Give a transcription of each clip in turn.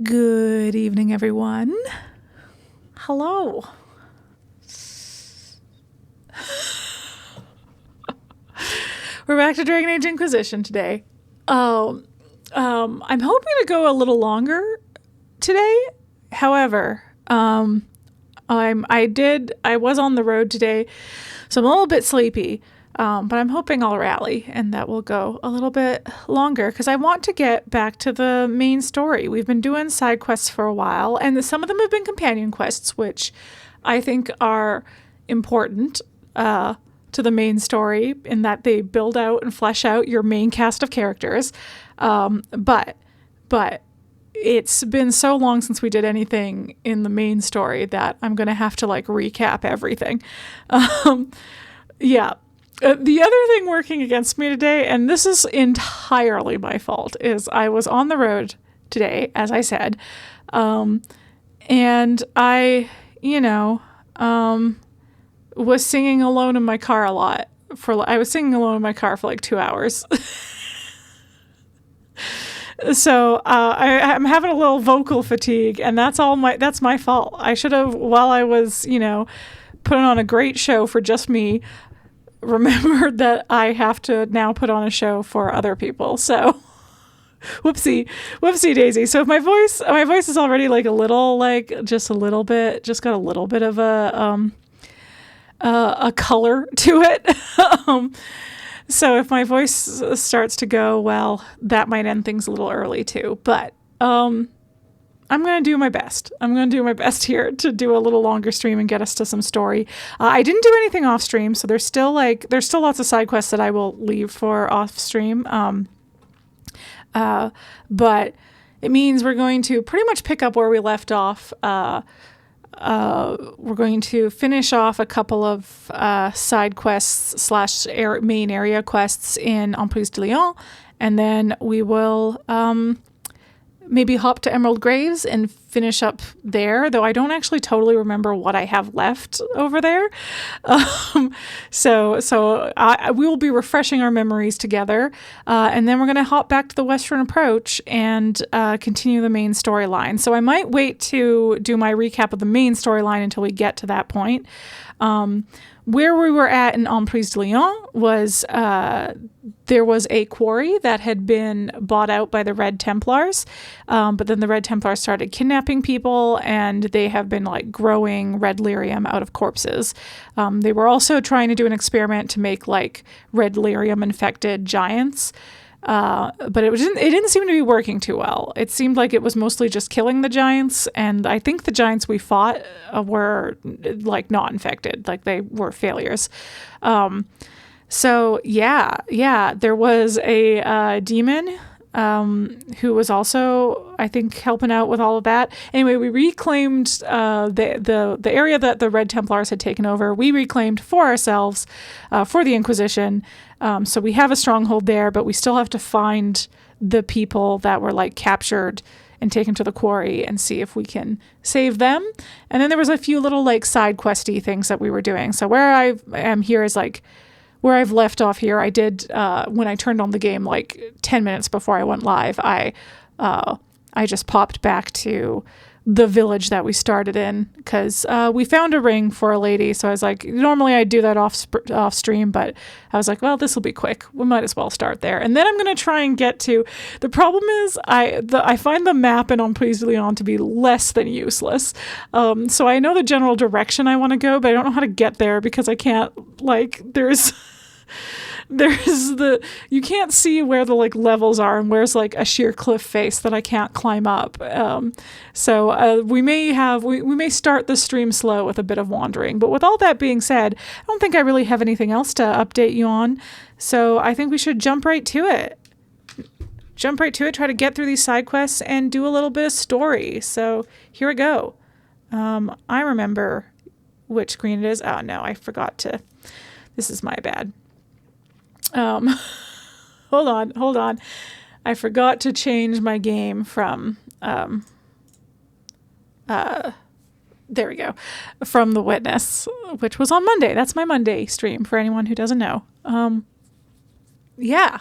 Good evening, everyone. Hello. We're back to Dragon Age Inquisition today. I'm hoping to go a little longer today. However, I was on the road today, so I'm a little bit sleepy. But I'm hoping I'll rally and that will go a little bit longer because I want to get back to the main story. We've been doing side quests for a while, and some of them have been companion quests, which I think are important to the main story in that they build out and flesh out your main cast of characters. But it's been so long since we did anything in the main story that I'm going to have to recap everything. Yeah. The other thing working against me today, and this is entirely my fault, is I was on the road today, as I said, and I, was singing alone in my car a lot. I was singing alone in my car for 2 hours. So I'm having a little vocal fatigue, and that's my fault. I should have, while I was, putting on a great show for just me, remembered that I have to now put on a show for other people. So whoopsie daisy. So if my voice is already just got a little bit of a color to it. So if my voice starts to go, well, that might end things a little early too. But I'm going to do my best. I'm going to do my best here to do a little longer stream and get us to some story. I didn't do anything off stream, so there's still lots of side quests that I will leave for off stream. But it means we're going to pretty much pick up where we left off. We're going to finish off a couple of side quests / main area quests in Emprise du Lion, and then we will maybe hop to Emerald Graves and finish up there, though I don't actually totally remember what I have left over there. So we will be refreshing our memories together, and then we're going to hop back to the Western Approach and continue the main storyline. So I might wait to do my recap of the main storyline until we get to that point. Where we were at in Emprise du Lion was there was a quarry that had been bought out by the Red Templars, but then the Red Templars started kidnapping people, and they have been growing red lyrium out of corpses. They were also trying to do an experiment to make red lyrium infected giants. But it didn't seem to be working too well. It seemed like it was mostly just killing the giants, and I think the giants we fought were not infected, they were failures. So there was a demon who was also, I think, helping out with all of that. Anyway, we reclaimed the area that the Red Templars had taken over. We reclaimed for ourselves for the Inquisition. So we have a stronghold there, but we still have to find the people that were captured and taken to the quarry and see if we can save them. And then there was a few little side questy things that we were doing. So where I am here is where I've left off here. I did when I turned on the game 10 minutes before I went live. I just popped back to the village that we started in because we found a ring for a lady. So I was normally I'd do that off stream, but I was well, this will be quick. We might as well start there. And then I'm going to try and get to, the problem is I find the map in Emprise du Lion to be less than useless. So I know the general direction I want to go, but I don't know how to get there because I can't, you can't see where the levels are and where's a sheer cliff face that I can't climb up. So we may start the stream slow with a bit of wandering. But with all that being said, I don't think I really have anything else to update you on. So I think we should jump right to it. Try to get through these side quests and do a little bit of story. So here we go. I remember which screen it is. Oh no, I forgot to. This is my bad. Hold on. I forgot to change my game from, there we go, from The Witness, which was on Monday. That's my Monday stream for anyone who doesn't know. Yeah.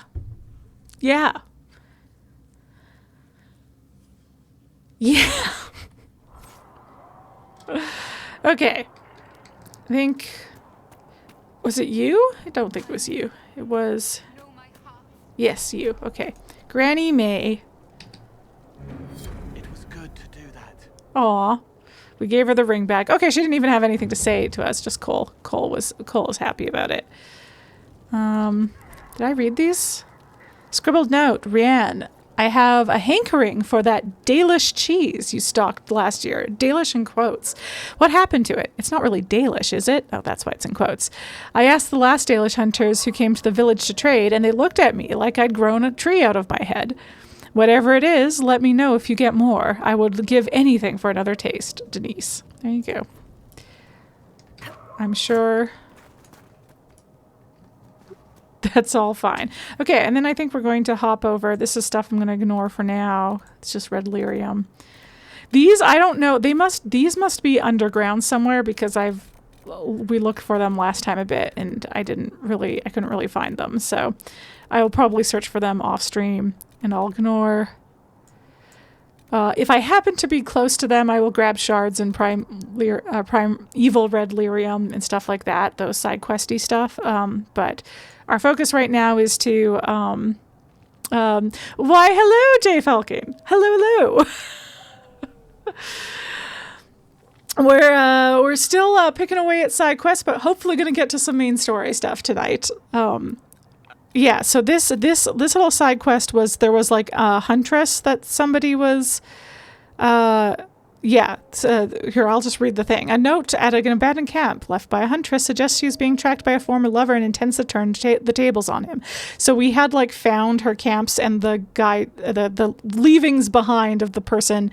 Yeah. Okay. I think... Was it you? I don't think it was you. It was... Yes, you. Okay. Granny May. It was good to do that. Aw. We gave her the ring back. Okay, she didn't even have anything to say to us, just Cole. Cole was happy about it. Did I read these? Scribbled note, Rianne. I have a hankering for that Dalish cheese you stocked last year. Dalish in quotes. What happened to it? It's not really Dalish, is it? Oh, that's why it's in quotes. I asked the last Dalish hunters who came to the village to trade, and they looked at me like I'd grown a tree out of my head. Whatever it is, let me know if you get more. I would give anything for another taste. Denise. There you go. I'm sure... That's all fine. Okay, and then I think we're going to hop over. This is stuff I'm going to ignore for now. It's just red lyrium. These, I don't know. These must be underground somewhere because we looked for them last time a bit and I couldn't really find them. So I will probably search for them off stream and I'll ignore. If I happen to be close to them, I will grab shards and prime evil red lyrium and stuff like that. Those side questy stuff. But our focus right now is to, why, hello, J. Falcon. Hello. We're still picking away at side quests, but hopefully going to get to some main story stuff tonight. Yeah, so this little side quest was, there was like a huntress that somebody was, here, I'll just read the thing. A note at an abandoned camp left by a huntress suggests she is being tracked by a former lover and intends to turn the tables on him. So we had like found her camps and the guy, the leavings behind of the person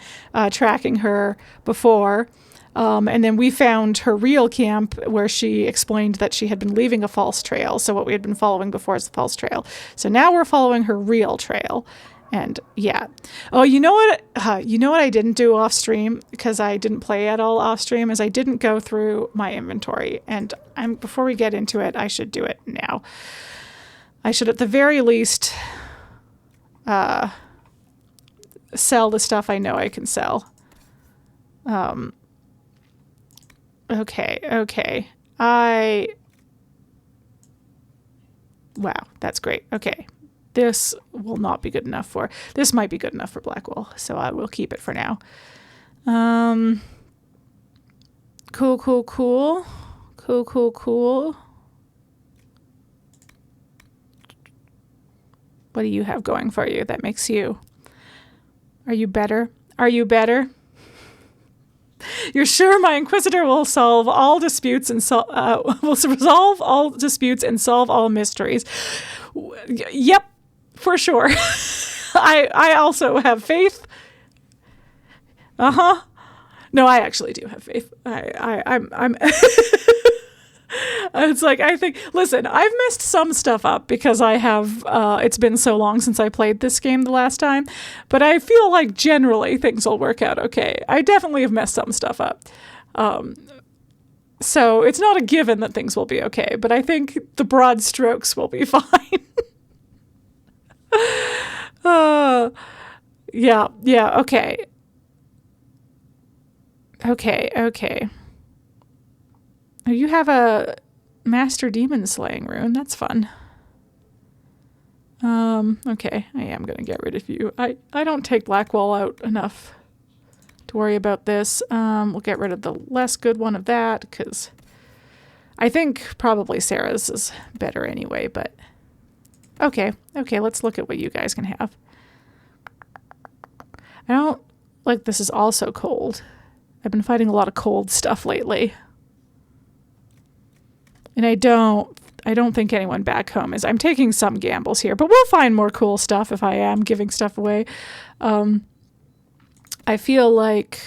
tracking her before. And then we found her real camp where she explained that she had been leaving a false trail. So what we had been following before is the false trail. So now we're following her real trail. And yeah. Oh, you know what I didn't do off stream because I didn't play at all off stream is I didn't go through my inventory. And before we get into it, I should do it now. I should at the very least sell the stuff I know I can sell. Okay. Wow, that's great. Okay. This will not be good enough for... This might be good enough for Blackwall, so I will keep it for now. Cool. What do you have going for you that makes you... Are you better? You're sure my Inquisitor will solve all disputes and will resolve all disputes and solve all mysteries? Yep, for sure. I also have faith. No, I actually do have faith. I'm It's like, I think, listen, I've messed some stuff up because I have, it's been so long since I played this game the last time, but I feel like generally things will work out okay. I definitely have messed some stuff up. So it's not a given that things will be okay, but I think the broad strokes will be fine. Yeah, okay. Okay. Oh, you have a Master Demon Slaying rune. That's fun. Okay. I am going to get rid of you. I don't take Blackwall out enough to worry about this. We'll get rid of the less good one of that, because I think probably Sarah's is better anyway, but... Okay, let's look at what you guys can have. I don't... Like, this is also cold. I've been fighting a lot of cold stuff lately. And I don't think anyone back home is. I'm taking some gambles here, but we'll find more cool stuff if I am giving stuff away. I feel like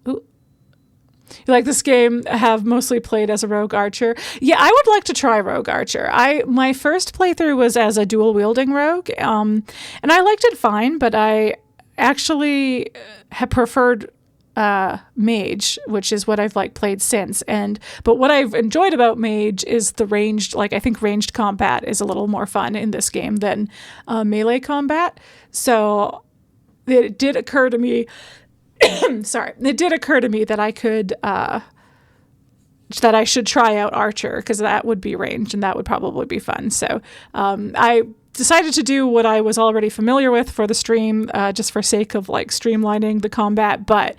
ooh, you like this game, have mostly played as a rogue archer. Yeah, I would like to try rogue archer. My first playthrough was as a dual wielding rogue, and I liked it fine, but I actually have preferred mage, which is what I've like played since. But what I've enjoyed about mage is the ranged, like I think ranged combat is a little more fun in this game than melee combat. So it did occur to me, that I could, that I should try out Archer, because that would be ranged and that would probably be fun. So I decided to do what I was already familiar with for the stream, just for sake of like streamlining the combat. But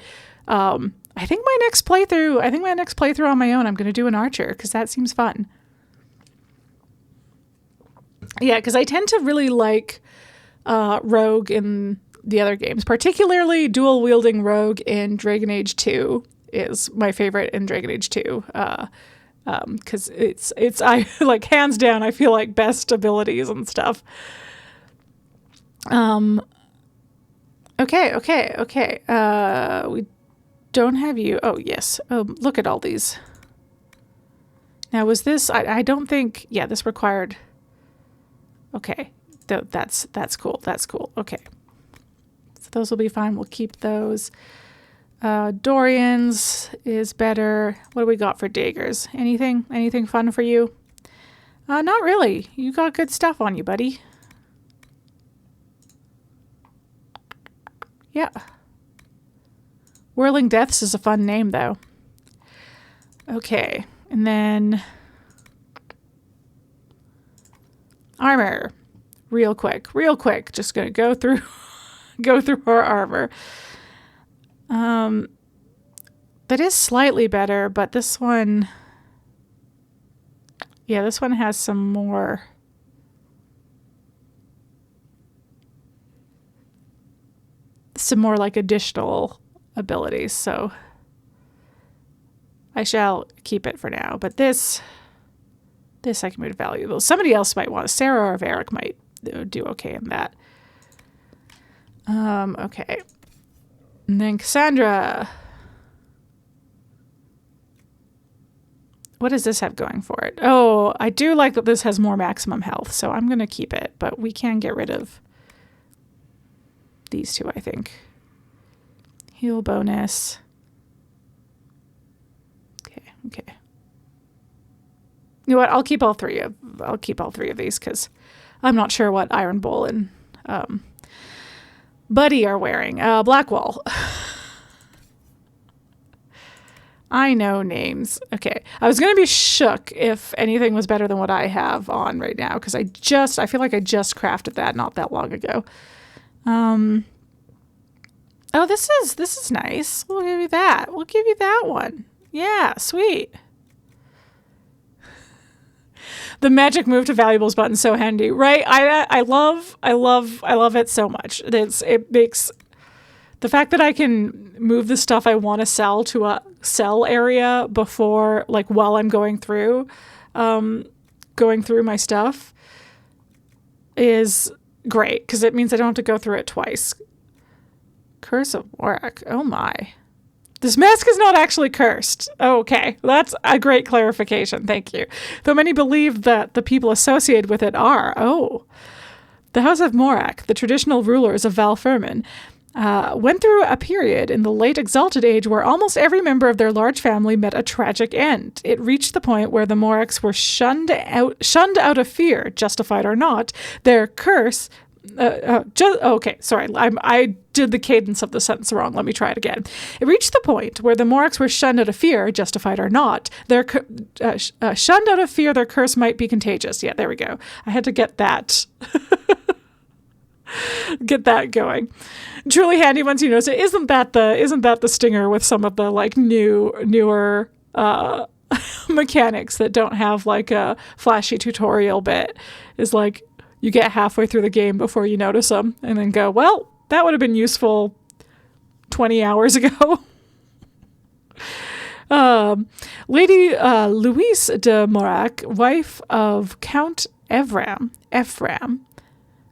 I think my next playthrough on my own, I'm going to do an Archer, because that seems fun. Yeah, because I tend to really like Rogue in the other games, particularly dual wielding Rogue in Dragon Age 2 is my favorite in Dragon Age 2. Because it's I like hands down, I feel like best abilities and stuff. Okay. We don't have you. Oh yes. Look at all these. Now was this? I don't think. Yeah, this required. Okay, that's cool. That's cool. Okay, so those will be fine. We'll keep those. Dorian's is better. What do we got for daggers? Anything fun for you? Not really. You got good stuff on you, buddy. Yeah. Whirling Deaths is a fun name, though. Okay, and then armor. Real quick. Just gonna go through our armor. That is slightly better, but this one, this one has some more. Some more like additional abilities, so I shall keep it for now. But this I can move valuable. Somebody else might want. Sarah or Varric might do okay in that. Okay. And then Cassandra. What does this have going for it? Oh, I do like that this has more maximum health, so I'm going to keep it. But we can get rid of these two, I think. Heal bonus. Okay. You know what? I'll keep all three of these, because I'm not sure what Iron Bull and Buddy are wearing. Blackwall. I know names. Okay. I was going to be shook if anything was better than what I have on right now, because I feel like I just crafted that not that long ago. Oh, this is nice. We'll give you that. We'll give you that one. Yeah, sweet. The magic move to valuables button so handy, right? I love it so much. It makes the fact that I can move the stuff I want to sell to a sell area before, like while I'm going through my stuff is great, because it means I don't have to go through it twice. Curse of Warwick. Oh my. This mask is not actually cursed. Oh, okay. That's a great clarification. Thank you. Though many believe that the people associated with it are. Oh. The House of Morak, the traditional rulers of Val Fermin, went through a period in the late Exalted Age where almost every member of their large family met a tragic end. It reached the point where the Moraks were shunned out of fear, justified or not. Their curse... okay, sorry. I did the cadence of the sentence wrong. Let me try it again. It reached the point where the Moraks were shunned out of fear, justified or not. Their shunned out of fear, their curse might be contagious. Yeah, there we go. I had to get that going. Truly handy once you notice it. Isn't that the stinger with some of the like newer mechanics that don't have like a flashy tutorial bit? Is like, you get halfway through the game before you notice them and then go, well, that would have been useful 20 hours ago. Lady Louise de Morak, wife of Count Ephraim,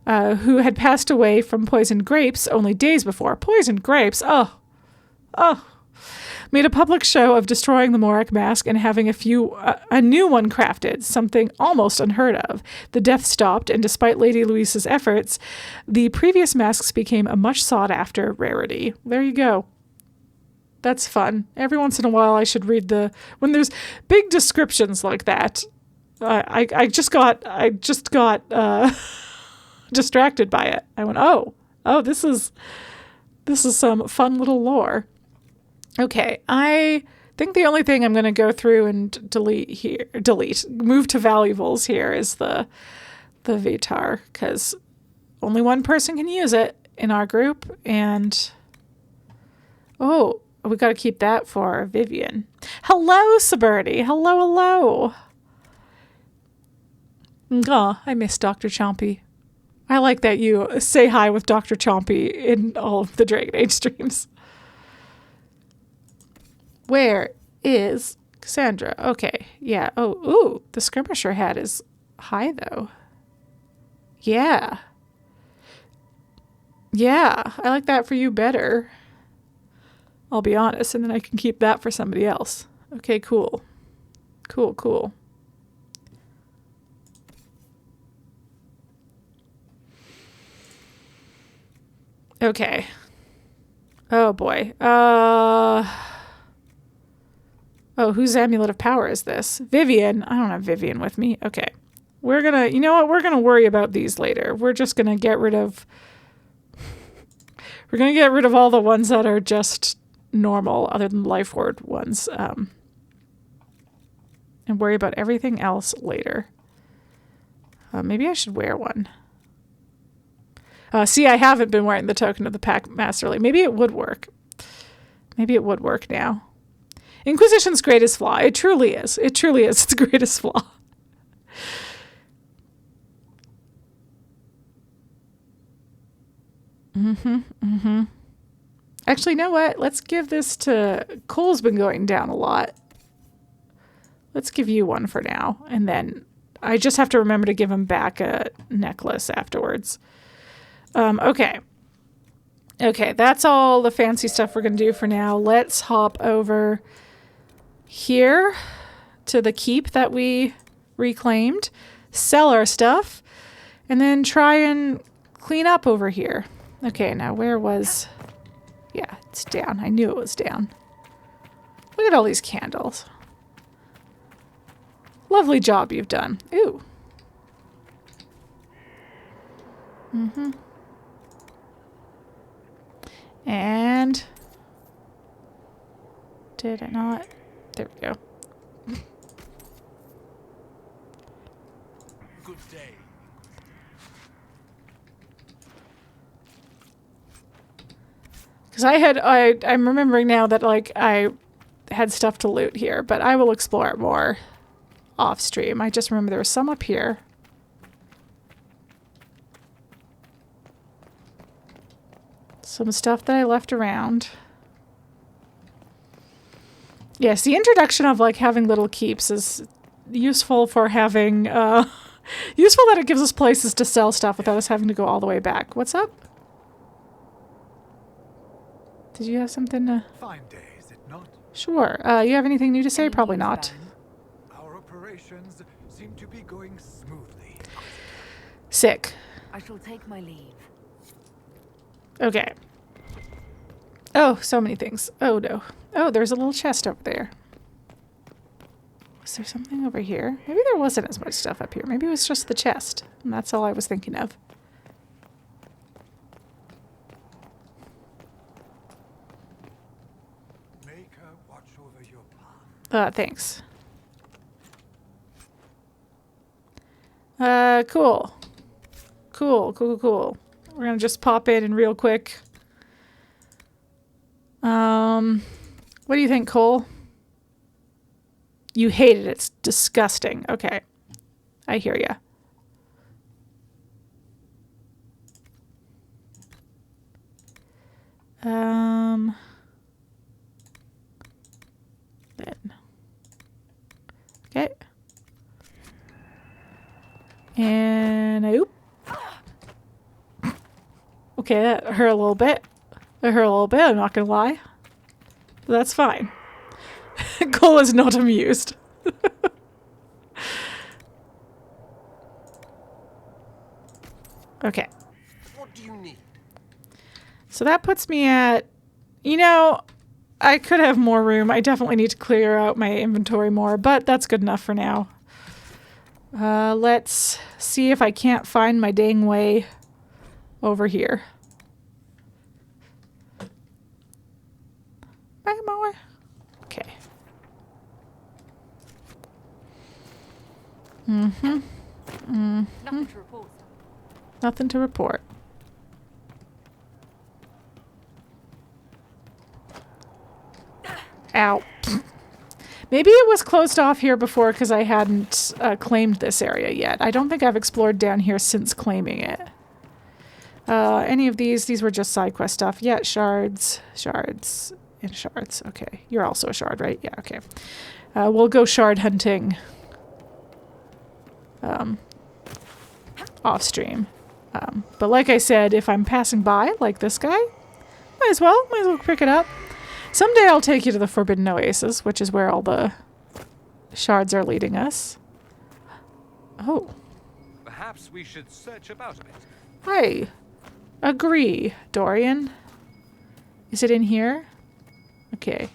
who had passed away from poisoned grapes only days before. Poisoned grapes? Oh. Made a public show of destroying the Morak mask and having a new one crafted, something almost unheard of. The death stopped, and despite Lady Louise's efforts, the previous masks became a much sought-after rarity. There you go. That's fun. Every once in a while I should read when there's big descriptions like that. I just got distracted by it. I went, oh, this is some fun little lore. Okay, I think the only thing I'm going to go through and move to valuables here is the Vitar, because only one person can use it in our group, and we got to keep that for Vivian. Hello, Suburti. Hello. Oh, I miss Dr. Chompy. I like that you say hi with Dr. Chompy in all of the Dragon Age streams. Where is Cassandra? Okay, yeah. Oh, the skirmisher hat is high, though. Yeah, I like that for you better. I'll be honest, and then I can keep that for somebody else. Okay, cool. Okay. Oh, boy. Whose Amulet of Power is this? Vivian. I don't have Vivian with me. Okay. We're gonna, you know what? We're gonna worry about these later. We're just gonna get rid of... We're gonna get rid of all the ones that are just normal, other than Life Ward ones. And worry about everything else later. Maybe I should wear one. See, I haven't been wearing the Token of the Pack Masterly. Maybe it would work. Maybe it would work now. Inquisition's greatest flaw. It truly is. Its greatest flaw. Actually, you know what? Let's give this to... Cole's been going down a lot. Let's give you one for now. And then I just have to remember to give him back a necklace afterwards. Okay, that's all the fancy stuff we're going to do for now. Let's hop over here to the keep that we reclaimed, sell our stuff, and then try and clean up over here. Okay, now where was... Yeah, it's down. I knew it was down. Look at all these candles. Lovely job you've done. Ooh. And did I not? There we go. Good day. Because I'm remembering now that like I had stuff to loot here, but I will explore it more off stream. I just remember there was some up here. Some stuff that I left around. Yes, the introduction of like having little keeps is useful for having useful that it gives us places to sell stuff without us having to go all the way back. What's up? Did you have something to... Fine day, is it not? Sure. You have anything new to say? Probably not. Our operations seem to be going smoothly. Sick. I shall take my leave. Okay. Oh, so many things. Oh, no. Oh, there's a little chest over there. Was there something over here? Maybe there wasn't as much stuff up here. Maybe it was just the chest. And that's all I was thinking of. Make her watch over your path. Thanks. Cool. Cool. We're gonna just pop in real quick. What do you think, Cole? You hate it. It's disgusting. Okay. I hear ya. Then. Okay. And oop. Okay, that hurt a little bit. I'm not gonna lie. But that's fine. Cole is not amused. Okay. What do you need? So that puts me at, you know, I could have more room. I definitely need to clear out my inventory more, but that's good enough for now. Let's see if I can't find my dang way over here. Back more. Okay. Nothing to report. Nothing to report. Ow. Maybe it was closed off here before because I hadn't claimed this area yet. I don't think I've explored down here since claiming it. Any of these were just side quest stuff. Yeah, shards, and shards. Okay, you're also a shard, right? Yeah, okay. We'll go shard hunting off stream. But like I said, if I'm passing by, like this guy, might as well pick it up. Someday I'll take you to the Forbidden Oasis, which is where all the shards are leading us. Oh. Perhaps we should search about a bit. I agree, Dorian. Is it in here? Okay.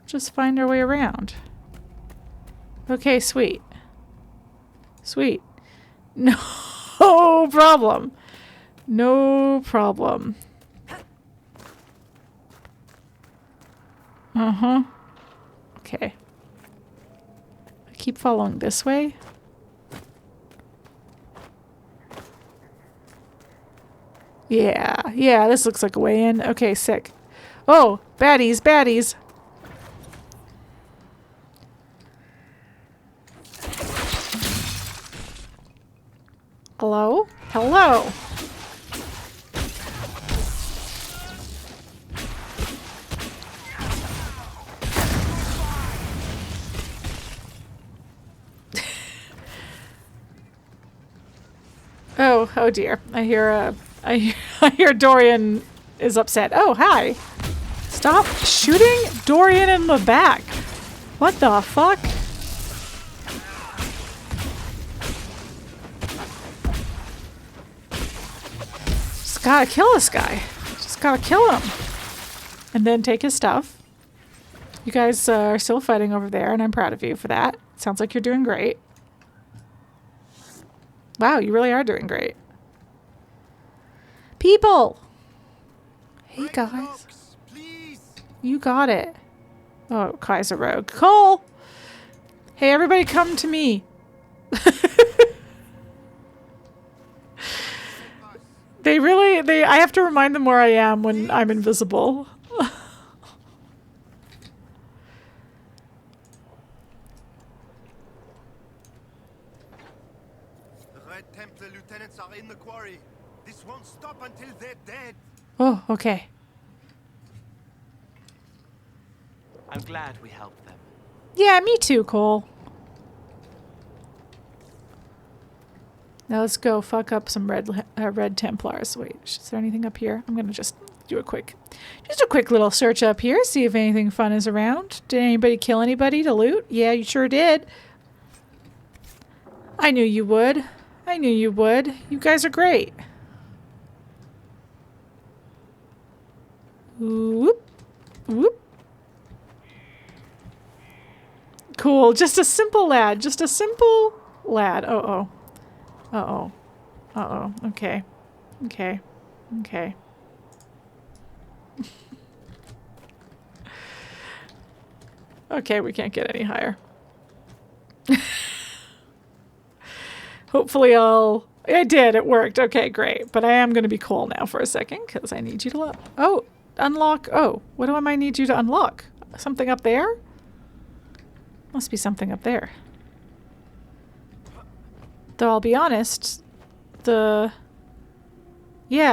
Just find our way around. Okay, sweet. Sweet. No problem. No problem. Okay. I keep following this way. Yeah, this looks like a way in. Okay, sick. Oh, baddies. Hello? Oh dear. I hear Dorian is upset. Oh, hi. Stop shooting Dorian in the back. What the fuck? Just gotta kill this guy. Just gotta kill him. And then take his stuff. You guys are still fighting over there, and I'm proud of you for that. Sounds like you're doing great. Wow, you really are doing great. People! Hey, guys. You got it. Oh, Kaiser Rogue. Cole! Hey, everybody come to me. I have to remind them where I am when I'm invisible. The Red Templar lieutenants are in the quarry. This won't stop until they're dead. Oh, okay. I'm glad we helped them. Yeah, me too, Cole. Now let's go fuck up some Red Templars. Wait, is there anything up here? I'm gonna just do a quick little search up here, see if anything fun is around. Did anybody kill anybody to loot? Yeah, you sure did. I knew you would. You guys are great. Whoop. Whoop. Cool. Just a simple lad. Uh-oh. Okay. Okay, we can't get any higher. Hopefully I did. It worked. Okay, great. But I am going to be Cole now for a second because I need you to unlock. Oh, what do I might need you to unlock? Something up there? Must be something up there. Though I'll be honest, yeah,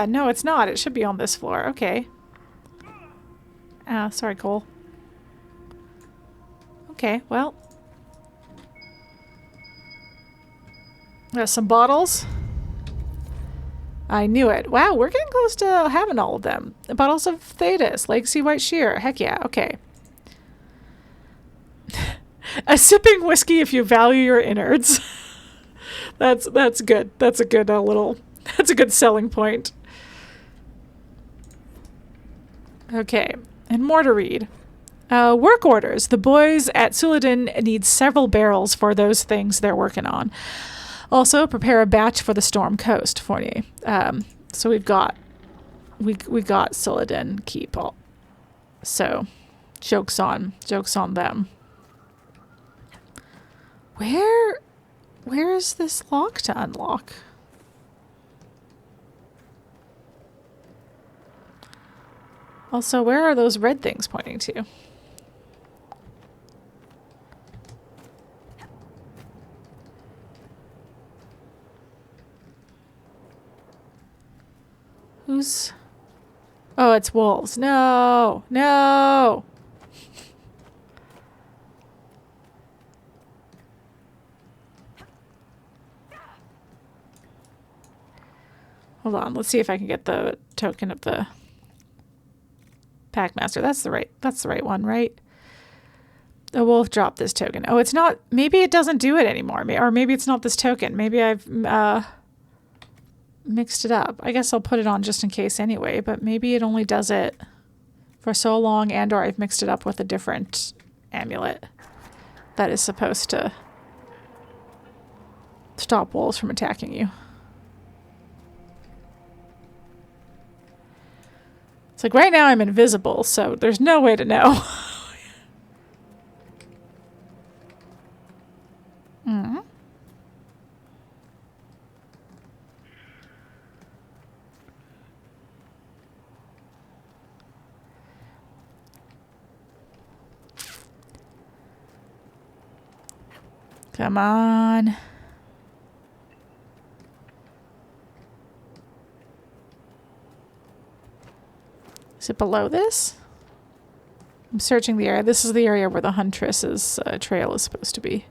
no, it's not. It should be on this floor. Okay. Sorry, Cole. Okay, well. There's some bottles. I knew it. Wow, we're getting close to having all of them. Bottles of Thetis, Legacy White Shear. Heck yeah, okay. A sipping whiskey if you value your innards. That's good. That's a good that's a good selling point. Okay. And more to read. Work orders. The boys at Suledin need several barrels for those things they're working on. Also, prepare a batch for the Storm Coast, Fornier. So we got Suledin keep. So, joke's on them. Where is this lock to unlock? Also, where are those red things pointing to? Who's... Oh, it's wolves. No! No! Hold on, let's see if I can get the token of the Packmaster. That's the right one, right? The wolf dropped this token. Oh, it's not... Maybe it doesn't do it anymore. Or maybe it's not this token. Maybe I've mixed it up. I guess I'll put it on just in case anyway, but maybe it only does it for so long, and or I've mixed it up with a different amulet that is supposed to stop wolves from attacking you. It's like right now I'm invisible, so there's no way to know. Mm-hmm. Come on. Is it below this? I'm searching the area. This is the area where the Huntress's trail is supposed to be.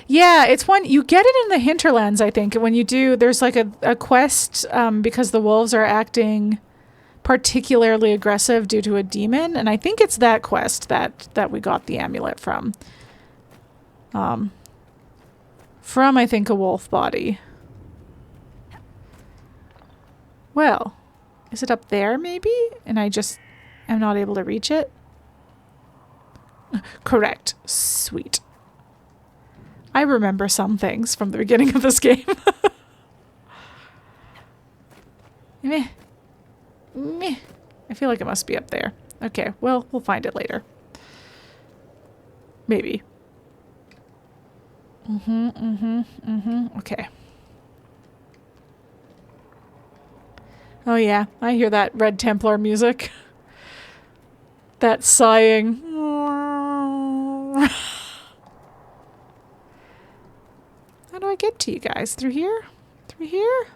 Yeah, it's one... You get it in the hinterlands, I think. When you do... There's like a quest because the wolves are acting particularly aggressive due to a demon. And I think it's that quest that we got the amulet from. From, I think, a wolf body. Well... Is it up there, maybe? And I just am not able to reach it? Correct. Sweet. I remember some things from the beginning of this game. Meh. Meh. I feel like it must be up there. Okay, well, we'll find it later. Maybe. Okay. Oh yeah, I hear that Red Templar music. That sighing. How do I get to you guys? Through here? Through here?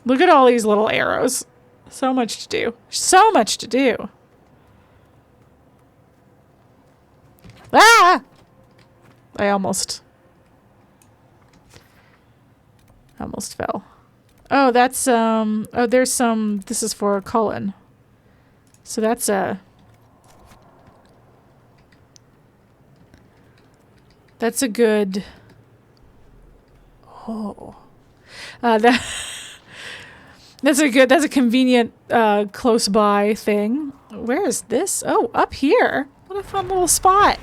Look at all these little arrows. So much to do. So much to do. Ah! I almost fell. Oh, that's, oh, there's some, this is for Cullen. So that's a good, oh, that's a convenient, close by thing. Where is this? Oh, up here. What a fun little spot.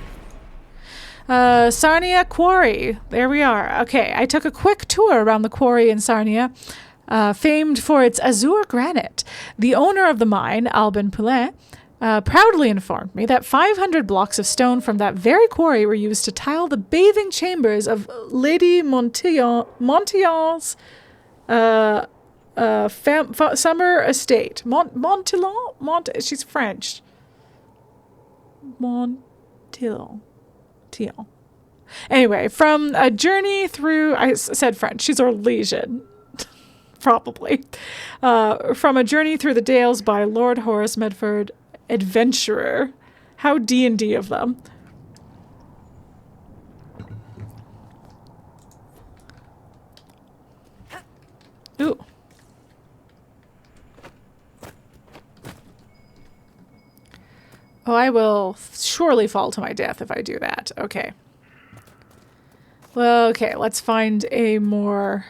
Sahrnia Quarry. There we are. Okay, I took a quick tour around the quarry in Sahrnia, famed for its azure granite. The owner of the mine, Albin Poulin, proudly informed me that 500 blocks of stone from that very quarry were used to tile the bathing chambers of Lady Montillon's summer estate. Montillon? She's French. Montillon. Anyway, from a journey through... I said French. She's Orlesian. Probably. From a journey through the Dales by Lord Horace Medford, adventurer. How D&D of them. Ooh. Oh, I will surely fall to my death if I do that. Okay. Well, okay, let's find a more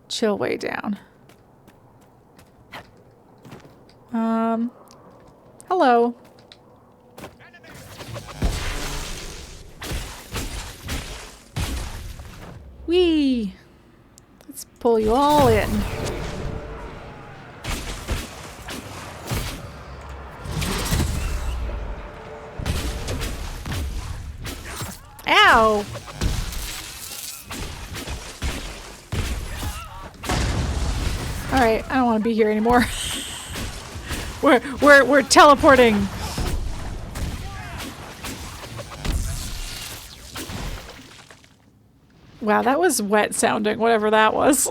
chill way down. Hello. Whee! Let's pull you all in. Ow! Alright, I don't want to be here anymore. We're teleporting. Wow, that was wet sounding, whatever that was.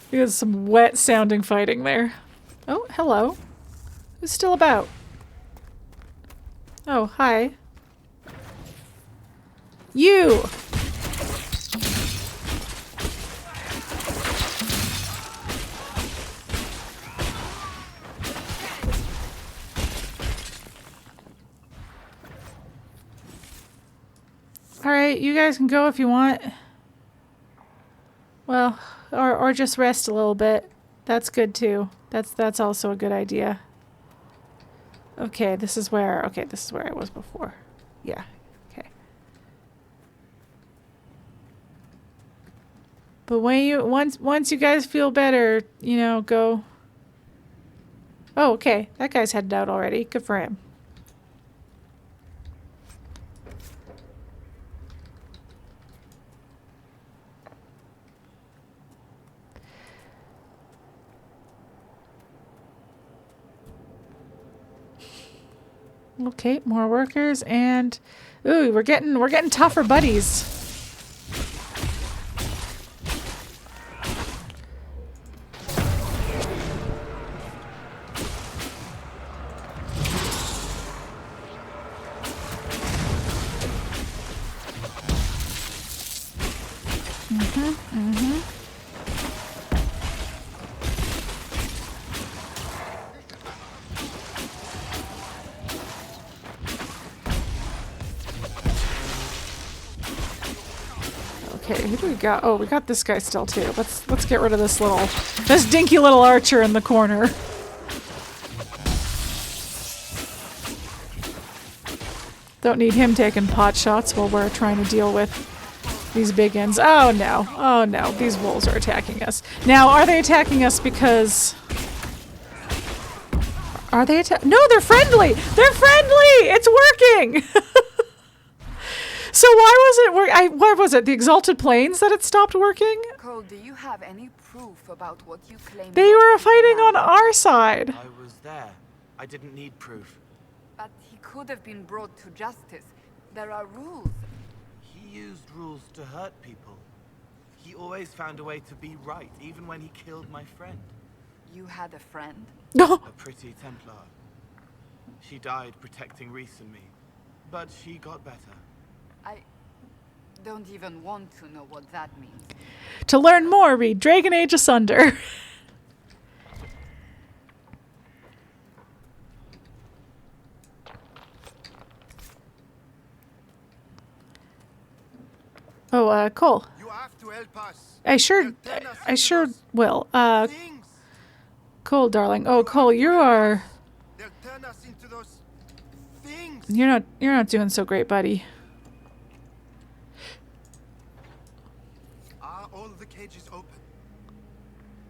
There was some wet sounding fighting there. Oh, hello. Who's still about? Oh, hi. You! Alright, you guys can go if you want. Well, or just rest a little bit. That's good too. That's also a good idea. Okay, this is where I was before. Yeah. Okay. But when you once you guys feel better, you know, go. Oh, okay. That guy's headed out already. Good for him. Okay, more workers and ooh, we're getting tougher buddies. Okay, who do we got? Oh, we got this guy still too. Let's get rid of this dinky little archer in the corner. Don't need him taking pot shots while we're trying to deal with these big ends. Oh no. Oh no. These wolves are attacking us. Now, are they attacking us because... Are they No, they're friendly! They're friendly! It's working! So why was it work? What was it? The Exalted Plains that it stopped working? Cole, do you have any proof about what you claim? They were fighting on our side. I was there. I didn't need proof. But he could have been brought to justice. There are rules. He used rules to hurt people. He always found a way to be right, even when he killed my friend. You had a friend? No. A pretty Templar. She died protecting Reese and me, but she got better. I don't even want to know what that means. To learn more, read Dragon Age Asunder. Oh, Cole. You have to help us. I sure will. Things. Cole, darling. Oh, Cole, you are... They'll turn us into those things. You're not doing so great, buddy. Are all the cages open?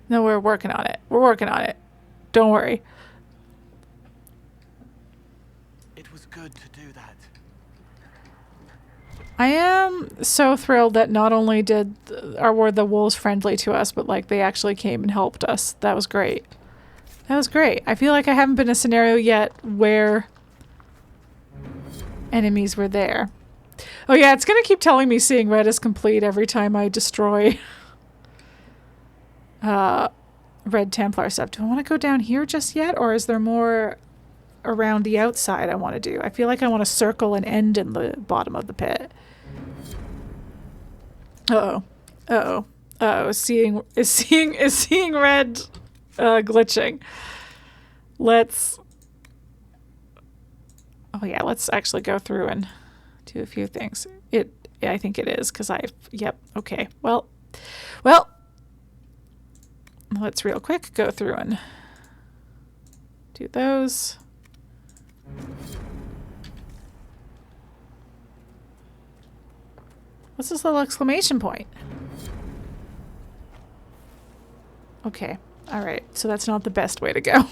No, we're working on it. We're working on it. Don't worry. It was good to do that. I am so thrilled that not only were the wolves friendly to us, but like they actually came and helped us. That was great. That was great. I feel like I haven't been in a scenario yet where enemies were there. Oh yeah, it's gonna keep telling me seeing red is complete every time I destroy Red Templar stuff. Do I want to go down here just yet, or is there more around the outside I want to do? I feel like I want to circle and end in the bottom of the pit. Uh-oh. Uh-oh. Uh-oh. Is seeing red glitching. Let's... Oh yeah, let's actually go through and do a few things. I think it is, because yep, okay. Well, let's real quick go through and Do those. What's this little exclamation point? Okay. All right. So that's not the best way to go.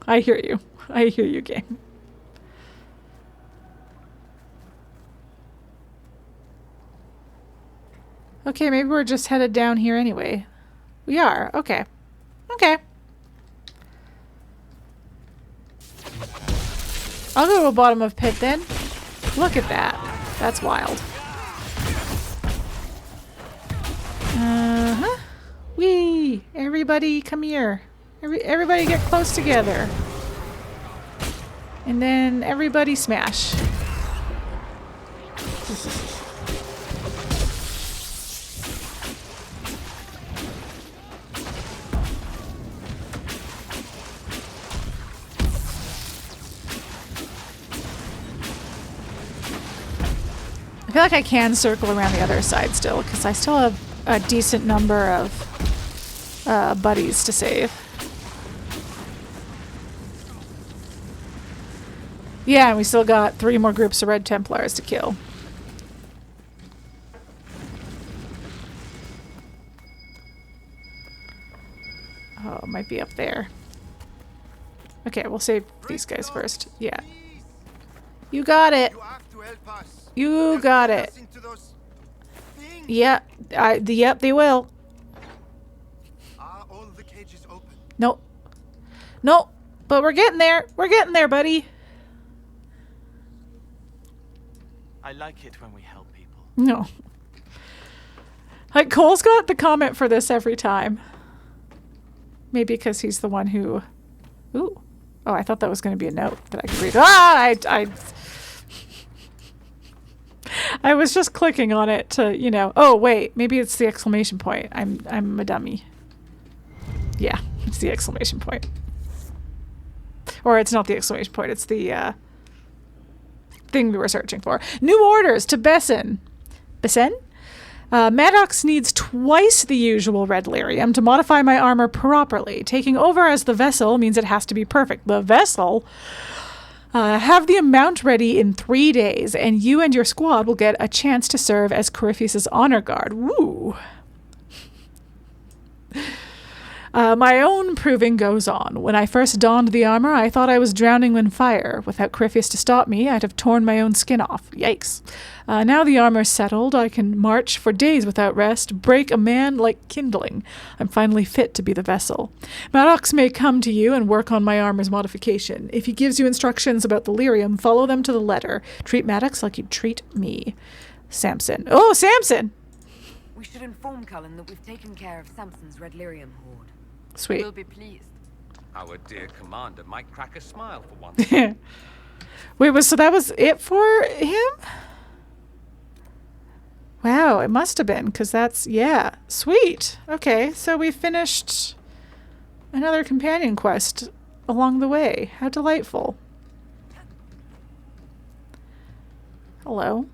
I hear you. I hear you, game. Okay, maybe we're just headed down here anyway. We are. Okay. Okay. I'll go to the bottom of pit then. Look at that. That's wild. Uh-huh. Whee! Everybody come here. Everybody get close together. And then everybody smash. I feel like I can circle around the other side still, because I still have a decent number of buddies to save. Yeah, and we still got 3 more groups of Red Templars to kill. Oh, it might be up there. Okay, we'll save these guys first. Yeah. You got it. You have to help us. You got it. Into those things. Yeah, yep, they will. Are all the cages open? Nope. Nope. But we're getting there. We're getting there, buddy. I like it when we help people. No. Like, Cole's got the comment for this every time. Maybe because he's the one who... Ooh. Oh, I thought that was going to be a note that I could read. Ah! I was just clicking on it to, you know... Oh, wait. Maybe it's the exclamation point. I'm a dummy. Yeah, it's the exclamation point. Or it's not the exclamation point. It's the thing we were searching for. New orders to Besen. Besen? Maddox needs twice the usual red lyrium to modify my armor properly. Taking over as the vessel means it has to be perfect. The vessel? Have the amount ready in 3 days, and you and your squad will get a chance to serve as Corypheus' honor guard. Woo! My own proving goes on. When I first donned the armor, I thought I was drowning in fire. Without Corypheus to stop me, I'd have torn my own skin off. Yikes. Now the armor's settled, I can march for days without rest, break a man like kindling. I'm finally fit to be the vessel. Maddox may come to you and work on my armor's modification. If he gives you instructions about the lyrium, follow them to the letter. Treat Maddox like you'd treat me. Samson. Oh, Samson! We should inform Cullen that we've taken care of Samson's red lyrium hoard. Sweet. We'll be pleased. Our dear commander might crack a smile for once. Wait, so that was it for him? Wow, it must have been, because that's, yeah, sweet. Okay, so we finished another companion quest along the way. How delightful. Hello?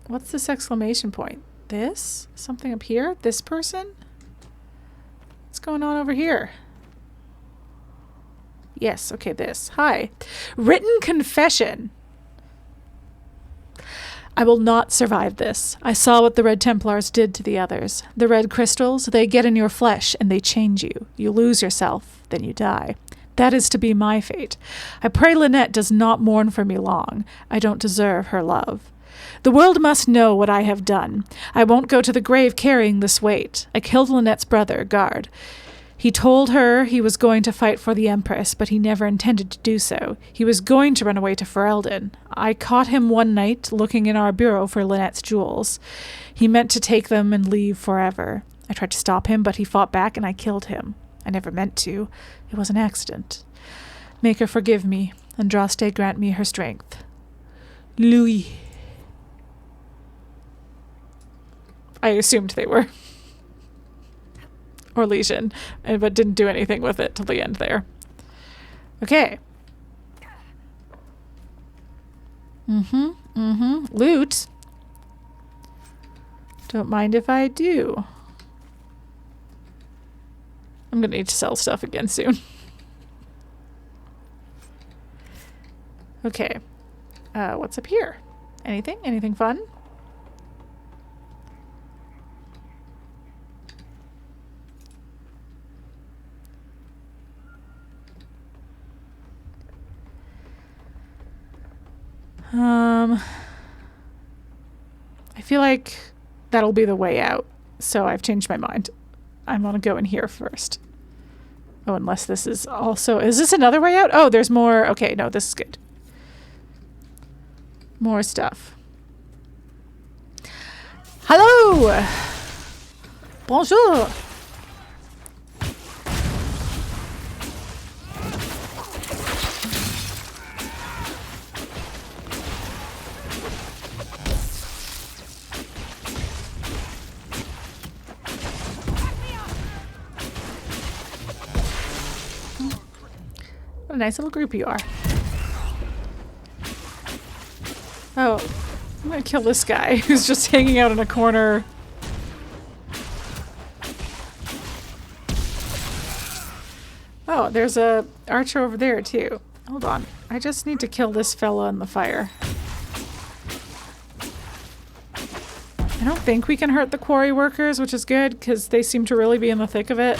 What's this exclamation point? This? Something up here? This person? What's going on over here? Yes, okay, this. Hi. Written confession. I will not survive this. I saw what the Red Templars did to the others. The red crystals, they get in your flesh and they change you. You lose yourself, then you die. That is to be my fate. I pray Linette does not mourn for me long. I don't deserve her love. The world must know what I have done. I won't go to the grave carrying this weight. I killed Linette's brother, Guard. He told her he was going to fight for the Empress, but he never intended to do so. He was going to run away to Ferelden. I caught him one night looking in our bureau for Linette's jewels. He meant to take them and leave forever. I tried to stop him, but he fought back and I killed him. I never meant to. It was an accident. Make her forgive me, and Droste grant me her strength. Louis. I assumed they were. Or Legion, but didn't do anything with it till the end there. Okay. Loot. Don't mind if I do. I'm gonna need to sell stuff again soon. Okay. What's up here? Anything? Anything fun? I feel like that'll be the way out. So I've changed my mind. I'm gonna go in here first. Oh, unless this is also... Is this another way out? Oh, there's more... Okay, no, this is good. More stuff. Hello! Bonjour! What a nice little group you are. Oh, I'm gonna kill this guy who's just hanging out in a corner. Oh, there's a archer over there too. Hold on. I just need to kill this fella in the fire. I don't think we can hurt the quarry workers, which is good because they seem to really be in the thick of it.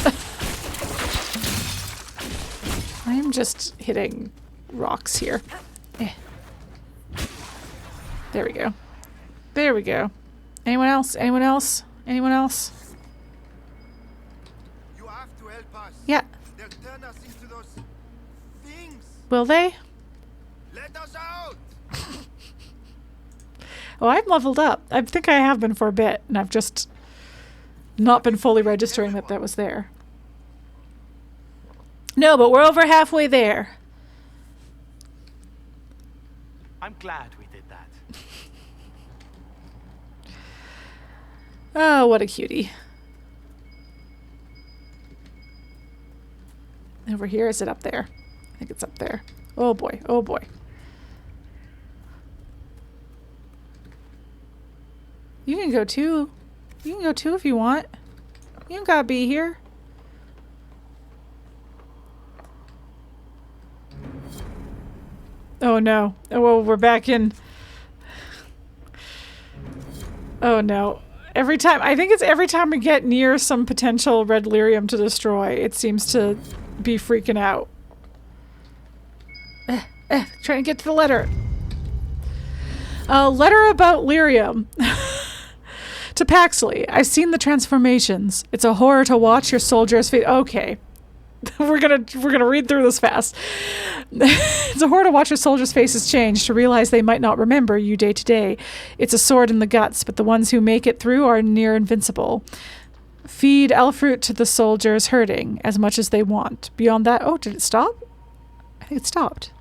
I am just hitting rocks here. There we go. There we go. Anyone else? Anyone else? Anyone else? You have to help us. Yeah. They'll turn us into those things. Will they? Let us out. Oh, I'm leveled up. I think I have been for a bit, and I've just not been fully registering that that was there. No, but we're over halfway there. I'm glad we did that. Oh, what a cutie. Over here, is it up there? I think it's up there. Oh boy, oh boy. You can go too. You can go too if you want. You don't gotta be here. Oh no. Oh, well, we're back in. Oh no. Every time, I think it's every time we get near some potential red lyrium to destroy, it seems to be freaking out. Trying to get to the letter. A letter about lyrium. To Paxley, I've seen the transformations. It's a horror to watch your soldiers face. Okay. We're gonna read through this fast. It's a horror to watch your soldiers' faces change, to realize they might not remember you day to day. It's a sword in the guts, but the ones who make it through are near invincible. Feed elfroot to the soldiers hurting as much as they want. Beyond that, oh, did it stop? I think it stopped.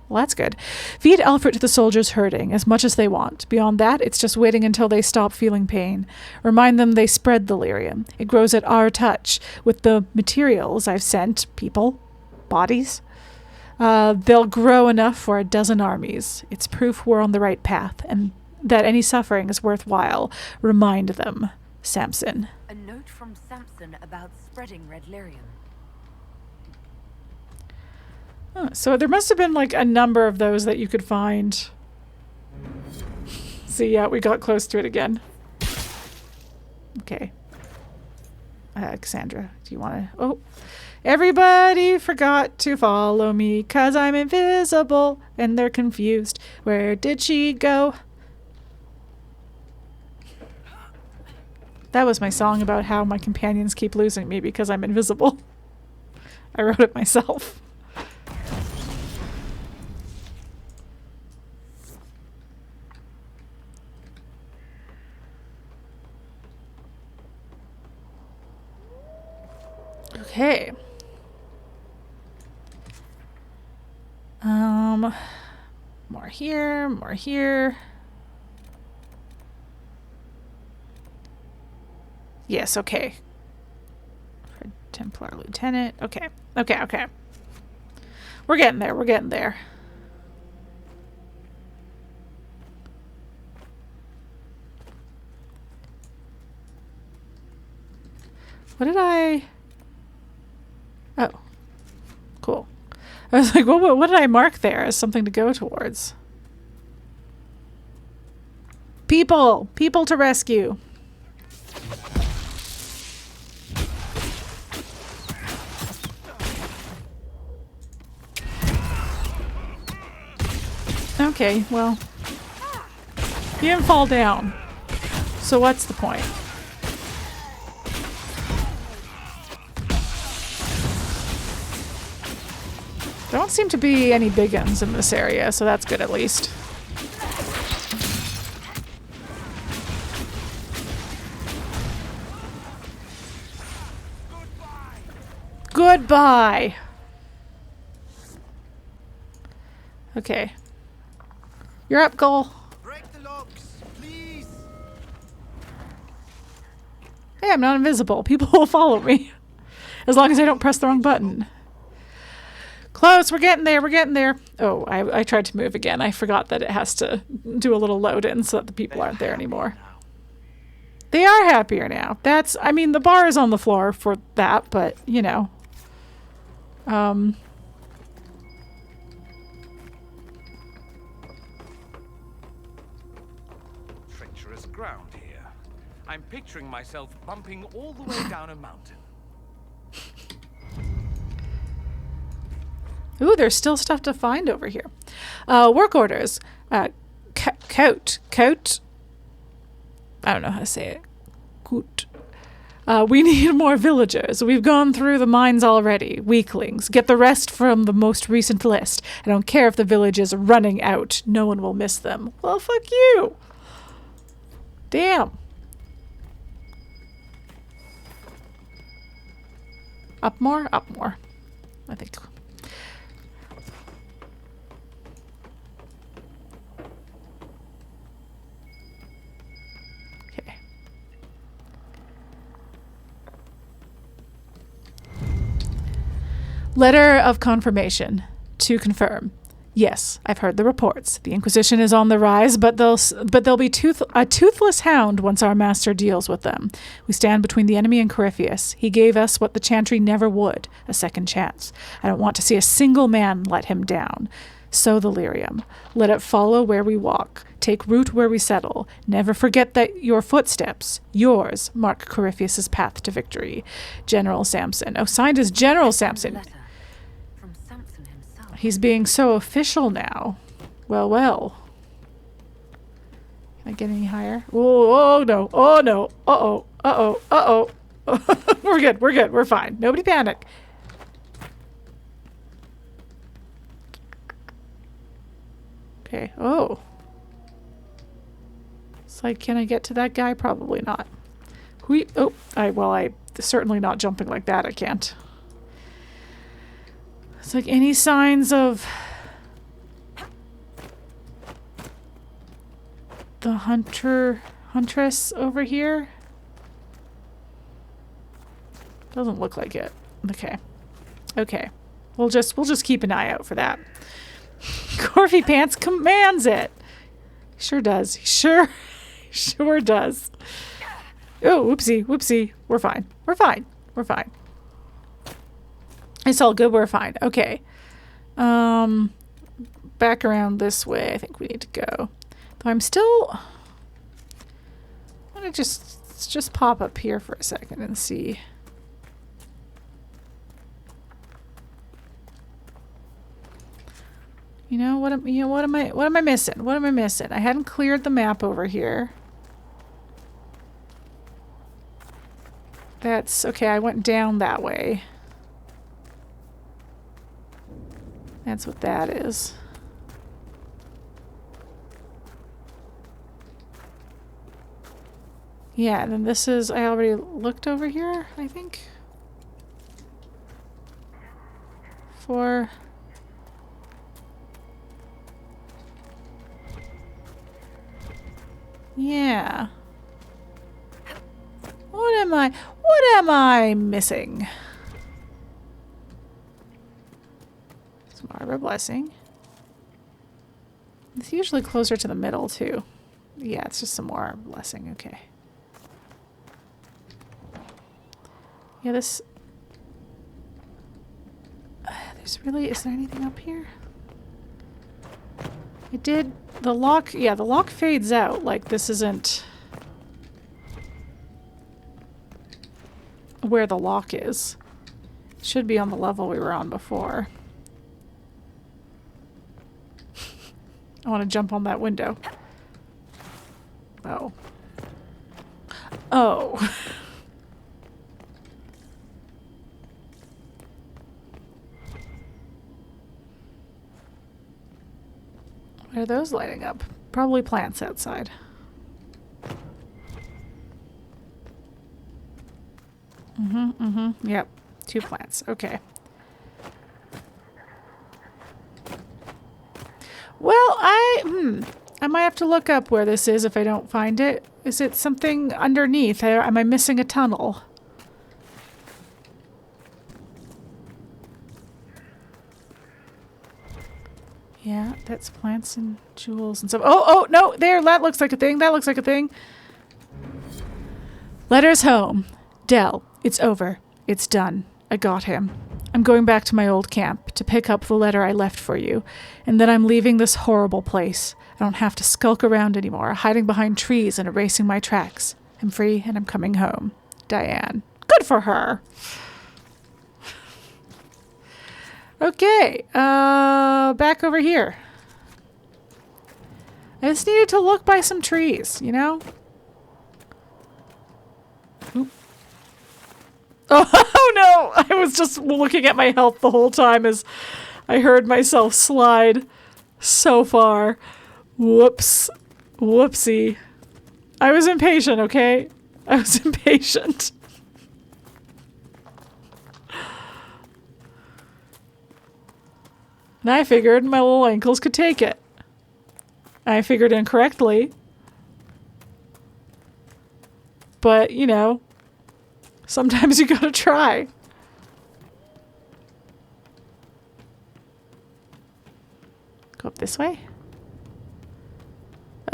Well, that's good. Feed elfroot to the soldiers hurting as much as they want. Beyond that, it's just waiting until they stop feeling pain. Remind them they spread the lyrium. It grows at our touch. With the materials I've sent, people, bodies, they'll grow enough for a dozen armies. It's proof we're on the right path and that any suffering is worthwhile. Remind them, Samson. A note from Samson about spreading red lyrium. Oh, so there must have been like a number of those that you could find. See, yeah, we got close to it again. Okay. Cassandra, do you want to... Oh. Everybody forgot to follow me 'cause I'm invisible and they're confused. Where did she go? That was my song about how my companions keep losing me because I'm invisible. I wrote it myself. Okay. More here, more here. Yes, okay. Red Templar Lieutenant. Okay. Okay, okay. We're getting there, we're getting there. What did I... Oh. Cool. I was like, what did I mark there as something to go towards? People! People to rescue! Okay, well. You didn't fall down. So what's the point? There don't seem to be any big guns in this area, so that's good at least. Goodbye! Okay. You're up, Cole. Break the locks, please. Hey, I'm not invisible. People will follow me. As long as I don't press the wrong button. Close, we're getting there, we're getting there. Oh, I tried to move again. I forgot that it has to do a little load in so that the people aren't there anymore. They are happier now. That's, I mean, the bar is on the floor for that, but, you know. Treacherous ground here. I'm picturing myself bumping all the way down a mountain. Ooh, there's still stuff to find over here. Work orders. Coat. I don't know how to say it. Coot. We need more villagers. We've gone through the mines already. Weaklings. Get the rest from the most recent list. I don't care if the village is running out. No one will miss them. Well, fuck you. Damn. Up more? Up more. I think. Letter of confirmation. To confirm. Yes, I've heard the reports. The Inquisition is on the rise, but they'll be a toothless hound once our master deals with them. We stand between the enemy and Corypheus. He gave us what the Chantry never would, a second chance. I don't want to see a single man let him down. Sow the Lyrium. Let it follow where we walk. Take root where we settle. Never forget that your footsteps, yours, mark Corypheus's path to victory. General Samson. Oh, signed as General Samson. From Samson himself. He's being so official now. Well, well. Can I get any higher? Oh no. Oh, no. Uh-oh. Uh-oh. Uh-oh. We're good. We're good. We're fine. Nobody panic. Okay. Oh. It's like, can I get to that guy? Probably not. I'm certainly not jumping like that. I can't. It's like any signs of the huntress over here? Doesn't look like it. Okay. Okay. We'll just keep an eye out for that. Corfy Pants commands it. He sure does. He sure does. Oh, whoopsie, whoopsie. We're fine. We're fine. We're fine. It's all good. We're fine. Okay. Back around this way. I think we need to go. Though I'm still... I want to just pop up here for a second and see... what am I missing? What am I missing? I hadn't cleared the map over here. That's okay. I went down that way. That's what that is. Yeah, and then this is, I already looked over here, I think. For... Yeah. What am I missing? Some Arbor Blessing. It's usually closer to the middle too. Yeah, it's just some more Arbor Blessing, okay. Yeah, Is there anything up here? It did, the lock, yeah, the lock fades out. Like, this isn't where the lock is. It should be on the level we were on before. I want to jump on that window. Oh. Oh. What are those lighting up? Probably plants outside. Yep. 2 plants. Okay. Well, I might have to look up where this is if I don't find it. Is it something underneath? Am I missing a tunnel? Yeah, that's plants and jewels and stuff. Oh, no, there, that looks like a thing. That looks like a thing. Letters home. Del, it's over. It's done. I got him. I'm going back to my old camp to pick up the letter I left for you. And then I'm leaving this horrible place. I don't have to skulk around anymore, hiding behind trees and erasing my tracks. I'm free and I'm coming home. Diane. Good for her. Okay, back over here. I just needed to look by some trees, you know? Oop. Oh no! I was just looking at my health the whole time as I heard myself slide so far. Whoops. Whoopsie. I was impatient, okay? I was impatient. And I figured my little ankles could take it. I figured incorrectly. But, you know, sometimes you gotta try. Go up this way?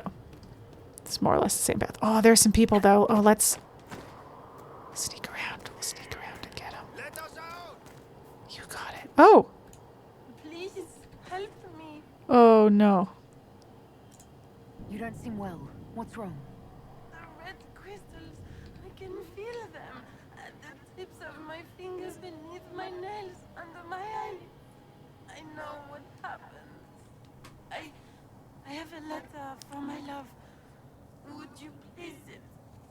Oh. It's more or less the same path. Oh, there's some people, though. Oh, let's sneak around. We'll sneak around and get them. Let us out! You got it. Oh! Help me. Oh, no. You don't seem well. What's wrong? The red crystals. I can feel them at the tips of my fingers, beneath my nails, under my eyelids. I know what happens. I have a letter from my love. Would you place it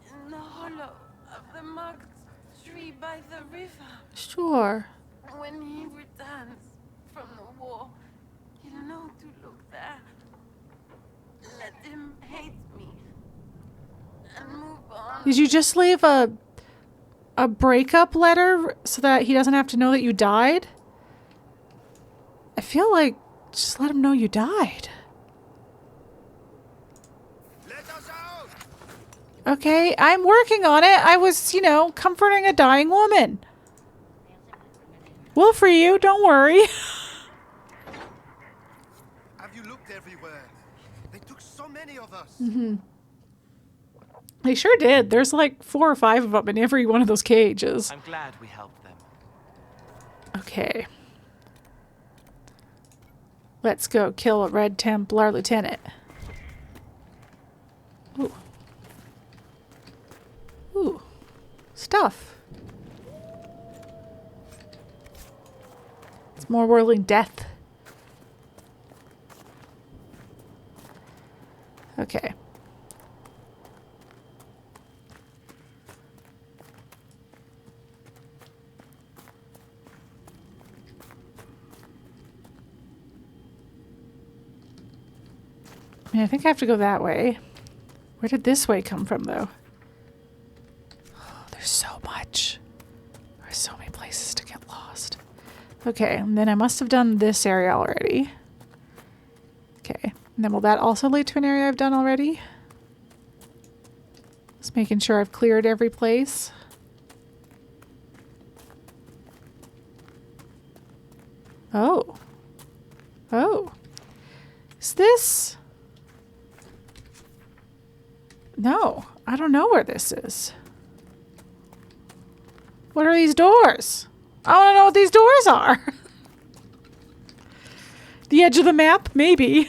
in the hollow of the marked tree by the river? Sure. When he returns from the war, he'll know to look there. Let him hate me and move on. Did you just leave a breakup letter so that he doesn't have to know that you died? I feel like just let him know you died. Let us out! Okay, I'm working on it. I was, you know, comforting a dying woman. We'll free you, don't worry. Have you looked everywhere? They took so many of us. They sure did. There's like 4 or 5 of them in every one of those cages. I'm glad we helped them. Okay. Let's go kill a Red Templar lieutenant. Ooh. Ooh. Stuff. It's more whirling death. Okay. I mean, I think I have to go that way. Where did this way come from, though? Oh, there's so much. There's so many places to get lost. Okay, and then I must have done this area already. Okay, and then will that also lead to an area I've done already? Just making sure I've cleared every place. Oh. Oh. Is this... No, I don't know where this is. What are these doors? I want to know what these doors are. The edge of the map? Maybe.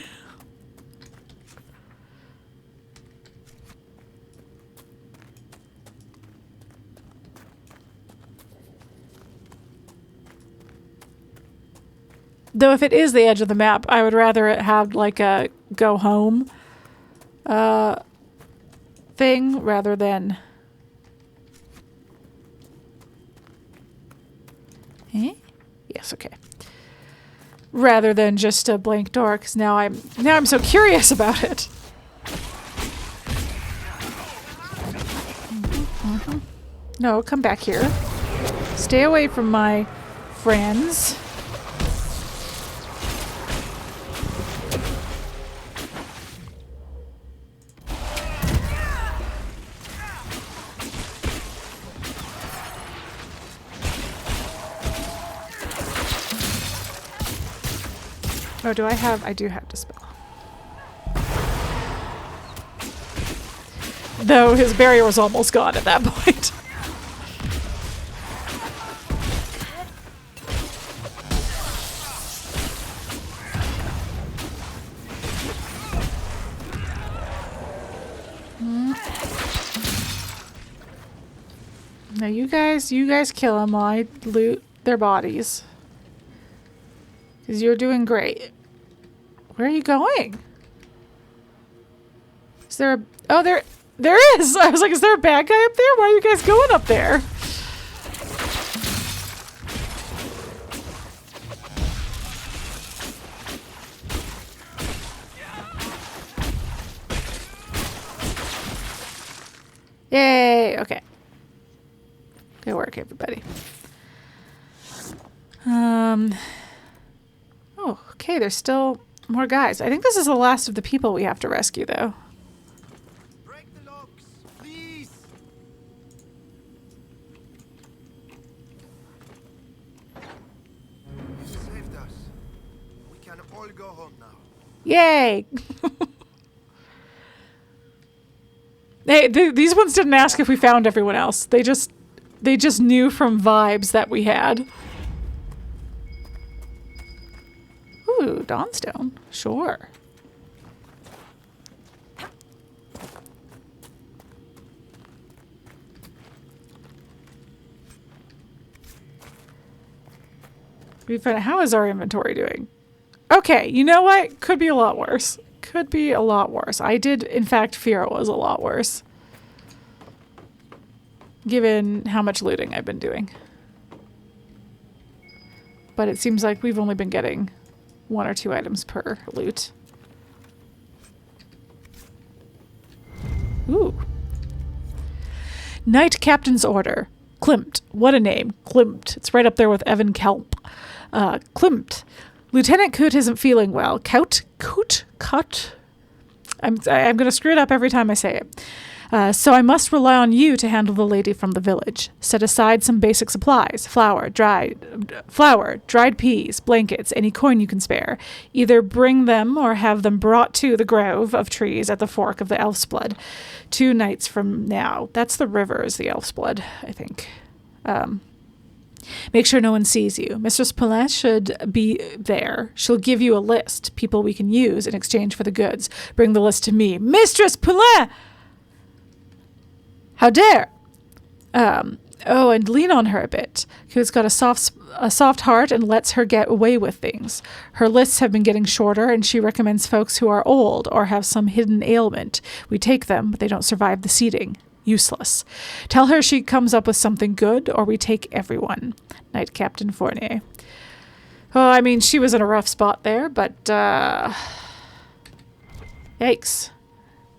Though if it is the edge of the map, I would rather it have like a go home thing rather than... Eh? Yes, okay. Rather than just a blank door, because now I'm so curious about it. No, come back here. Stay away from my friends. Oh, do I have... I do have Dispel. Though his barrier was almost gone at that point. Now you guys kill them while I loot their bodies. Because you're doing great. Where are you going? Is there a... Oh, there is! I was like, is there a bad guy up there? Why are you guys going up there? Yay! Okay. Good work, everybody. Oh, okay, there's still more guys. I think this is the last of the people we have to rescue, though. Break the locks, please. You saved us. We can all go home now. Yay! Hey, these ones didn't ask if we found everyone else. They just knew from vibes that we had. Ooh, Dawnstone. Sure. How is our inventory doing? Okay, you know what? Could be a lot worse. Could be a lot worse. I did, in fact, fear it was a lot worse. Given how much looting I've been doing. But it seems like we've only been getting 1 or 2 items per loot. Ooh. Knight-Captain's Order. Klimt. What a name. Klimt. It's right up there with Evan Kelp. Klimt. Lieutenant Coot isn't feeling well. Coot? I'm going to screw it up every time I say it. So I must rely on you to handle the lady from the village. Set aside some basic supplies. Flour, dried peas, blankets, any coin you can spare. Either bring them or have them brought to the grove of trees at the fork of the Elf's Blood. 2 nights from now. That's the river is the Elf's Blood, I think. Make sure no one sees you. Mistress Poulin should be there. She'll give you a list. People we can use in exchange for the goods. Bring the list to me. Mistress Poulin! How dare! Oh, and lean on her a bit. Who's got a soft heart and lets her get away with things. Her lists have been getting shorter, and she recommends folks who are old or have some hidden ailment. We take them, but they don't survive the sieging. Useless. Tell her she comes up with something good, or we take everyone. Knight-Captain Fornier. Oh, I mean, she was in a rough spot there, but, yikes.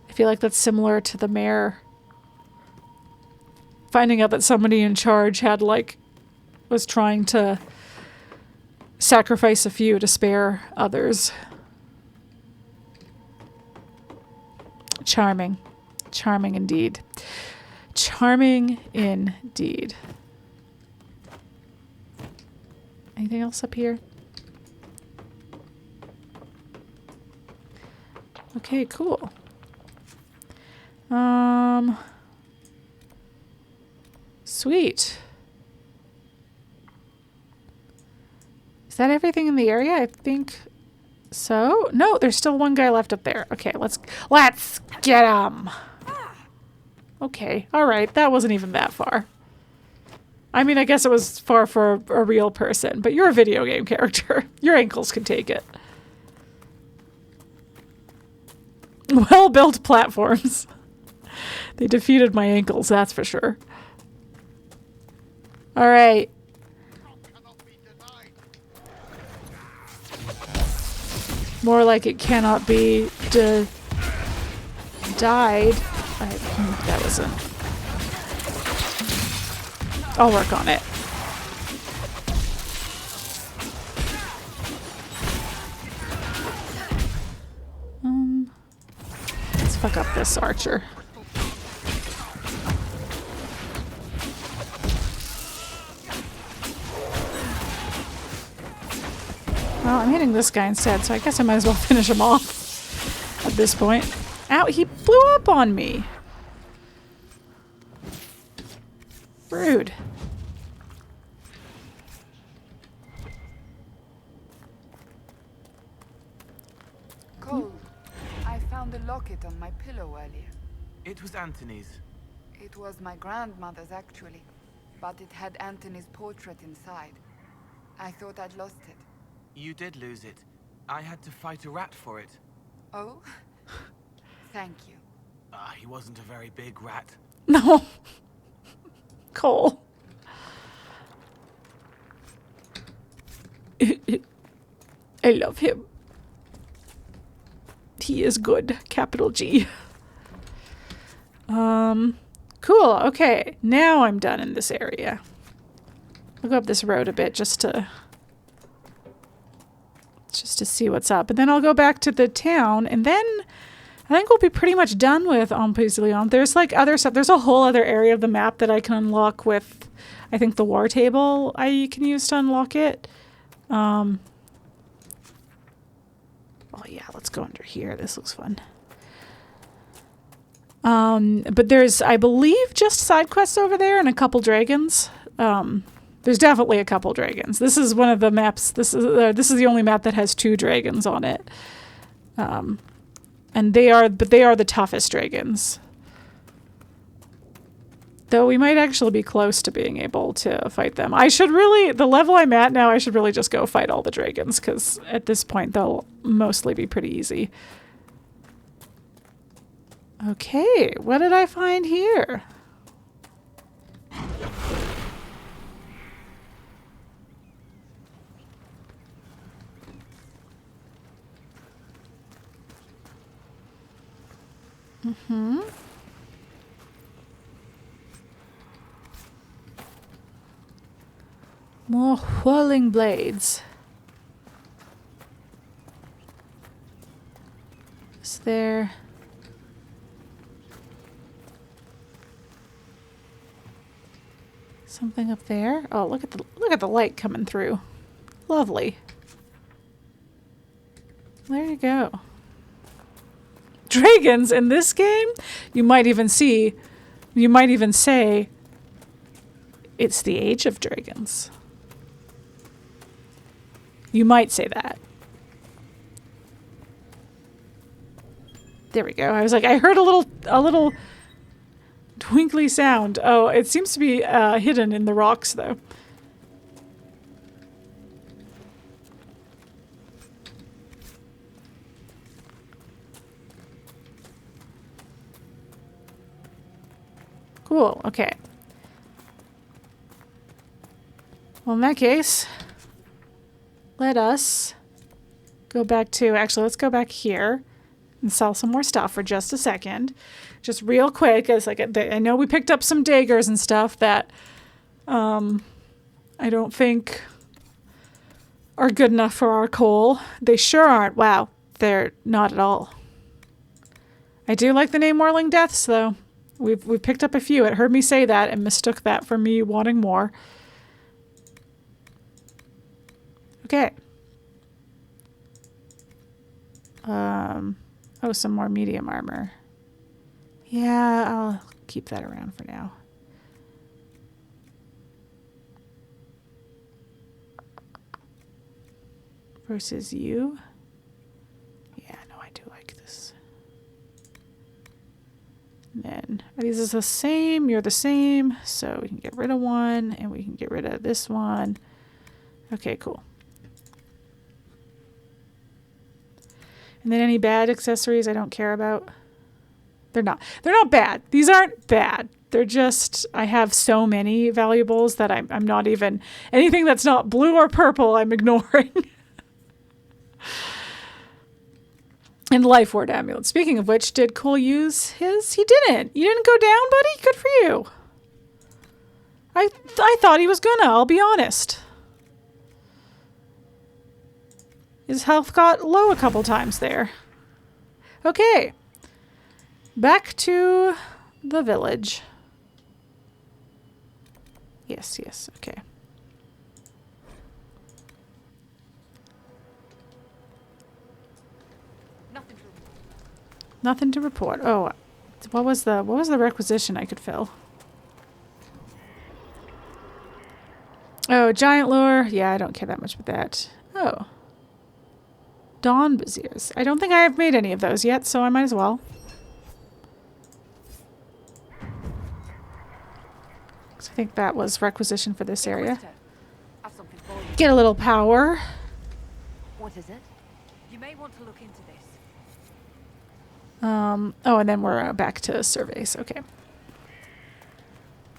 I feel like that's similar to the mayor finding out that somebody in charge had, like, was trying to sacrifice a few to spare others. Charming. Charming indeed. Charming indeed. Anything else up here? Okay, cool. Sweet. Is that everything in the area? I think So, no, there's still one guy left up there. Okay, let's get him. Okay, all right. That wasn't even that far. I mean, I guess it was far for a real person, but you're a video game character. Your ankles can take it. Well-built platforms. They defeated my ankles, that's for sure. All right. More like it cannot be died. That wasn't. I'll work on it. Let's fuck up this archer. Well, I'm hitting this guy instead, so I guess I might as well finish him off at this point. Ow, he blew up on me. Rude. Cole, I found a locket on my pillow earlier. It was Antony's. It was my grandmother's, actually. But it had Antony's portrait inside. I thought I'd lost it. You did lose it. I had to fight a rat for it. Oh? Thank you. He wasn't a very big rat. No. Cole. I love him. He is good. Capital G. Cool. Okay. Now I'm done in this area. I'll go up this road a bit just to see what's up. And then I'll go back to the town, and then I think we'll be pretty much done with Emprise du Lion. There's like other stuff. There's a whole other area of the map that I can unlock with, I think, the war table I can use to unlock it. Oh yeah, let's go under here. This looks fun. But there's, I believe, just side quests over there and a couple dragons. There's definitely a couple dragons. This is one of the maps. This is the only map that has 2 dragons on it. And they are the toughest dragons. Though we might actually be close to being able to fight them. The level I'm at now, I should really just go fight all the dragons, because at this point they'll mostly be pretty easy. Okay, what did I find here? More whirling blades. Is there... something up there? Oh, look at the light coming through. Lovely. There you go. Dragons in this game? You might even say it's the age of dragons. You might say that. There we go. I was like, I heard a little twinkly sound. Oh, it seems to be hidden in the rocks, though. Cool. Okay. Well, in that case, let us go back to... Actually, let's go back here and sell some more stuff for just a second. Just real quick, as like I know we picked up some daggers and stuff that I don't think are good enough for our Cole. They sure aren't. Wow, they're not at all. I do like the name Whirling Deaths, though. We've picked up a few. It heard me say that and mistook that for me wanting more. Okay. Oh, some more medium armor. Yeah, I'll keep that around for now. Versus you. do like this. And then are these the same? You're the same. So we can get rid of one and we can get rid of this one. Okay, cool. And then any bad accessories I don't care about. They're not bad. These aren't bad. They're just, I have so many valuables that I'm not even, anything that's not blue or purple, I'm ignoring. And Life Ward Amulet. Speaking of which, did Cole use his? He didn't. You didn't go down, buddy? Good for you. I thought he was gonna, I'll be honest. His health got low a couple times there. Okay. Back to the village. Yes, okay. Nothing to report. Oh, what was the requisition I could fill? Oh, giant lure. Yeah, I don't care that much with that. Oh. Dawn Bazirs. I don't think I have made any of those yet, so I might as well. I think that was requisition for this area. Get a little power. What is it? You may want to look into this. Oh, and then we're back to surveys. Okay.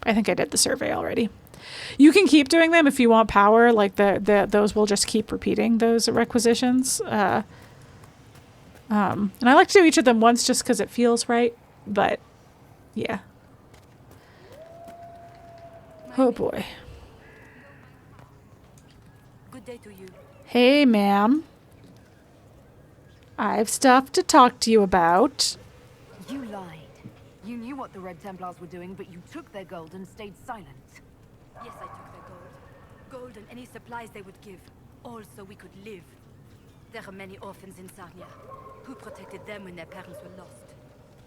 I think I did the survey already. You can keep doing them if you want power. Like those will just keep repeating those requisitions. And I like to do each of them once just because it feels right. But yeah. Oh boy. Good day to you. Hey, ma'am. I've stuff to talk to you about. You lied. You knew what the Red Templars were doing, but you took their gold and stayed silent. Yes, I took their gold. Gold and any supplies they would give. All so we could live. There are many orphans in Sahrnia. Who protected them when their parents were lost?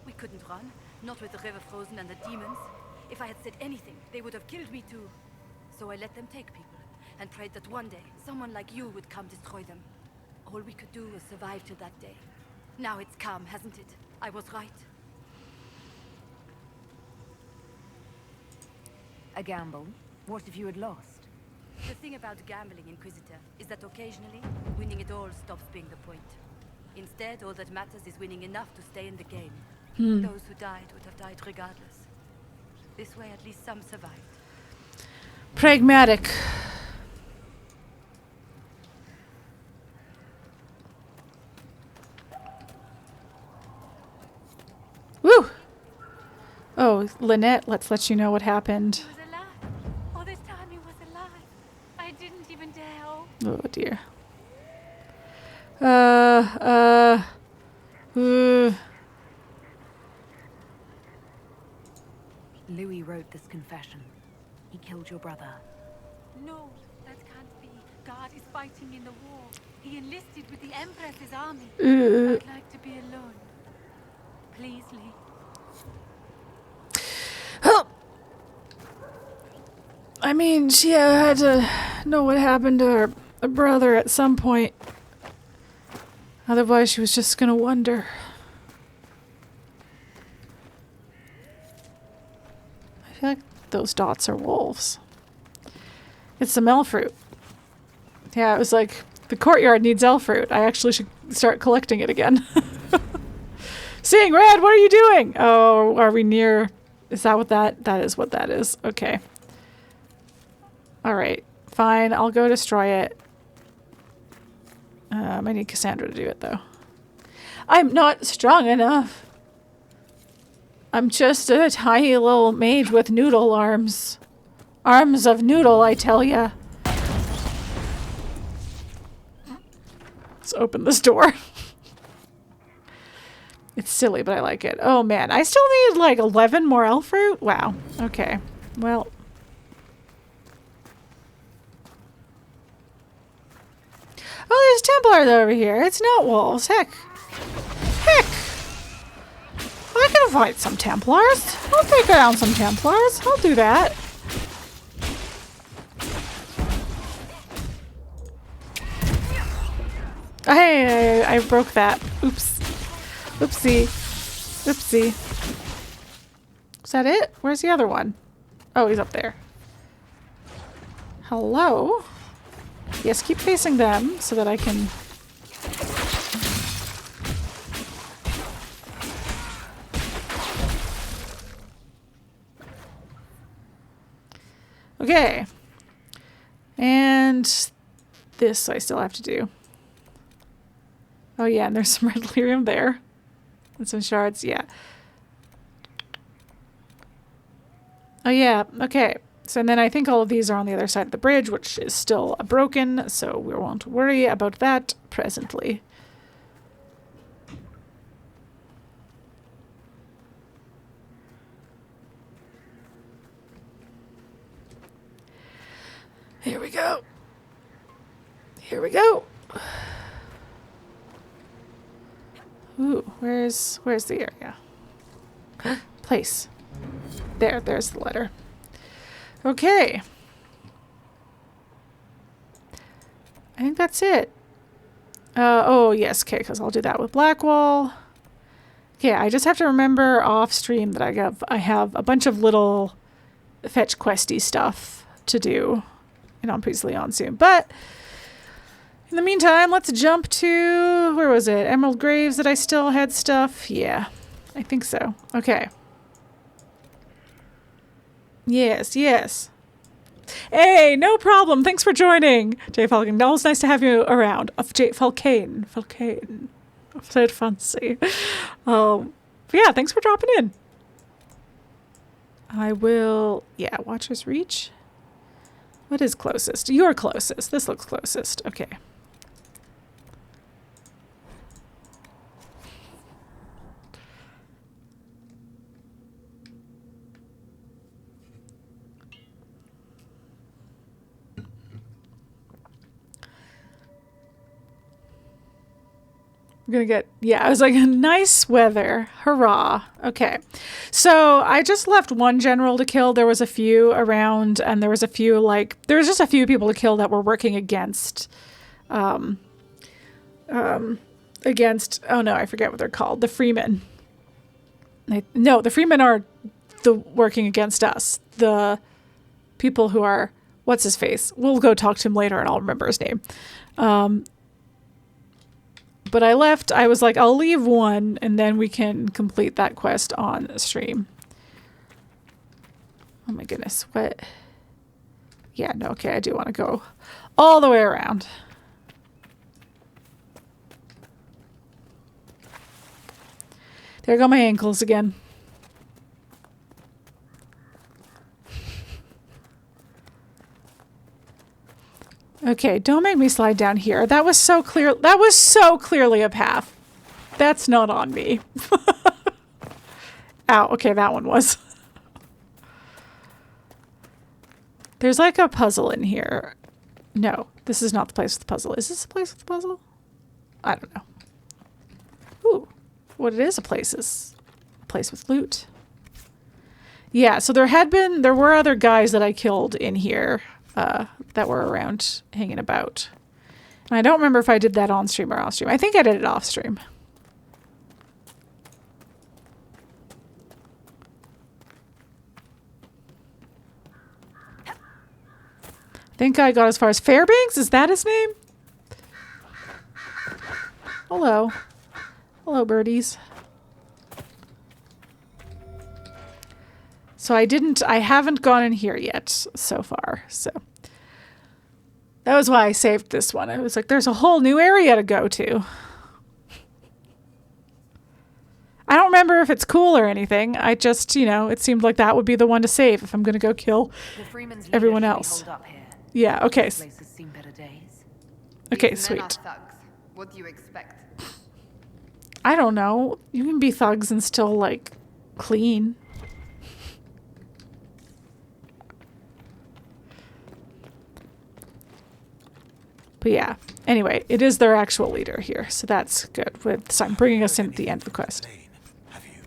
We couldn't run, not with the river frozen and the demons. If I had said anything, they would have killed me too. So I let them take people, and prayed that one day, someone like you would come destroy them. All we could do was survive to that day. Now it's come, hasn't it? I was right. A gamble? What if you had lost? The thing about gambling, Inquisitor, is that occasionally, winning it all stops being the point. Instead, all that matters is winning enough to stay in the game. Those who died would have died regardless. This way, at least some survived. Pragmatic. Woo! Oh, Linette, let's let you know what happened. He was alive. All this time he was alive. I didn't even dare hope. Oh dear. Louis wrote this confession. He killed your brother. No, that can't be. God is fighting in the war. He enlisted with the Empress's army. I'd like to be alone. Please, Lee. I mean, she had to know what happened to her brother at some point. Otherwise, she was just gonna wonder. I feel like those dots are wolves. It's some elf fruit. Yeah, it was like, the courtyard needs elf fruit. I actually should start collecting it again. Seeing Red, what are you doing? Oh, are we near? Is that what that is what that is? Okay. Alright, fine. I'll go destroy it. I need Cassandra to do it, though. I'm not strong enough. I'm just a tiny little mage with noodle arms. Arms of noodle, I tell ya. Let's open this door. It's silly, but I like it. Oh, man. I still need, like, 11 more elf fruit? Wow. Okay. Well. Oh, there's Templars over here. It's not wolves. Heck. Heck. I can fight some Templars. I'll take down some Templars. I'll do that. Hey, I broke that. Oops. Oopsie. Oopsie. Is that it? Where's the other one? Oh, he's up there. Hello? Yes, keep facing them so that I can... Okay. And this I still have to do. Oh yeah, and there's some red lyrium there. And some shards, yeah. Oh yeah, okay. So and then I think all of these are on the other side of the bridge, which is still broken, so we won't worry about that presently. Here we go. Here we go. Ooh, where's the area? Place. There's the letter. Okay. I think that's it. Oh, yes, okay, because I'll do that with Blackwall. Okay, I just have to remember off stream that I have a bunch of little fetch questy stuff to do in Emprise du Lion soon. But in the meantime, let's jump to, where was it? Emerald Graves that I still had stuff? Yeah, I think so. Okay. Yes, yes. Hey, no problem. Thanks for joining, J. Falcon. Always nice to have you around. J. Falcane. Falcane. I've said fancy. But yeah, thanks for dropping in. I will, yeah, Watcher's Reach. What is closest? You're closest. This looks closest. Okay. I'm gonna get, yeah, I was like, nice weather. Hurrah. Okay. So I just left one general to kill. There was a few around, and there was a few, like, there was just a few people to kill that were working against, oh no, I forget what they're called. The Freemen. No, the Freemen are working against us. The people who are, what's his face? We'll go talk to him later and I'll remember his name. But I left, I was like, I'll leave one and then we can complete that quest on stream. Oh my goodness, what? Yeah, no, okay, I do want to go all the way around. There go my ankles again. Okay, don't make me slide down here. That was so clear. That was so clearly a path. That's not on me. Ow, okay, that one was. There's like a puzzle in here. No, this is not the place with the puzzle. Is this the place with the puzzle? I don't know. Ooh, what it is a place with loot. Yeah, so there were other guys that I killed in here. That were around hanging about. And I don't remember if I did that on stream or off stream. I think I did it off stream. I think I got as far as Fairbanks. Is that his name? Hello. Hello, birdies. So I haven't gone in here yet so far, so. That was why I saved this one. I was like, there's a whole new area to go to. I don't remember if it's cool or anything. I just, it seemed like that would be the one to save if I'm going to go kill everyone else. Yeah, okay. Okay, sweet. What do you expect? I don't know. You can be thugs and still, like, clean. But yeah, anyway, it is their actual leader here, so that's good. With Simon bringing us in at the end of the quest. Have you?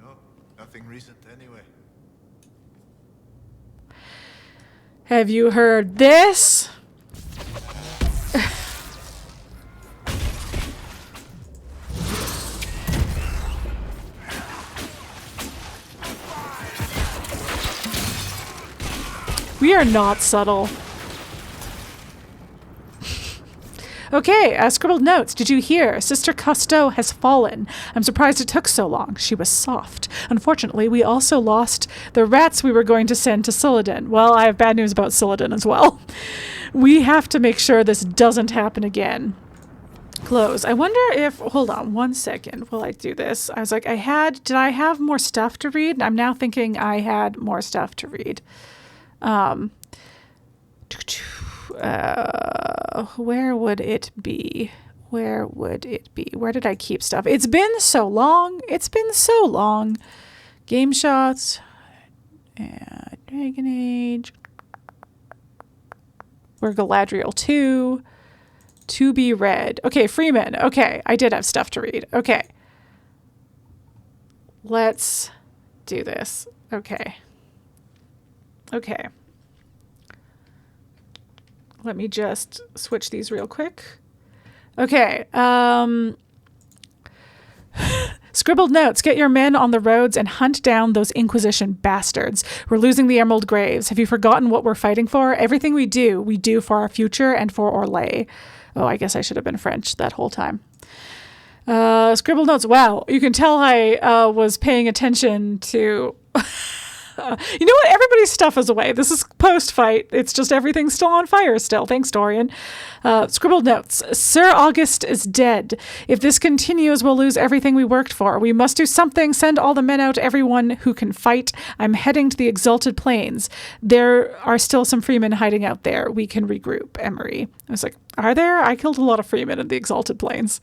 No, nothing recent anyway. Have you heard this? We are not subtle. Okay, scribbled notes. Did you hear? Sister Cousteau has fallen. I'm surprised it took so long. She was soft. Unfortunately, we also lost the rats we were going to send to Suledin. Well, I have bad news about Suledin as well. We have to make sure this doesn't happen again. Close. I wonder if... Hold on 1 second while I do this. I was like, did I have more stuff to read? I'm now thinking I had more stuff to read. Where would it be? Where would it be? Where did I keep stuff? It's been so long. It's been so long. Game shots. Dragon Age. We're Galadriel 2. To be read. Okay, Freemen. Okay, I did have stuff to read. Okay. Let's do this. Okay. Okay. Let me just switch these real quick. Okay. Scribbled notes. Get your men on the roads and hunt down those Inquisition bastards. We're losing the Emerald Graves. Have you forgotten what we're fighting for? Everything we do for our future and for Orlais. Oh, I guess I should have been French that whole time. Scribbled notes. Wow. You can tell I was paying attention to... You know what? Everybody's stuff is away. This is post-fight. It's just everything's still on fire still. Thanks, Dorian. Scribbled notes. Sir August is dead. If this continues, we'll lose everything we worked for. We must do something. Send all the men out, everyone who can fight. I'm heading to the Exalted Plains. There are still some Freemen hiding out there. We can regroup. Emery. I was like, are there? I killed a lot of Freemen in the Exalted Plains.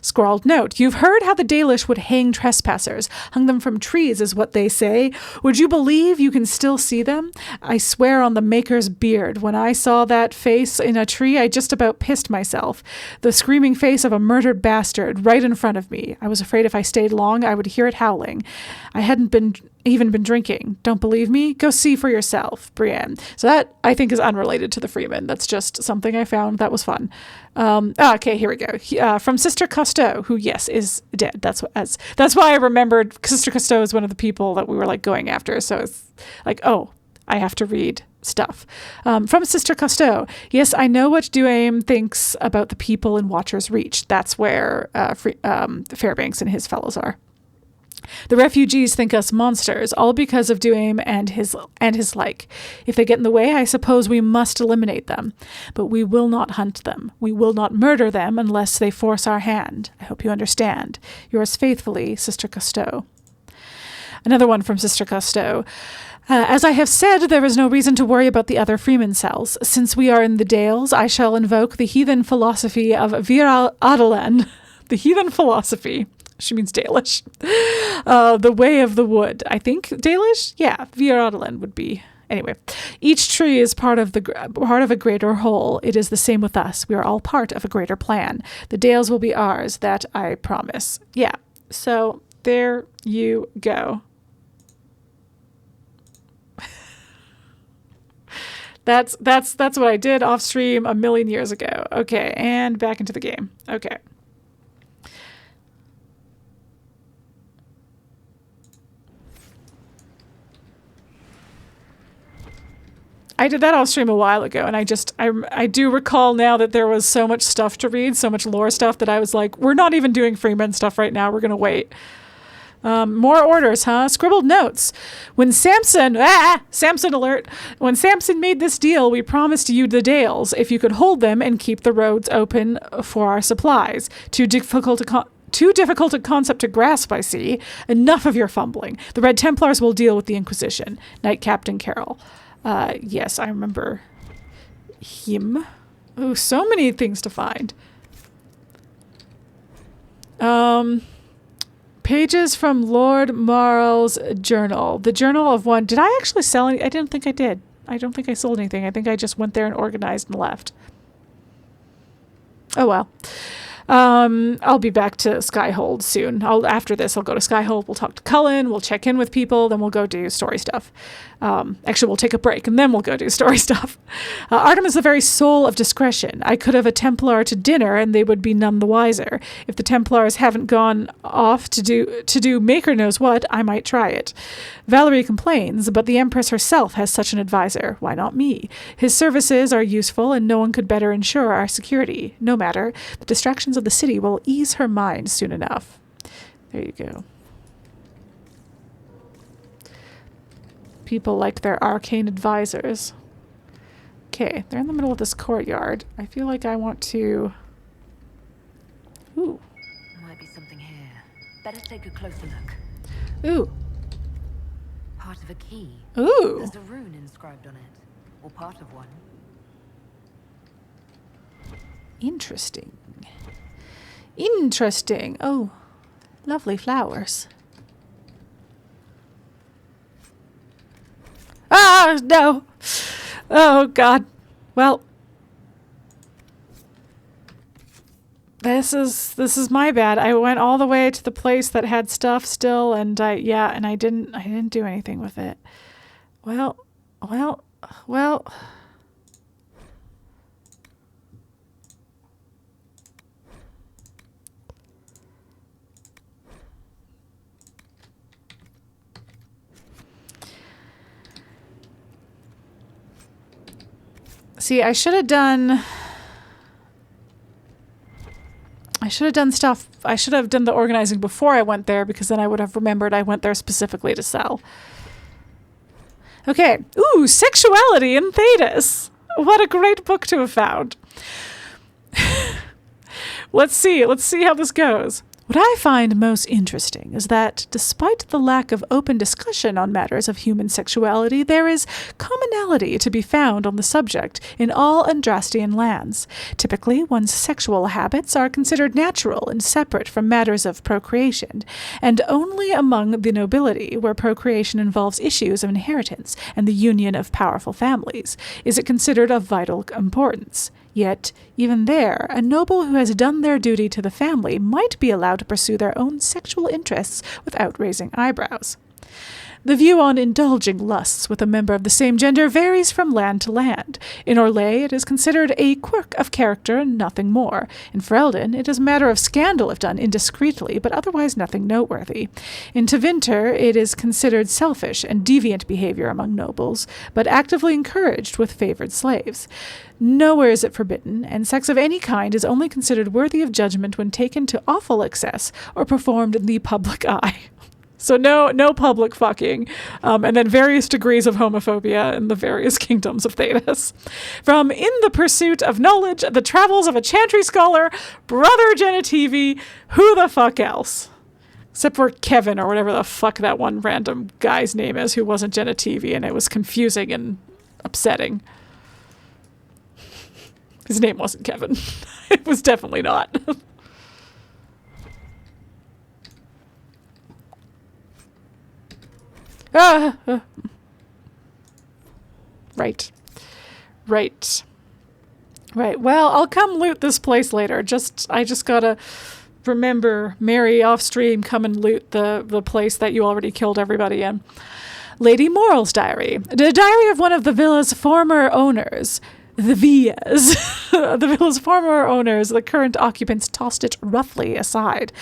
Scrawled note. You've heard how the Dalish would hang trespassers. Hung them from trees is what they say. Would you believe you can still see them? I swear on the Maker's beard. When I saw that face in a tree, I just about pissed myself. The screaming face of a murdered bastard right in front of me. I was afraid if I stayed long, I would hear it howling. I hadn't even been drinking. Don't believe me? Go see for yourself, Brienne. So that, I think, is unrelated to the Freemen. That's just something I found that was fun. Okay, here we go. From Sister Cousteau, who, yes, is dead. That's why I remembered Sister Cousteau is one of the people that we were, like, going after. So it's like, oh, I have to read stuff. From Sister Cousteau. Yes, I know what Duame thinks about the people in Watcher's Reach. That's where Fairbanks and his fellows are. The refugees think us monsters, all because of Duame and his like. If they get in the way, I suppose we must eliminate them. But we will not hunt them. We will not murder them unless they force our hand. I hope you understand. Yours faithfully, Sister Cousteau. Another one from Sister Cousteau. As I have said, there is no reason to worry about the other Freeman cells. Since we are in the Dales, I shall invoke the heathen philosophy of Vir-Adelan. The heathen philosophy. She means Dalish. The way of the wood. I think Dalish? Yeah, Vir-Adelan would be. Anyway, each tree is part of a greater whole. It is the same with us. We are all part of a greater plan. The Dales will be ours. That I promise. Yeah. So there you go. That's what I did off stream a million years ago. Okay, and back into the game. Okay. I did that off stream a while ago, and I do recall now that there was so much stuff to read, so much lore stuff that I was like, we're not even doing Freeman stuff right now. We're going to wait. More orders, huh? Scribbled notes. When Samson alert. When Samson made this deal, we promised you the Dales if you could hold them and keep the roads open for our supplies. Too difficult a concept to grasp, I see. Enough of your fumbling. The Red Templars will deal with the Inquisition. Knight-Captain Carol. Yes, I remember him. Oh, so many things to find. Pages from Lord Marl's journal. The journal of one. Did I actually sell any? I didn't think I did. I don't think I sold anything. I think I just went there and organized and left. Oh, well. I'll be back to Skyhold soon. After this, I'll go to Skyhold. We'll talk to Cullen. We'll check in with people. Then we'll go do story stuff. Actually, we'll take a break, and then we'll go do story stuff. Artem is the very soul of discretion. I could have a Templar to dinner, and they would be none the wiser. If the Templars haven't gone off to do Maker knows what, I might try it. Valerie complains, but the Empress herself has such an advisor. Why not me? His services are useful, and no one could better ensure our security. No matter, the distractions of the city will ease her mind soon enough. There you go. People like their arcane advisors. Okay, they're in the middle of this courtyard. I feel like I want to... Ooh. Might be something here. Better take a closer look. Ooh. Part of a key. Ooh. There's a rune inscribed on it. Or part of one. Interesting. Interesting. Oh, lovely flowers. Ah, no. Oh, God. Well, this is my bad. I went all the way to the place that had stuff still, and I didn't do anything with it. Well. See, I should have done stuff. I should have done the organizing before I went there, because then I would have remembered I went there specifically to sell. Okay. Ooh, Sexuality in Thedas. What a great book to have found. Let's see how this goes. What I find most interesting is that, despite the lack of open discussion on matters of human sexuality, there is commonality to be found on the subject in all Andrastian lands. Typically, one's sexual habits are considered natural and separate from matters of procreation, and only among the nobility, where procreation involves issues of inheritance and the union of powerful families, is it considered of vital importance. Yet, even there, a noble who has done their duty to the family might be allowed to pursue their own sexual interests without raising eyebrows. The view on indulging lusts with a member of the same gender varies from land to land. In Orlais, it is considered a quirk of character and nothing more. In Ferelden, it is a matter of scandal if done indiscreetly, but otherwise nothing noteworthy. In Tevinter, it is considered selfish and deviant behavior among nobles, but actively encouraged with favored slaves. Nowhere is it forbidden, and sex of any kind is only considered worthy of judgment when taken to awful excess or performed in the public eye. So no public fucking, and then various degrees of homophobia in the various kingdoms of Thedas. From In the Pursuit of Knowledge, The Travels of a Chantry Scholar, Brother Genitivi, who the fuck else? Except for Kevin, or whatever the fuck that one random guy's name is who wasn't Genitivi, and it was confusing and upsetting. His name wasn't Kevin. It was definitely not. Right. Well, I'll come loot this place later. I just gotta remember, Mary off stream, come and loot the place that you already killed everybody in. Lady Moral's diary. The diary of one of the villa's former owners. The Villas. The villa's former owners, the current occupants, tossed it roughly aside.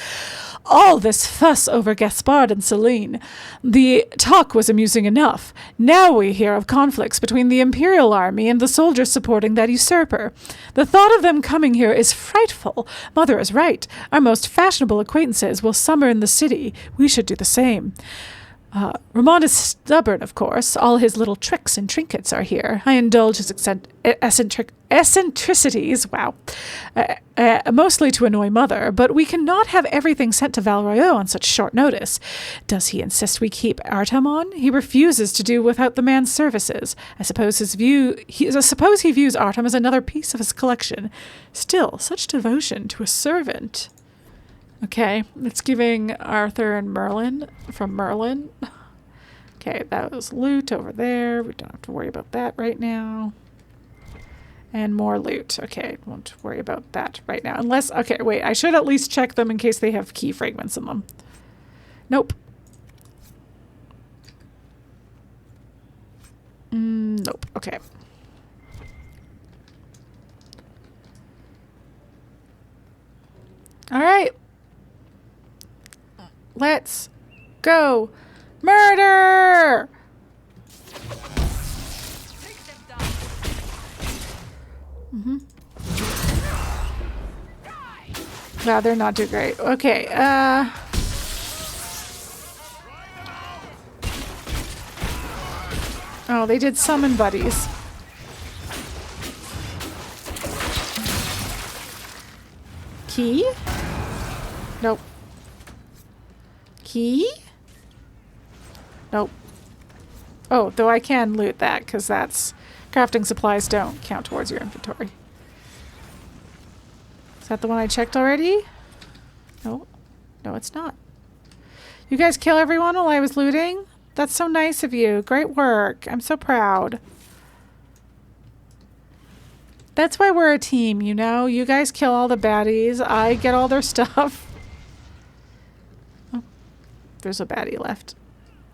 All this fuss over Gaspard and Celene. The talk was amusing enough. Now we hear of conflicts between the Imperial army and the soldiers supporting that usurper. The thought of them coming here is frightful. Mother is right. Our most fashionable acquaintances will summer in the city. We should do the same. Ramon is stubborn, stubborn, all his little tricks and trinkets are here. I indulge his eccentricities, mostly to annoy Mother, but we cannot have everything sent to Valroyo on such short notice. Does he insist we keep Artem on? He refuses to do without the man's services. I suppose he views Artem as another piece of his collection. Still, such devotion to a servant. Okay, it's giving Arthur and Merlin from Merlin. Okay, that was loot over there. We don't have to worry about that right now. And more loot. Okay, won't worry about that right now. Unless, okay, wait, I should at least check them in case they have key fragments in them. Nope. Nope, okay. All right. Let's go. Murder! Wow, they're not too great. Okay, oh, they did summon buddies. Key? Nope. Key? Nope. Oh, though I can loot that, because that's... Crafting supplies don't count towards your inventory. Is that the one I checked already? No. No, it's not. You guys kill everyone while I was looting? That's so nice of you. Great work. I'm so proud. That's why we're a team, you know? You guys kill all the baddies. I get all their stuff. Oh, there's a baddie left.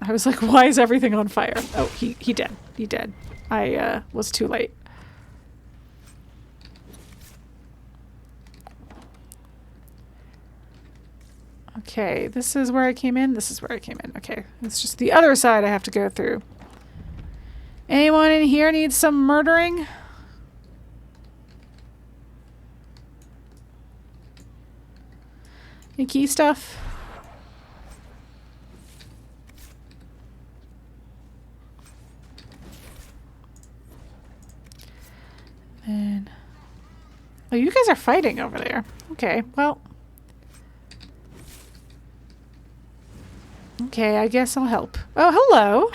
I was like, why is everything on fire? Oh, he did. He did. I was too late. Okay, this is where I came in. This is where I came in. Okay, it's just the other side I have to go through. Anyone in here needs some murdering? Any key stuff? And oh, you guys are fighting over there. Okay, well. Okay, I guess I'll help. Oh, hello.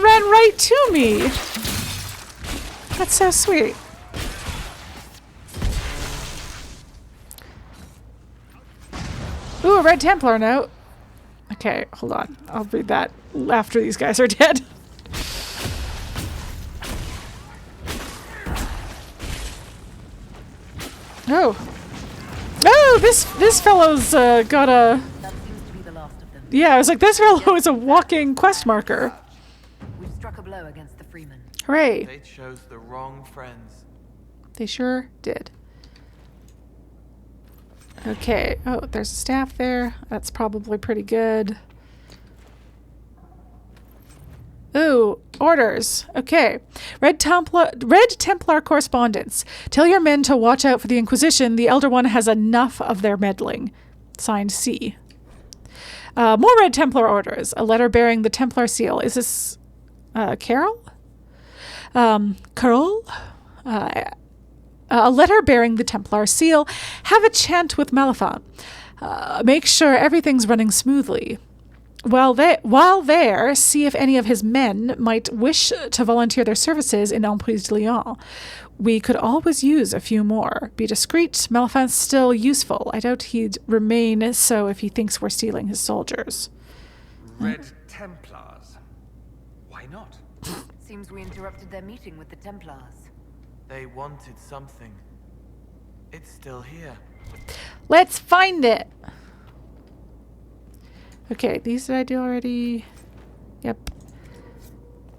Ran right to me. That's so sweet. Ooh, a Red Templar note. Okay, hold on. I'll read that after these guys are dead. Oh. Oh, this fellow's got a... That seems to be the last of them. Yeah, I was like, this fellow is a walking quest marker. We've struck a blow against the Freemen. Hooray. They chose the wrong friends. They sure did. Okay. Oh, there's a staff there. That's probably pretty good. Ooh, orders. Okay. Red Templar correspondence. Tell your men to watch out for the Inquisition. The Elder One has enough of their meddling. Signed C. More Red Templar orders. A letter bearing the Templar seal. Is this Carol? Carol? A letter bearing the Templar seal. Have a chant with Malefant. Make sure everything's running smoothly. While there, see if any of his men might wish to volunteer their services in Emprise du Lion. We could always use a few more. Be discreet. Malefant's still useful. I doubt he'd remain so if he thinks we're stealing his soldiers. Red Templars. Why not? Seems we interrupted their meeting with the Templars. They wanted something. It's still here. Let's find it. Okay, these did I do already? Yep.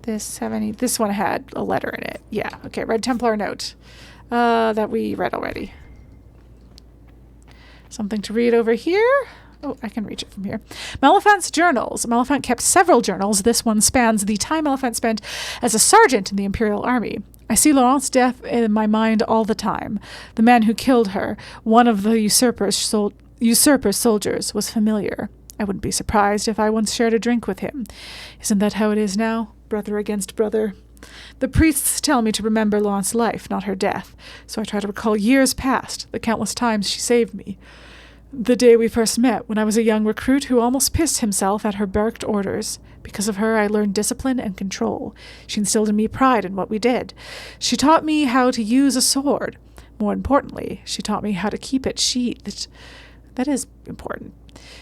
This one had a letter in it. Yeah, okay, Red Templar note. That we read already. Something to read over here. Oh, I can reach it from here. Malefant's journals. Malefant kept several journals. This one spans the time Malefant spent as a sergeant in the Imperial Army. I see Laurent's death in my mind all the time. The man who killed her, one of the usurper's soldiers, was familiar. I wouldn't be surprised if I once shared a drink with him. Isn't that how it is now? Brother against brother. The priests tell me to remember Laurent's life, not her death, so I try to recall years past, the countless times she saved me. The day we first met, when I was a young recruit who almost pissed himself at her barked orders. Because of her, I learned discipline and control. She instilled in me pride in what we did. She taught me how to use a sword. More importantly, she taught me how to keep it sheathed. That is important.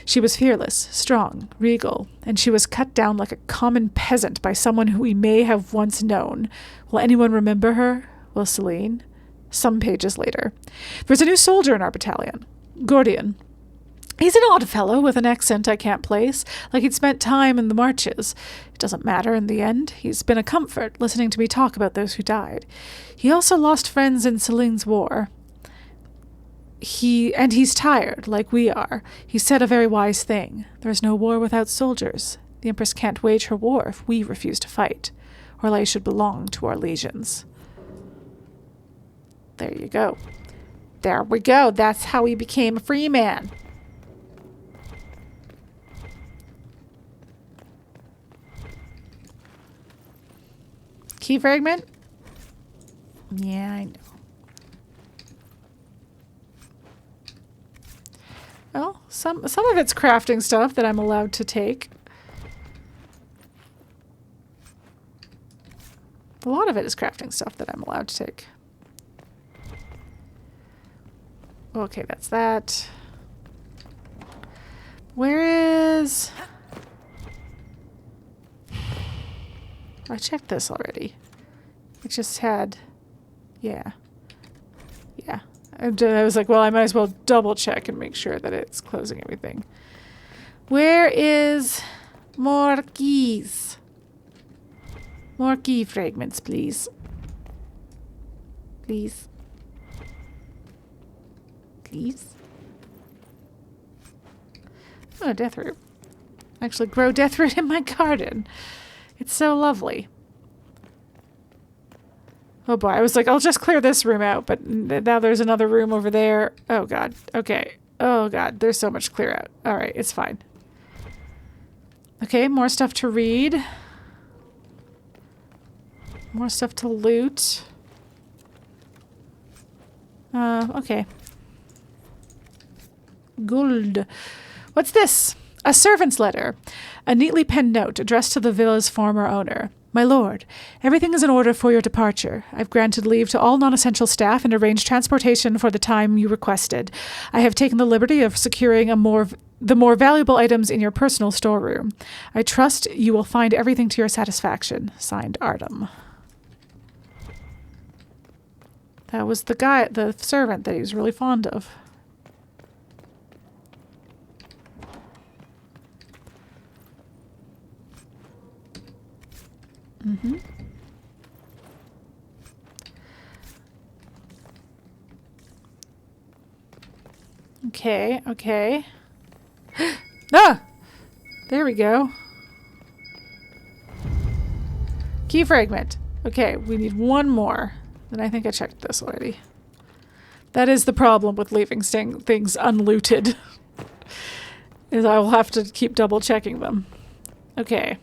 She was fearless, strong, regal, and she was cut down like a common peasant by someone who we may have once known. Will anyone remember her? will Celene. Some pages later. There's a new soldier in our battalion. Gordian. He's an odd fellow with an accent I can't place, like he'd spent time in the marches. It doesn't matter in the end. He's been a comfort, listening to me talk about those who died. He also lost friends in Celene's war. He's tired, like we are. He said a very wise thing. There is no war without soldiers. The Empress can't wage her war if we refuse to fight. Orlais should belong to our legions. There you go. There we go. That's how he became a free man. Key fragment? Yeah, I know. Well, some of it's crafting stuff that I'm allowed to take. A lot of it is crafting stuff that I'm allowed to take. Okay, that's that. Where is... I checked this already. It just had... Yeah. Yeah. I was like, well, I might as well double check and make sure that it's closing everything. Where is more keys? More key fragments, please. Please. Please. Oh, death root. Actually grow death root in my garden. It's so lovely. Oh boy, I was like, I'll just clear this room out, but now there's another room over there. Oh god. Okay. Oh god, there's so much to clear out. Alright, it's fine. Okay, more stuff to read. More stuff to loot. Okay. Gold. What's this? A servant's letter. A neatly penned note addressed to the villa's former owner. My lord, everything is in order for your departure. I've granted leave to all non-essential staff and arranged transportation for the time you requested. I have taken the liberty of securing the more valuable items in your personal storeroom. I trust you will find everything to your satisfaction. Signed, Artem. That was the guy, the servant that he was really fond of. Mm-hmm. Okay, okay. Ah! There we go. Key fragment. Okay, we need one more. And I think I checked this already. That is the problem with leaving things unlooted. Is I will have to keep double checking them. Okay.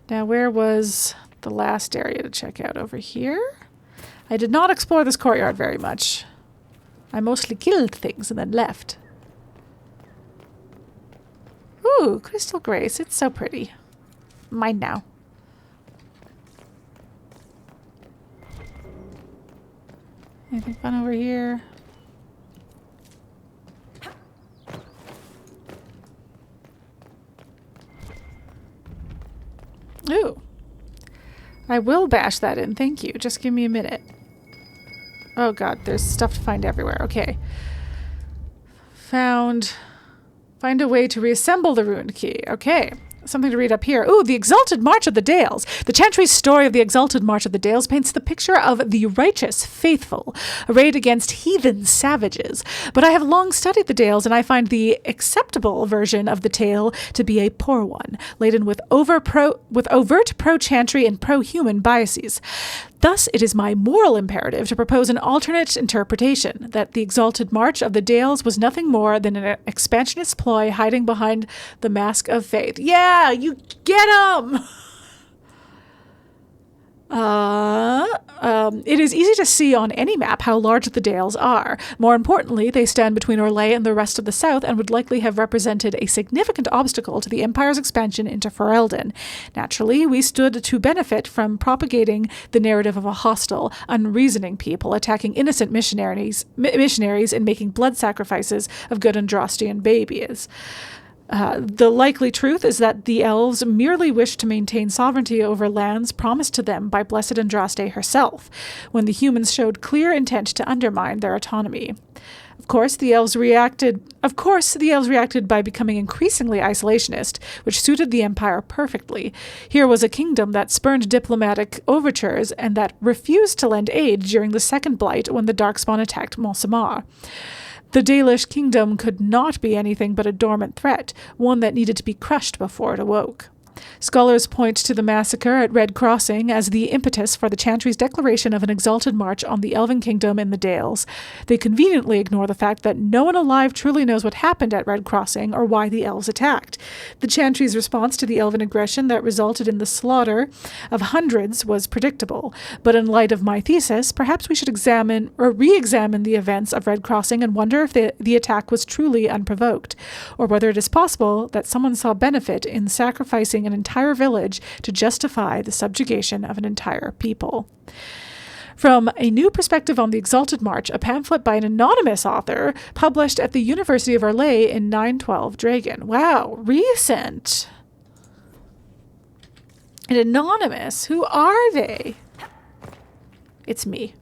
Now, where was the last area to check out? Over here? I did not explore this courtyard very much. I mostly killed things and then left. Ooh, crystal grace. It's so pretty. Mine now. Anything fun over here? Ooh. I will bash that in. Thank you. Just give me a minute. Oh god, there's stuff to find everywhere. Okay. Find a way to reassemble the ruined key. Okay. Something to read up here. Ooh, the Exalted March of the Dales. The Chantry's story of the Exalted March of the Dales paints the picture of the righteous faithful, arrayed against heathen savages. But I have long studied the Dales, and I find the acceptable version of the tale to be a poor one, laden with overt pro-chantry and pro-human biases. Thus, it is my moral imperative to propose an alternate interpretation, that the Exalted March of the Dales was nothing more than an expansionist ploy hiding behind the mask of faith. Yeah, you get 'em! It is easy to see on any map how large the Dales are. More importantly, they stand between Orlais and the rest of the south and would likely have represented a significant obstacle to the Empire's expansion into Ferelden. Naturally, we stood to benefit from propagating the narrative of a hostile, unreasoning people attacking innocent missionaries and making blood sacrifices of good Andrastian babies. The likely truth is that the elves merely wished to maintain sovereignty over lands promised to them by Blessed Andraste herself, when the humans showed clear intent to undermine their autonomy. Of course, the elves reacted by becoming increasingly isolationist, which suited the Empire perfectly. Here was a kingdom that spurned diplomatic overtures and that refused to lend aid during the Second Blight when the Darkspawn attacked Mont-Samar. The Dalish kingdom could not be anything but a dormant threat, one that needed to be crushed before it awoke. Scholars point to the massacre at Red Crossing as the impetus for the Chantry's declaration of an exalted march on the Elven Kingdom in the Dales. They conveniently ignore the fact that no one alive truly knows what happened at Red Crossing or why the elves attacked. The Chantry's response to the elven aggression that resulted in the slaughter of hundreds was predictable, but in light of my thesis, perhaps we should examine or re-examine the events of Red Crossing and wonder if the attack was truly unprovoked, or whether it is possible that someone saw benefit in sacrificing an entire village to justify the subjugation of an entire people. From A New Perspective on the Exalted March, a pamphlet by an anonymous author published at the University of Orlais in 912 Dragon. Wow, recent. And anonymous. Who are they? It's me.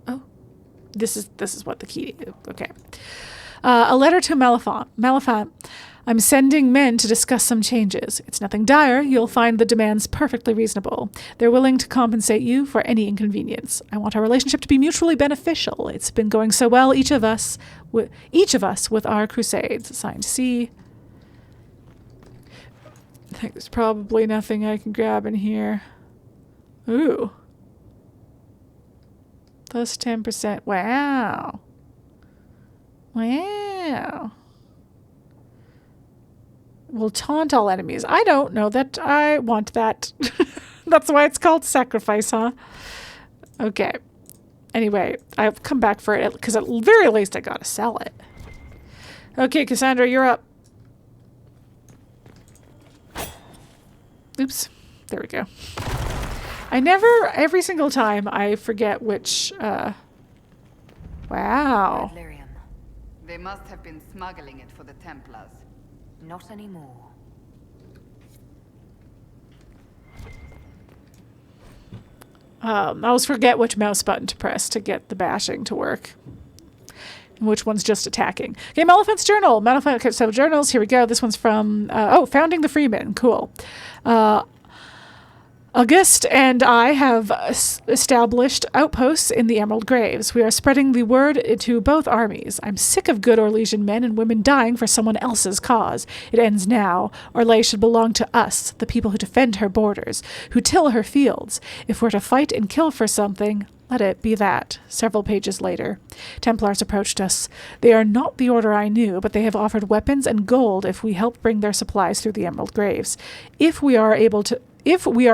Oh, this is what the key. Okay. A letter to Malafant. I'm sending men to discuss some changes. It's nothing dire. You'll find the demands perfectly reasonable. They're willing to compensate you for any inconvenience. I want our relationship to be mutually beneficial. It's been going so well, each of us with our crusades. Signed, C. I think there's probably nothing I can grab in here. Ooh. Plus 10%. Wow. Wow. Will taunt all enemies. I don't know that I want that. That's why it's called sacrifice, huh? Okay. Anyway, I've come back for it because at the very least I gotta sell it. Okay, Cassandra, you're up. Oops. There we go. Every single time I forget which, wow. Lyrium. They must have been smuggling it for the Templars. Not anymore. I always forget which mouse button to press to get the bashing to work. And which one's just attacking. Okay, Malafant's journal. Malafant kept several journals. Here we go. This one's from, Founding the Freemen. Cool. August and I have established outposts in the Emerald Graves. We are spreading the word to both armies. I'm sick of good Orlesian men and women dying for someone else's cause. It ends now. Orlais should belong to us, the people who defend her borders, who till her fields. If we're to fight and kill for something, let it be that. Several pages later, Templars approached us. They are not the order I knew, but they have offered weapons and gold if we help bring their supplies through the Emerald Graves. If we are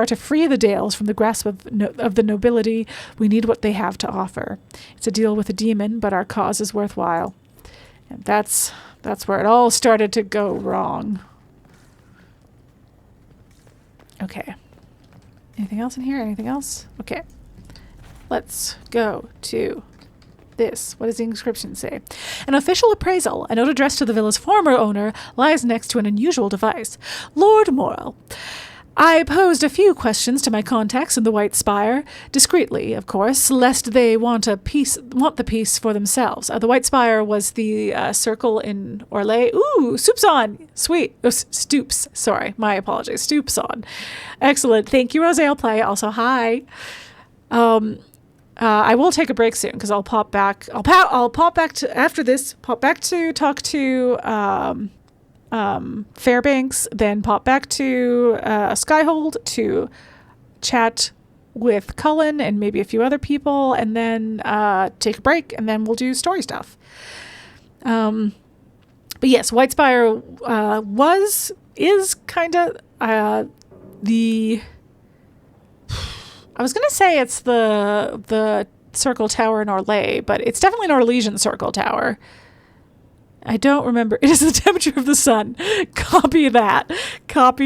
to free the Dales from the grasp of the nobility, we need what they have to offer. It's a deal with a demon, but our cause is worthwhile. And that's where it all started to go wrong. Okay. Anything else in here? Anything else? Okay. Let's go to this. What does the inscription say? An official appraisal, a note addressed to the villa's former owner, lies next to an unusual device. Lord Morrel. I posed a few questions to my contacts in the White Spire, discreetly, of course, lest they want the peace for themselves. The White Spire was the circle in Orlais. Ooh, Soup's on! Sweet. Oh, Stoops. Sorry, my apologies. Stoops on. Excellent. Thank you, Rose. I'll play. Also, hi. I will take a break soon because I'll pop back. I'll pop back to after this. Pop back to talk to Fairbanks, then pop back to Skyhold to chat with Cullen and maybe a few other people, and then take a break, and then we'll do story stuff. But yes, White Spire is kind of the. I was gonna say it's the circle tower in Orlais, but it's definitely an Orlesian circle tower. I don't remember. It is the temperature of the sun. Copy that. But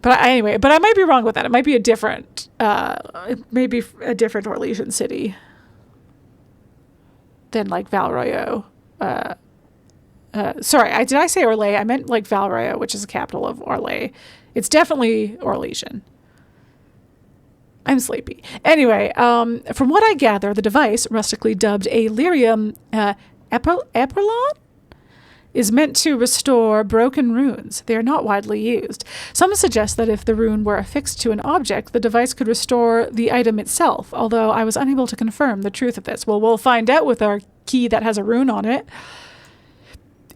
I might be wrong with that. It might be a different Orlesian city. like Valroyo. Sorry, did I say Orlais? I meant like Valroyo, which is the capital of Orlais. It's definitely Orlesian. I'm sleepy. Anyway, from what I gather, the device, rustically dubbed a Lyrium Eperlon, is meant to restore broken runes. They are not widely used. Some suggest that if the rune were affixed to an object, the device could restore the item itself, although I was unable to confirm the truth of this. Well, we'll find out with our key that has a rune on it.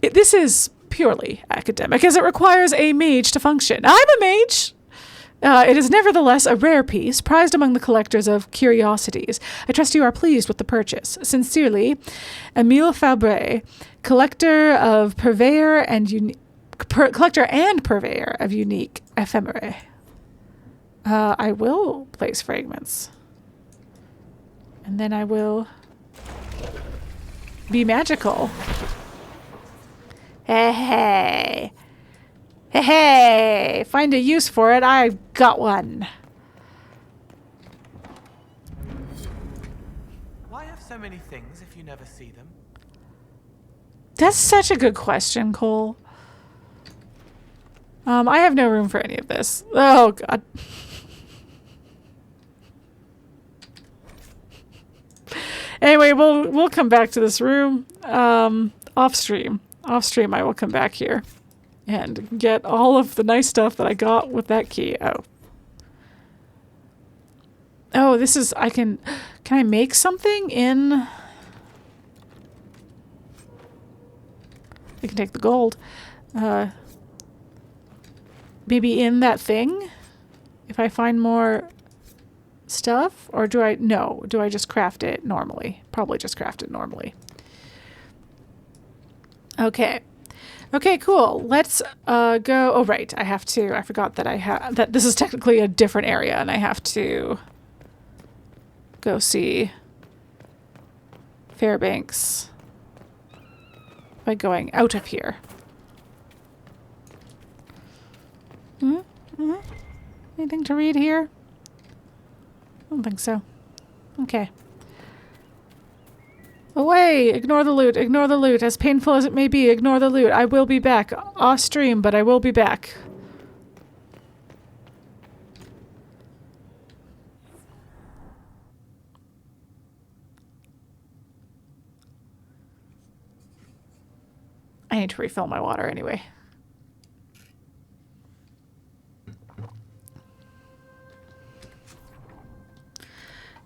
This is purely academic, as it requires a mage to function. I'm a mage! It is nevertheless a rare piece, prized among the collectors of curiosities. I trust you are pleased with the purchase. Sincerely, Emile Fabre, collector and purveyor of unique ephemerae. I will place fragments. And then I will be magical. Hey. Hey, find a use for it. I've got one. Why have so many things if you never see them? That's such a good question, Cole. I have no room for any of this. Oh, God. Anyway, we'll come back to this room. Off stream. Off stream, I will come back here and get all of the nice stuff that I got with that key. Oh, this is, can I make something in, I can take the gold. Maybe in that thing? If I find more stuff? Or do I just craft it normally? Probably just craft it normally. Okay. Okay, cool. Let's go. Oh, right. I forgot that this is technically a different area and I have to go see Fairbanks by going out of here. Anything to read here? I don't think so. Okay. Away! Ignore the loot. Ignore the loot. As painful as it may be, ignore the loot. I will be back. Off stream, but I will be back. I need to refill my water anyway.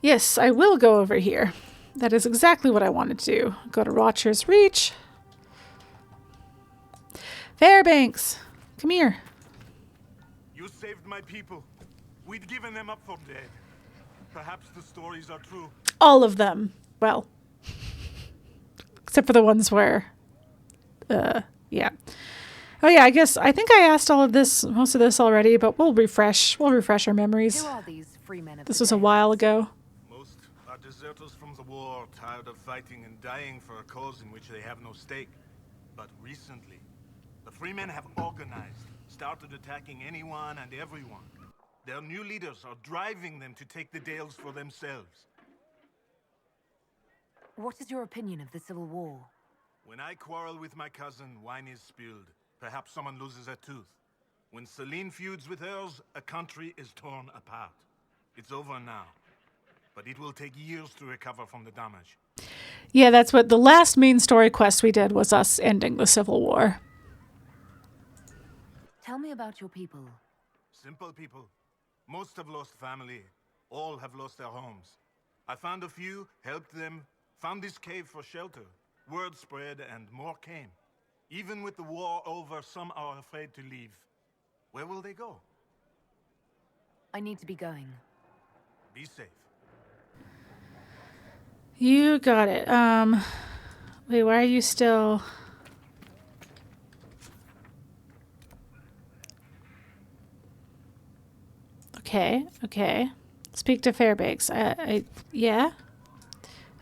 Yes, I will go over here. That is exactly what I wanted to do. Go to Rocher's Reach. Fairbanks, come here. You saved my people. We'd given them up for dead. Perhaps the stories are true. All of them. Well, except for the ones where, yeah. Oh yeah, I think I asked most of this already, but we'll refresh our memories. Who are these Freemen of This the was a dead? while ago. Most are deserters from the war, tired of fighting and dying for a cause in which they have no stake. But recently, the Freemen have organized, started attacking anyone and everyone. Their new leaders are driving them to take the Dales for themselves. What is your opinion of the Civil War? When I quarrel with my cousin, wine is spilled. Perhaps someone loses a tooth. When Celene feuds with hers, a country is torn apart. It's over now. But it will take years to recover from the damage. Yeah, that's what the last main story quest we did was us ending the Civil War. Tell me about your people. Simple people. Most have lost family. All have lost their homes. I found a few, helped them, found this cave for shelter. Word spread and more came. Even with the war over, some are afraid to leave. Where will they go? I need to be going. Be safe. You got it. Wait, why are you still... Okay. Speak to Fairbanks. Yeah?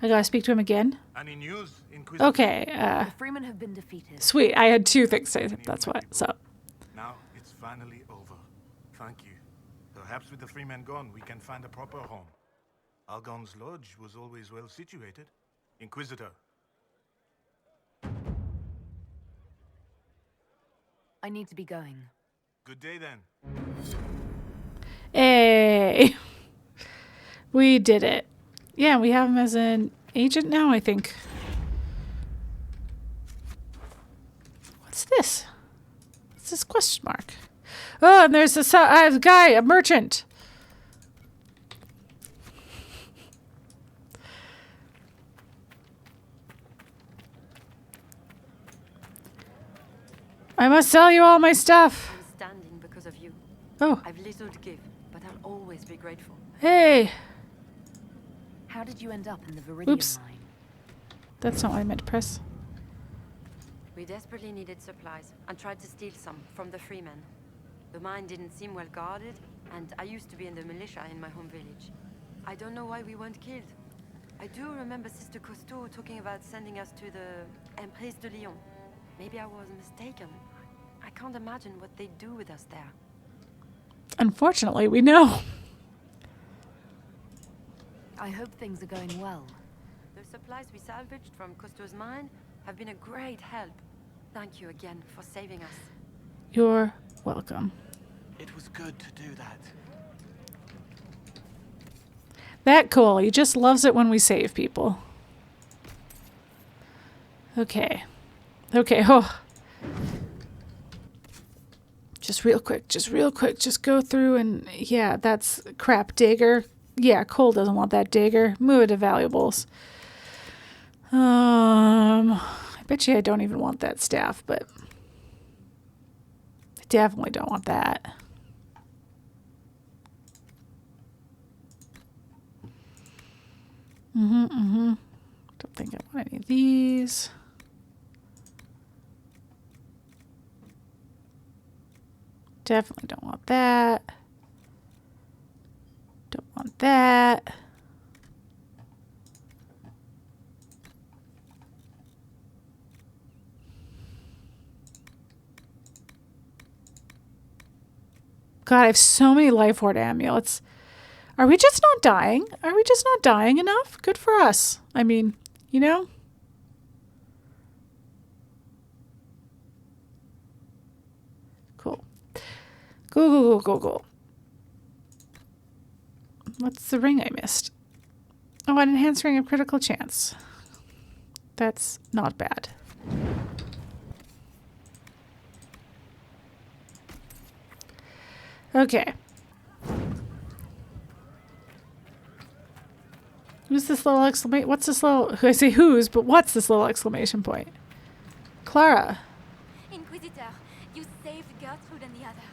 I gotta speak to him again? Any news, Inquisition? Okay, The Freemen have been defeated. sweet. I had two things to say. That's what. So, Now it's finally over. Thank you. Perhaps with the Freemen gone, we can find a proper home. Algon's lodge was always well situated. Inquisitor, I need to be going. Good day then. Hey, we did it. Yeah, we have him as an agent now, I think. What's this? What's this question mark? Oh, and there's this guy, a merchant. I must sell you all my stuff. I'm standing because of you. Oh, I've little to give, but I'll always be grateful. hey. How did you end up in the Veridium Oops. mine? That's not what I meant to press. We desperately needed supplies and tried to steal some from the Freemen. The mine didn't seem well guarded, and I used to be in the militia in my home village. I don't know why we weren't killed. I do remember Sister Cousteau talking about sending us to the Emprise du Lion. Maybe I was mistaken. I can't imagine what they'd do with us there. Unfortunately, we know. I hope things are going well. The supplies we salvaged from Cousteau's mine have been a great help. Thank you again for saving us. You're welcome. It was good to do that. That Cole, he just loves it when we save people. Okay. Okay, oh. Just real quick, just go through and, yeah, that's crap. Dagger. Yeah, Cole doesn't want that dagger. Move it to valuables. I bet you I don't even want that staff, but I definitely don't want that. Don't think I want any of these. Definitely don't want that. Don't want that. God, I have so many life ward amulets. Are we just not dying? Are we just not dying enough? Good for us. I mean, you know? Cool. Cool. What's the ring I missed? Oh, an enhanced ring of critical chance. That's not bad. Okay. Who's this little exclamation? What's this little... I say who's, but what's this little exclamation point? Clara. Inquisitor, you saved Gertrude and the others.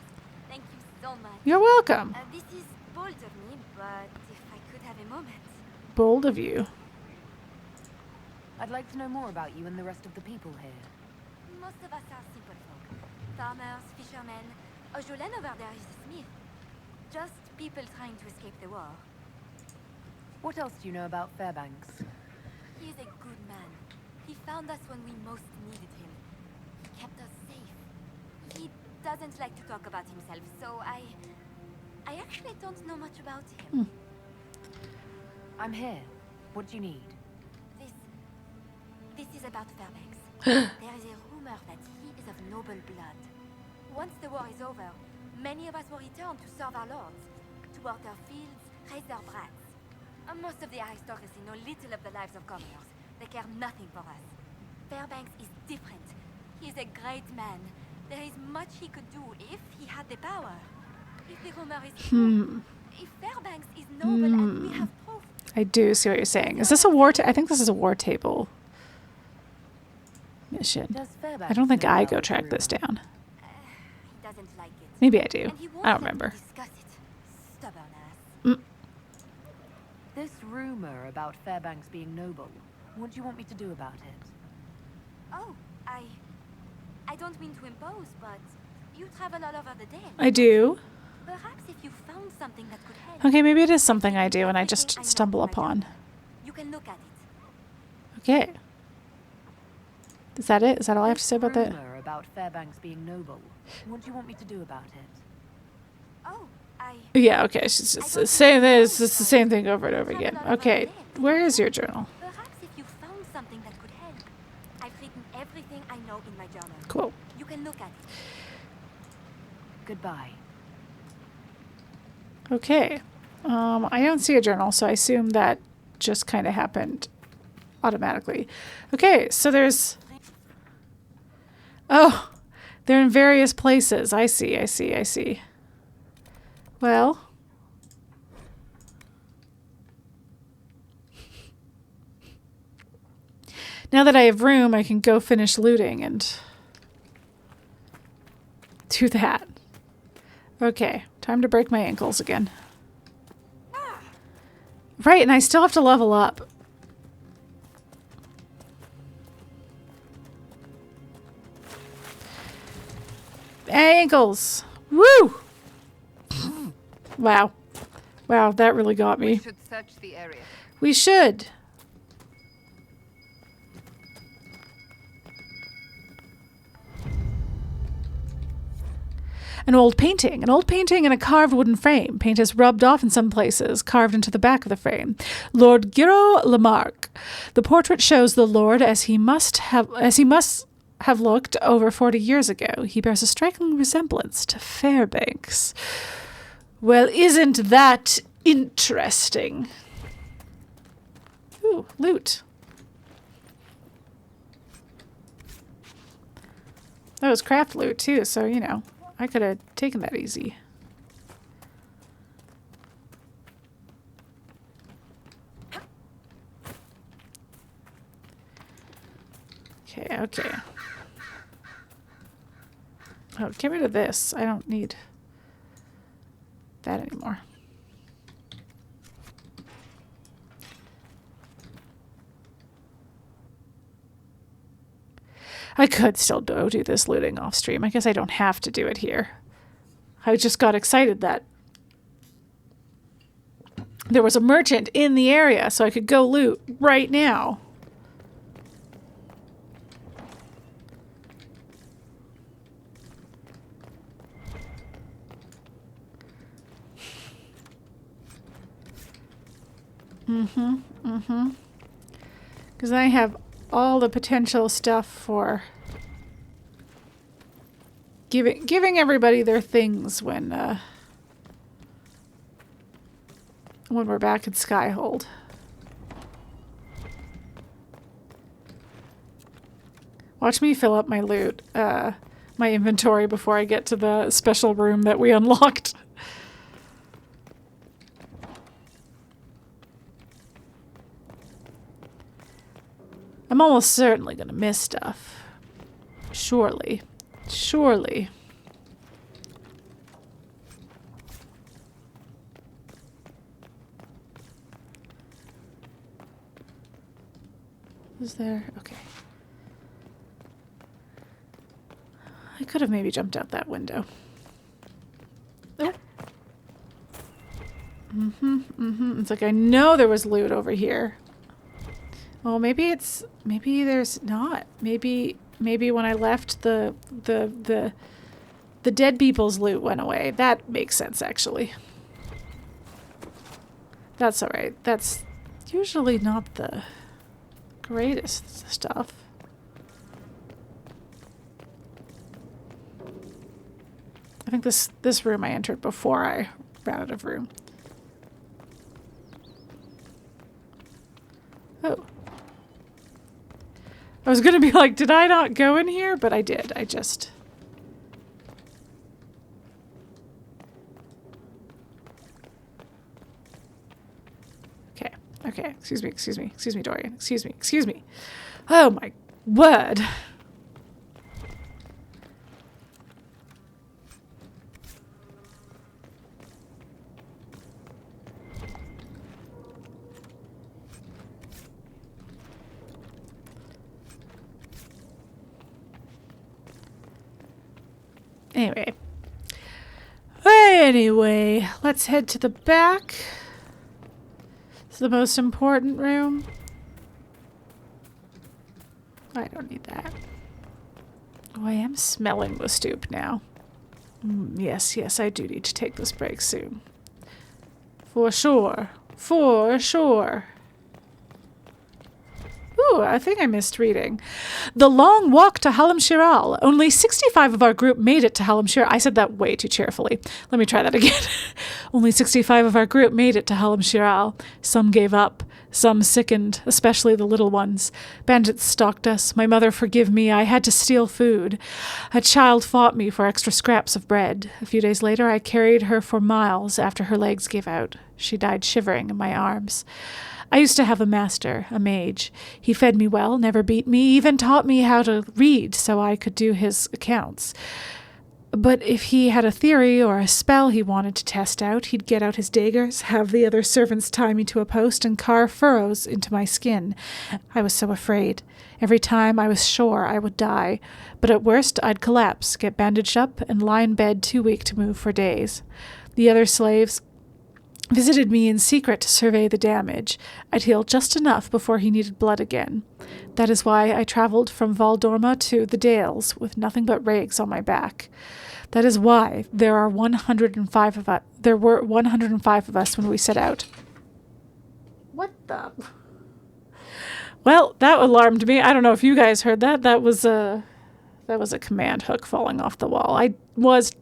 Thank you so much. You're welcome. This is bold of me, but if I could have a moment. Bold of you. I'd like to know more about you and the rest of the people here. Most of us are simple folk. Farmers, fishermen. Jolene over there is a smith. Just people trying to escape the war. What else do you know about Fairbanks? He is a good man. He found us when we most needed him. He kept us safe. He doesn't like to talk about himself, so I actually don't know much about him. I'm here. What do you need? This is about Fairbanks. There is a rumor that he is of noble blood. Once the war is over, many of us will return to serve our lords, to work their fields, raise their brats. Most of the aristocracy know little of the lives of commoners. They care nothing for us. Fairbanks is different. He is a great man. There is much he could do if he had the power. If the rumor is true, if Fairbanks is noble and we have proof. I do see what you're saying. Is this a war... I think this is a war table mission. I don't think I go track this down. He doesn't like it. Maybe I do. And he won't I don't let me remember. discuss it. Stubborn ass. This rumor about Fairbanks being noble, what do you want me to do about it? Oh, I don't mean to impose, but you travel all over the day. I do. Perhaps if you found something that could help. Okay, maybe it is something I do and I just stumble upon. You can look at it. Okay. Is that it? Is that all I have to say about that? Rumor about Fairbanks being noble. What do you want me to do about it? Oh, Yeah, okay. She's just saying this. It's the same thing over and over again. Okay. Where is your journal? perhaps if you found something that could help. I've written everything I know in my journal. Cool. You can look at it. Goodbye. Okay. I don't see a journal, so I assume that just kind of happened automatically. Okay, so there's... Oh, they're in various places. I see. Well... Now that I have room, I can go finish looting and do that. Okay, time to break my ankles again. Right, and I still have to level up. Ankles! Woo! Wow. Wow, that really got me. We should search the area. We should. An old painting in a carved wooden frame. Paint is rubbed off in some places, carved into the back of the frame. Lord Giro Lamarck. The portrait shows the Lord as he must have looked over 40 years ago. He bears a striking resemblance to Fairbanks. Well, isn't that interesting? Ooh, loot. That was craft loot too, so you know. I could have taken that easy. Okay. Oh, get rid of this. I don't need that anymore. I could still do this looting off stream. I guess I don't have to do it here. I just got excited that there was a merchant in the area, so I could go loot right now. Because I have all the potential stuff for giving everybody their things when we're back in Skyhold. Watch me fill up my loot, my inventory before I get to the special room that we unlocked. I'm almost certainly going to miss stuff. Surely. Surely. Is there? Okay. I could have maybe jumped out that window. Oh. It's like I know there was loot over here. Well, maybe there's not. Maybe when I left the dead people's loot went away. That makes sense, actually. That's all right. That's usually not the greatest stuff. I think this room I entered before I ran out of room. Oh. I was gonna be like, did I not go in here? But I did. I just... Okay. Excuse me, Dorian. Excuse me. Oh my word. Anyway, let's head to the back. It's the most important room. I don't need that. Oh, I am smelling the stoop now. Yes, I do need to take this break soon. For sure. Ooh, Ooh, I think I missed reading. The long walk to Halam Shiral. Only 65 of our group made it to Halam Shiral. I said that way too cheerfully. Let me try that again. Only 65 of our group made it to Halam Shiral. Some gave up. Some sickened, especially the little ones. Bandits stalked us. My mother, forgive me, I had to steal food. A child fought me for extra scraps of bread. A few days later, I carried her for miles after her legs gave out. She died shivering in my arms. I used to have a master, a mage. He fed me well, never beat me, even taught me how to read so I could do his accounts. But if he had a theory or a spell he wanted to test out, he'd get out his daggers, have the other servants tie me to a post, and carve furrows into my skin. I was so afraid. Every time I was sure I would die. But at worst, I'd collapse, get bandaged up, and lie in bed too weak to move for days. The other slaves visited me in secret to survey the damage. I'd heal just enough before he needed blood again. That is why I traveled from Valdorma to the Dales with nothing but rags on my back. That is why there were 105 of us when we set out. What the? Well, that alarmed me. I don't know if you guys heard that. That was a command hook falling off the wall. I was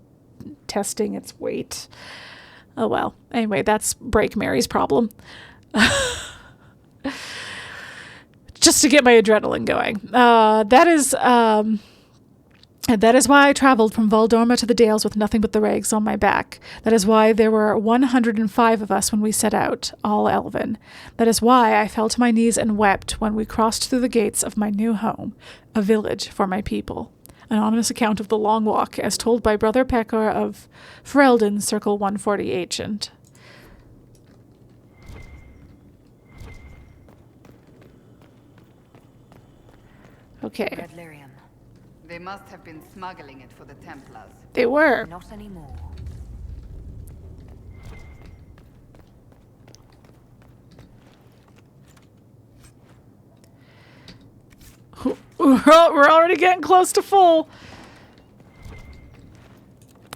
testing its weight. Oh well. Anyway, that's Break Mary's problem. Just to get my adrenaline going. That is why I traveled from Valdorma to the Dales with nothing but the rags on my back. That is why there were 105 of us when we set out, all elven. That is why I fell to my knees and wept when we crossed through the gates of my new home, a village for my people. Anonymous account of the long walk, as told by Brother Pekor of Ferelden, Circle 140 Ancient. Okay. Red Lyrium. They must have been smuggling it for the Templars. They were. Not anymore. We're already getting close to full.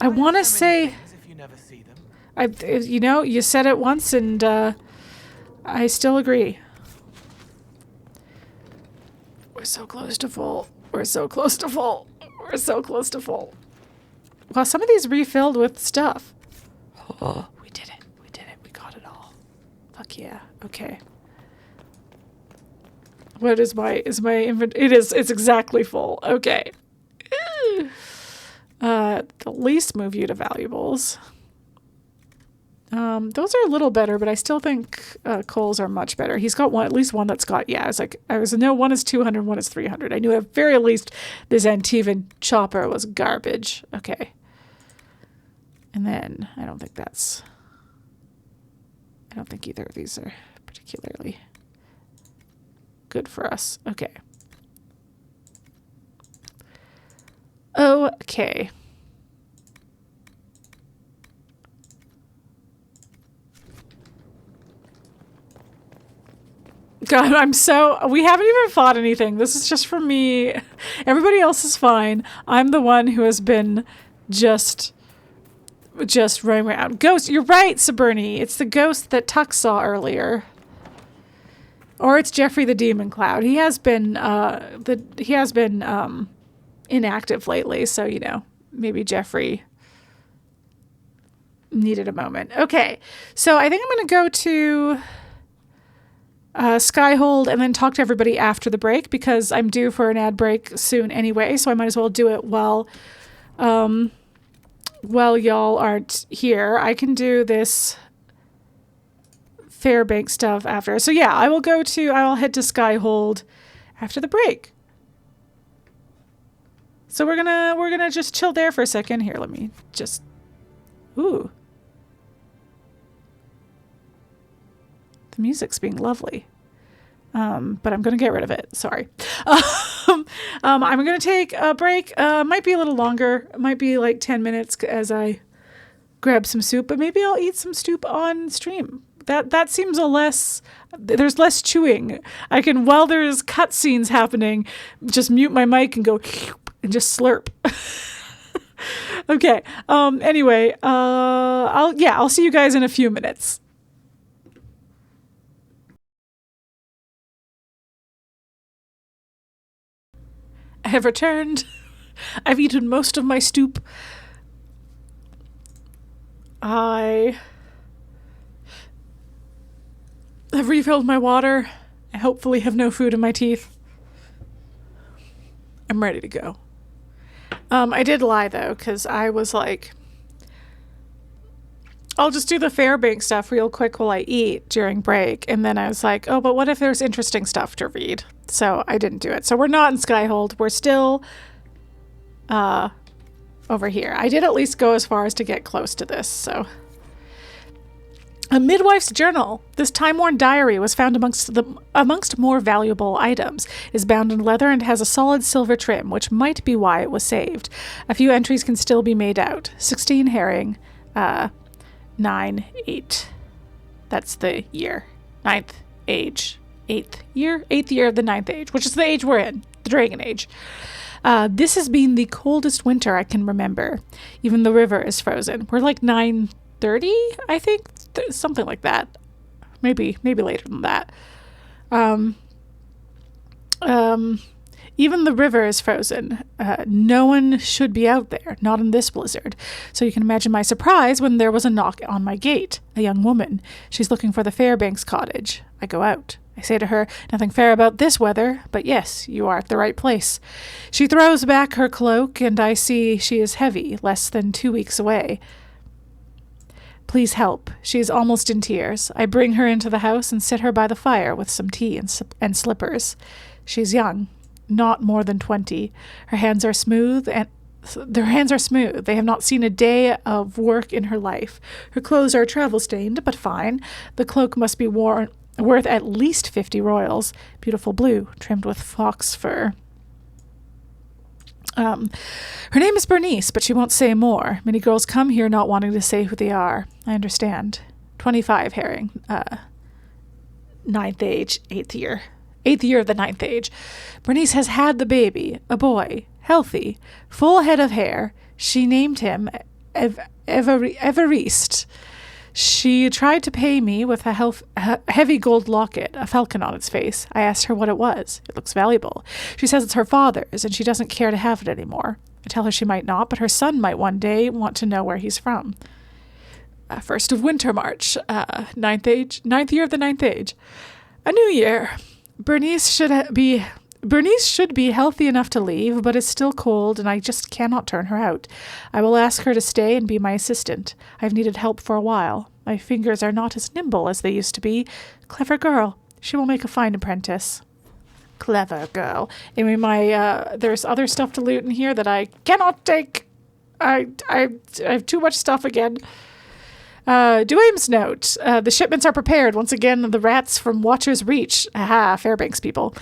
I want to say, If you never see them. you said it once, and I still agree. We're so close to full. We're so close to full. We're so close to full. Well, some of these refilled with stuff. Oh, we did it. We did it. We got it all. Fuck yeah. Okay. What is my inventory? It's exactly full. Okay. The least move you to valuables. Those are a little better, but I still think Cole's are much better. He's got one, at least one that's got, one is 200, one is 300. I knew at very least this Antivan chopper was garbage. Okay. And then I don't think either of these are particularly good for us. Okay. Okay. God, we haven't even fought anything. This is just for me. Everybody else is fine. I'm the one who has been just running around. Ghost, you're right, Saberni. It's the ghost that Tuck saw earlier. Or it's Jeffrey the Demon Cloud. He has been inactive lately, so maybe Jeffrey needed a moment. Okay, so I think I'm going to go to Skyhold and then talk to everybody after the break because I'm due for an ad break soon anyway, so I might as well do it while y'all aren't here. I can do this Fairbanks stuff after. So yeah, I'll head to Skyhold after the break. So we're gonna just chill there for a second. Here, let me just the music's being lovely. But I'm gonna get rid of it. Sorry. I'm gonna take a break. Might be a little longer. Might be like 10 minutes as I grab some soup, but maybe I'll eat some soup on stream. That seems there's less chewing. I can, while there's cutscenes happening, just mute my mic and go and just slurp. Okay. Anyway, I'll see you guys in a few minutes. I have returned. I've eaten most of my stoop. I have refilled my water. I hopefully have no food in my teeth. I'm ready to go. I did lie, though, because I was like, I'll just do the Fairbanks stuff real quick while I eat during break. And then I was like, oh, but what if there's interesting stuff to read? So I didn't do it. So we're not in Skyhold. We're still over here. I did at least go as far as to get close to this, so. A midwife's journal. This time-worn diary was found amongst more valuable items. It is bound in leather and has a solid silver trim, which might be why it was saved. A few entries can still be made out. 16 herring, 9, 8. That's the year. 9th age. 8th year? 8th year of the 9th age, which is the age we're in, the Dragon Age. This has been the coldest winter I can remember. Even the river is frozen. We're like 9:30, I think. Something like that. Maybe later than that. Even the river is frozen. No one should be out there, not in this blizzard. So you can imagine my surprise when there was a knock on my gate. A young woman. She's looking for the Fairbanks cottage. I go out. I say to her, nothing fair about this weather, but yes, you are at the right place. She throws back her cloak, and I see she is heavy, less than 2 weeks away. Please help. She is almost in tears. I bring her into the house and sit her by the fire with some tea and slippers. She's young, not more than 20. Her hands are smooth, They have not seen a day of work in her life. Her clothes are travel-stained, but fine. The cloak must be worth at least 50 royals. Beautiful blue, trimmed with fox fur. Her name is Bernice, but she won't say more. Many girls come here not wanting to say who they are. I understand. 25 herring. 9th age, 8th year. 8th year of the 9th age. Bernice has had the baby, a boy, healthy, full head of hair. She named him Everest. She tried to pay me with a heavy gold locket, a falcon on its face. I asked her what it was. It looks valuable. She says it's her father's, and she doesn't care to have it anymore. I tell her she might not, but her son might one day want to know where he's from. 1st of winter March, 9th year of the 9th age. A new year. Bernice should be healthy enough to leave, but is still cold, and I just cannot turn her out. I will ask her to stay and be my assistant. I've needed help for a while. My fingers are not as nimble as they used to be. Clever girl. She will make a fine apprentice. Clever girl. Anyway, there's other stuff to loot in here that I cannot take. I have too much stuff again. Duame's note. The shipments are prepared. Once again, the rats from Watcher's Reach. Aha, Fairbanks people.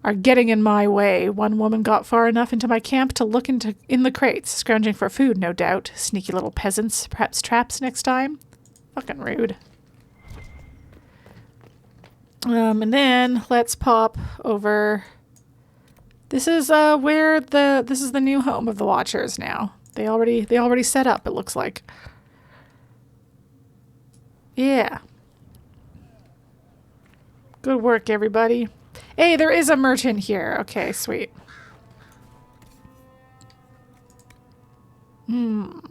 Are getting in my way. One woman got far enough into my camp to look in the crates, scrounging for food, no doubt. Sneaky little peasants. Perhaps traps next time? Fucking rude. And then let's pop over. This is this is the new home of the Watchers now. They already set up, it looks like. Yeah. Good work, everybody. Hey, there is a merchant here. Okay, sweet. All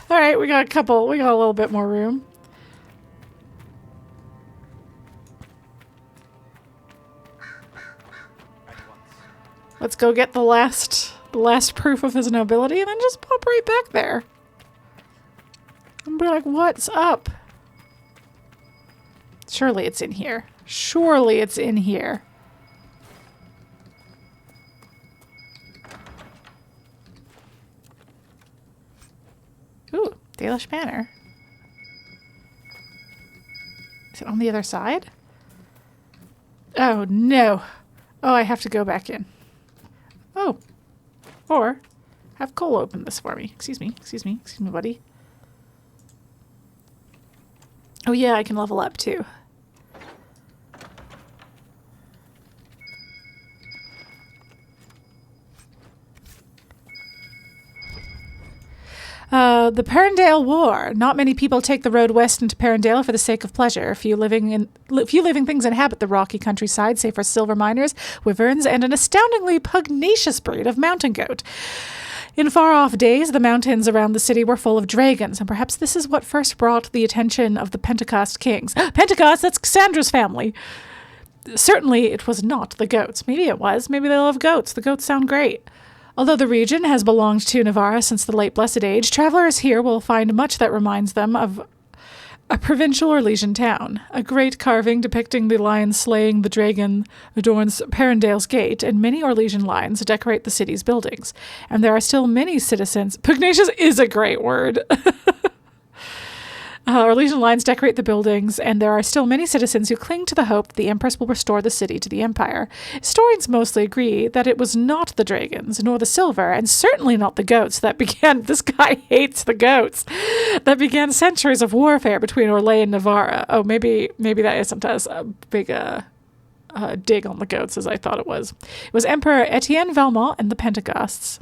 right, we got a little bit more room. Let's go get the last proof of his nobility and then just pop right back there. And be like, what's up? Surely it's in here. Surely it's in here. Ooh, Dalish Banner. Is it on the other side? Oh, no. Oh, I have to go back in. Oh. Or have Cole open this for me. Excuse me, buddy. Oh yeah, I can level up too. The Perndale War. Not many people take the road west into Perndale for the sake of pleasure. Few living things inhabit the rocky countryside, save for silver miners, wyverns, and an astoundingly pugnacious breed of mountain goat. In far-off days, the mountains around the city were full of dragons, and perhaps this is what first brought the attention of the Pentecost kings. Pentecost, that's Cassandra's family! Certainly, it was not the goats. Maybe it was. Maybe they love goats. The goats sound great. Although the region has belonged to Navarra since the late Blessed Age, travelers here will find much that reminds them of a provincial Orlesian town. A great carving depicting the lion slaying the dragon adorns Perndale's gate, and many Orlesian lions decorate the city's buildings. And there are still many citizens... Pugnacious is a great word. Orlesian lions decorate the buildings, and there are still many citizens who cling to the hope that the Empress will restore the city to the Empire. Historians mostly agree that it was not the dragons, nor the silver, and certainly not the goats that began... This guy hates the goats. That began centuries of warfare between Orlais and Navarra. Oh, maybe that isn't as a big dig on the goats as I thought it was. It was Emperor Etienne Valmont and the Pentecosts.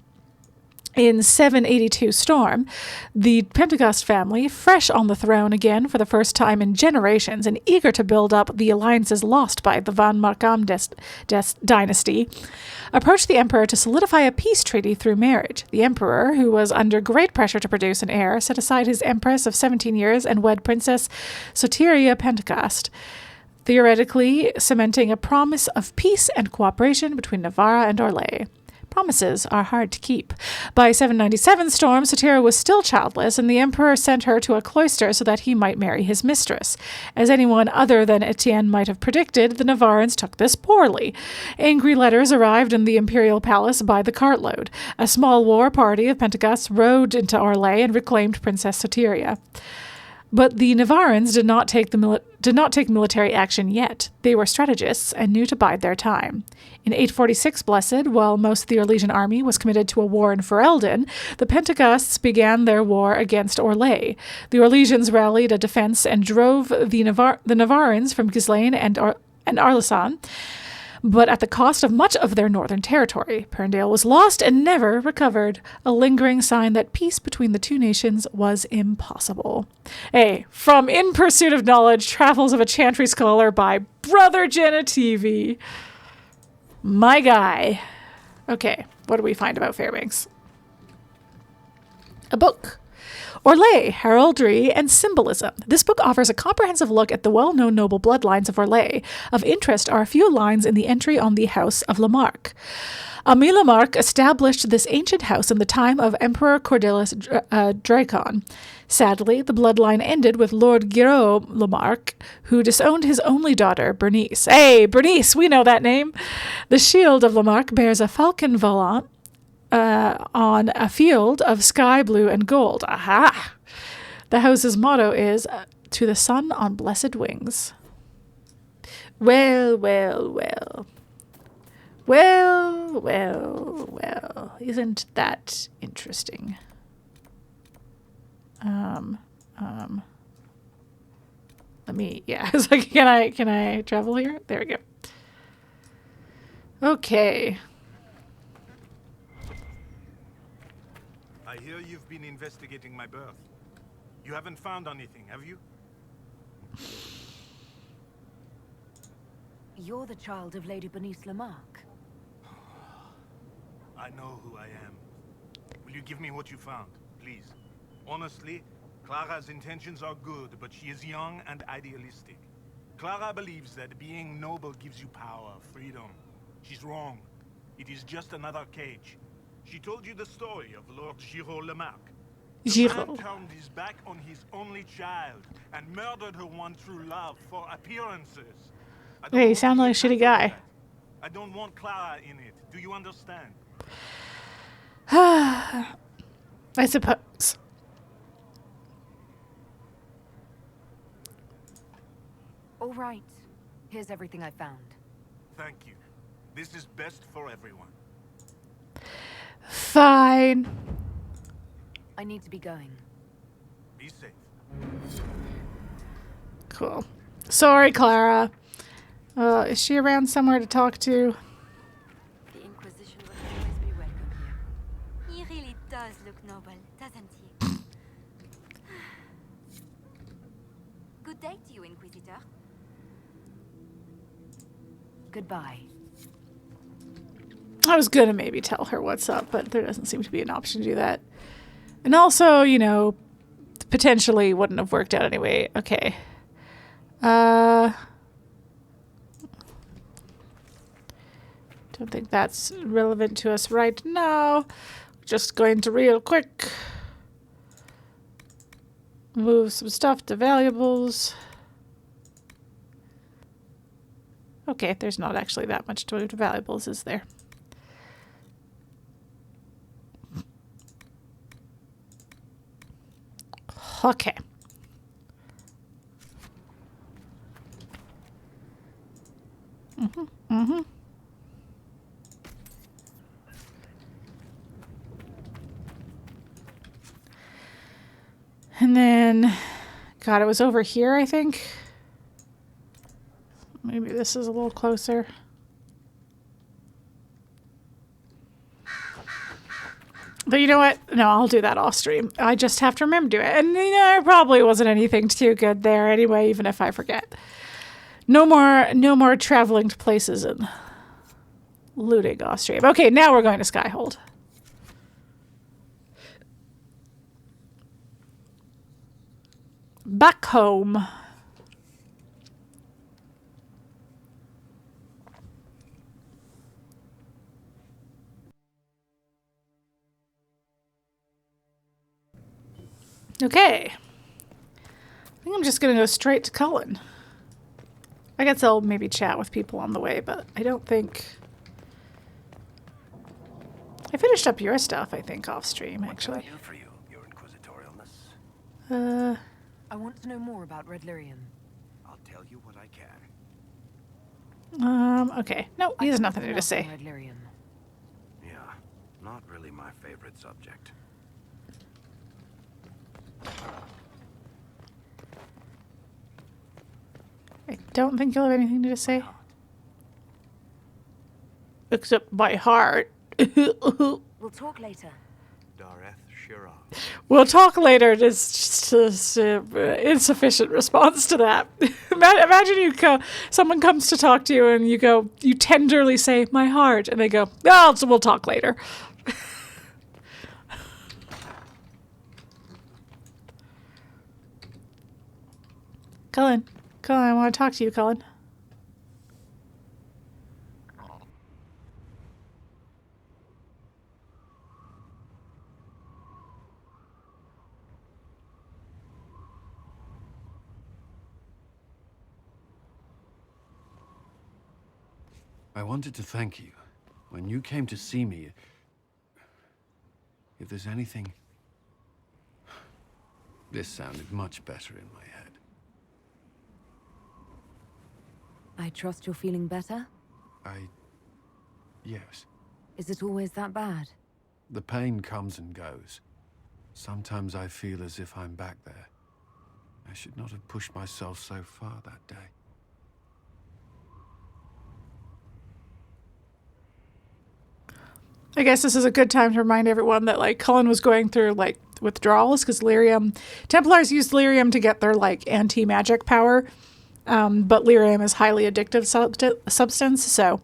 In 782 Storm, the Pentecost family, fresh on the throne again for the first time in generations and eager to build up the alliances lost by the Van Markham dynasty, approached the emperor to solidify a peace treaty through marriage. The emperor, who was under great pressure to produce an heir, set aside his empress of 17 years and wed Princess Soteria Pentecost, theoretically cementing a promise of peace and cooperation between Navarra and Orlais. Promises are hard to keep. By 797 Storm, Soteria was still childless, and the emperor sent her to a cloister so that he might marry his mistress. As anyone other than Etienne might have predicted, the Navarrans took this poorly. Angry letters arrived in the imperial palace by the cartload. A small war party of Pentecosts rode into Orlais and reclaimed Princess Soteria. But the Navarrans did not take military action yet. They were strategists and knew to bide their time. In 846 Blessed, while most of the Orlesian army was committed to a war in Ferelden, the Pentecosts began their war against Orlais. The Orlesians rallied a defense and drove the Navarrans from Ghislaine and Arlesan, but at the cost of much of their northern territory. Perndale was lost and never recovered, a lingering sign that peace between the two nations was impossible. Hey, from In Pursuit of Knowledge, Travels of a Chantry Scholar by Brother Genitivi. My guy. Okay, what do we find about Fairbanks? A book. Orlais, Heraldry, and Symbolism. This book offers a comprehensive look at the well-known noble bloodlines of Orlais. Of interest are a few lines in the entry on the House of Lamarck. Ami Lamarck established this ancient house in the time of Emperor Cordelis Dracon. Sadly, the bloodline ended with Lord Guiraud Lamarck, who disowned his only daughter, Bernice. Hey, Bernice, we know that name! The shield of Lamarck bears a falcon volant, on a field of sky blue and gold. Aha! The house's motto is, to the sun on blessed wings. Well, well, well. Well, well, well. Isn't that interesting? Let me, yeah. It's like, can I travel here? There we go. Okay. I hear you've been investigating my birth. You haven't found anything, have you? You're the child of Lady Bernice Lamarck. I know who I am. Will you give me what you found, please? Honestly, Clara's intentions are good, but she is young and idealistic. Clara believes that being noble gives you power, freedom. She's wrong. It is just another cage. She told you the story of Lord Giraud Lamarck. The man turned his back on his only child and murdered her one true love for appearances. Hey, you sound like a shitty guy. I don't want Clara in it. Do you understand? I suppose. All right. Here's everything I found. Thank you. This is best for everyone. Fine. I need to be going. Be safe. Cool. Sorry, Clara. Is she around somewhere to talk to? The Inquisition will always be welcome here. He really does look noble, doesn't he? Goodbye. I was gonna maybe tell her what's up, but there doesn't seem to be an option to do that. And also, you know, potentially wouldn't have worked out anyway. Okay. Don't think that's relevant to us right now. Just going to real quick move some stuff to valuables. Okay, there's not actually that much to move to valuables, is there? Okay. And then, God, it was over here, I think. Maybe this is a little closer. But you know what? No, I'll do that off stream. I just have to remember to do it. And, you know, there probably wasn't anything too good there anyway, even if I forget. No more traveling to places and looting off stream. Okay, now we're going to Skyhold. Back home. Okay. I think I'm just going to go straight to Cullen. I guess I'll maybe chat with people on the way, but I don't think... I finished up your stuff, I think, off stream, actually. What can I do for you, your inquisitorialness? I want to know more about Red Lyrium. I'll tell you what I can. Okay. No, he has nothing to say. Red Lyrium. Yeah, not really my favorite subject. I don't think you'll have anything to say. Except my heart. We'll talk later. Dareth Shira. We'll talk later. It's just insufficient response to that. Imagine someone comes to talk to you and you tenderly say, my heart. And they go, oh, so we'll talk later. Cullen, I want to talk to you, Cullen. I wanted to thank you. When you came to see me, if there's anything... This sounded much better in my head. I trust you're feeling better? Yes. Is it always that bad? The pain comes and goes. Sometimes I feel as if I'm back there. I should not have pushed myself so far that day. I guess this is a good time to remind everyone that, like, Cullen was going through, like, withdrawals because Lyrium... Templars use Lyrium to get their, like, anti-magic power, but Lyrium is highly addictive substance, so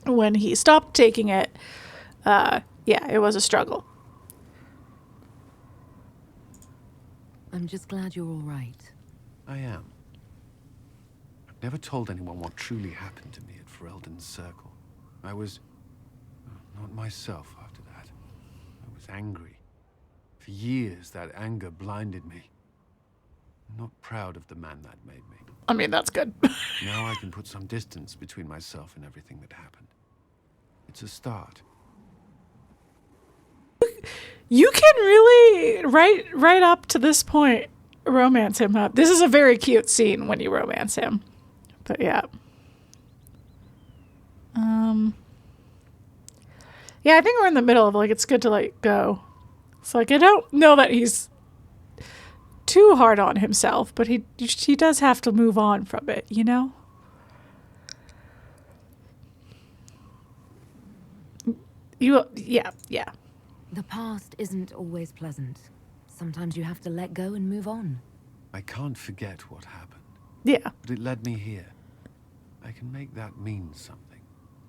when he stopped taking it, yeah, it was a struggle. I'm just glad you're all right. I am. I've never told anyone what truly happened to me at Ferelden's Circle. I was... not myself after that. I was angry. For years, that anger blinded me. I'm not proud of the man that made me. I mean, that's good. Now I can put some distance between myself and everything that happened. It's a start. You can really, right up to this point, romance him up. This is a very cute scene when you romance him. But yeah. Yeah, I think we're in the middle of, like, it's good to, like, go. It's like, I don't know that he's too hard on himself, but he does have to move on from it, you know? Yeah. The past isn't always pleasant. Sometimes you have to let go and move on. I can't forget what happened. Yeah. But it led me here. I can make that mean something.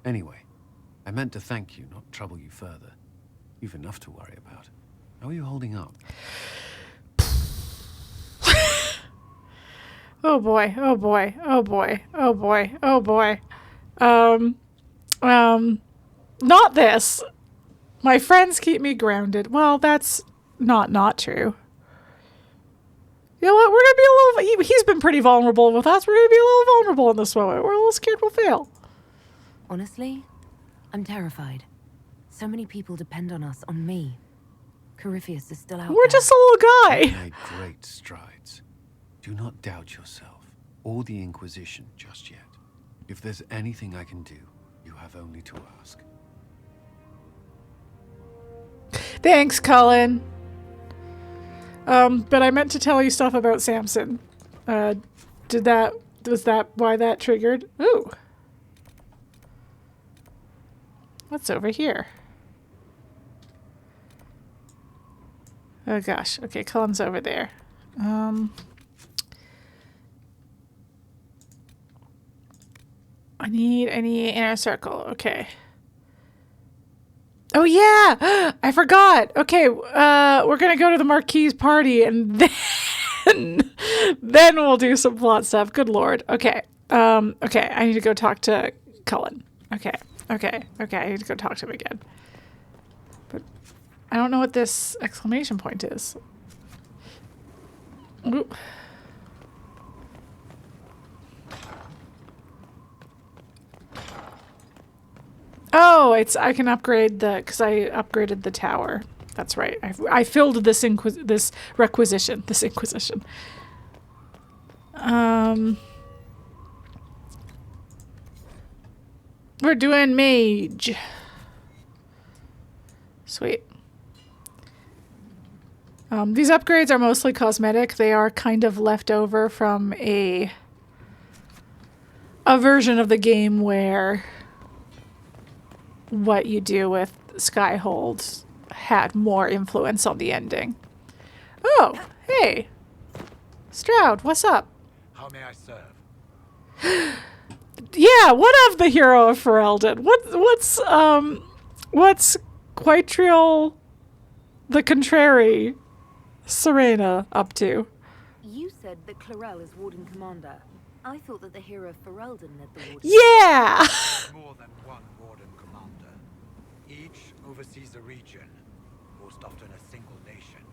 Anyway, I meant to thank you, not trouble you further. You've enough to worry about. How are you holding up? Oh boy, oh boy, oh boy, oh boy, oh boy. Not this. My friends keep me grounded. Well, that's not true. You know what? We're gonna be a little. He's been pretty vulnerable with us. We're gonna be a little vulnerable in this moment. We're a little scared we'll fail. Honestly, I'm terrified. So many people depend on us, on me. Corypheus is still out We're there. just a little guy. You made great strides. Do not doubt yourself or the Inquisition just yet. If there's anything I can do, you have only to ask. Thanks, Cullen. But I meant to tell you stuff about Samson. Was that why that triggered? Ooh. What's over here? Oh gosh. Okay, Cullen's over there. I need inner circle. Okay. Oh yeah, I forgot. Okay, we're gonna go to the Marquis's party and then we'll do some plot stuff. Good lord. Okay. Okay. I need to go talk to Cullen. Okay. I need to go talk to him again. But I don't know what this exclamation point is. Ooh. Oh, I can upgrade because I upgraded the tower. That's right. I filled this requisition. We're doing mage. Sweet. These upgrades are mostly cosmetic. They are kind of left over from a version of the game where what you do with Skyhold had more influence on the ending. Oh, hey. Stroud, what's up? How may I serve? Yeah, what of the hero of Ferelden? What's Quaitriel the Contrary Serena up to? You said that Clarel is Warden Commander. I thought that the hero of Ferelden led the Warden. Yeah! More than one Warden Commander. Each oversees a region, most often a single nation.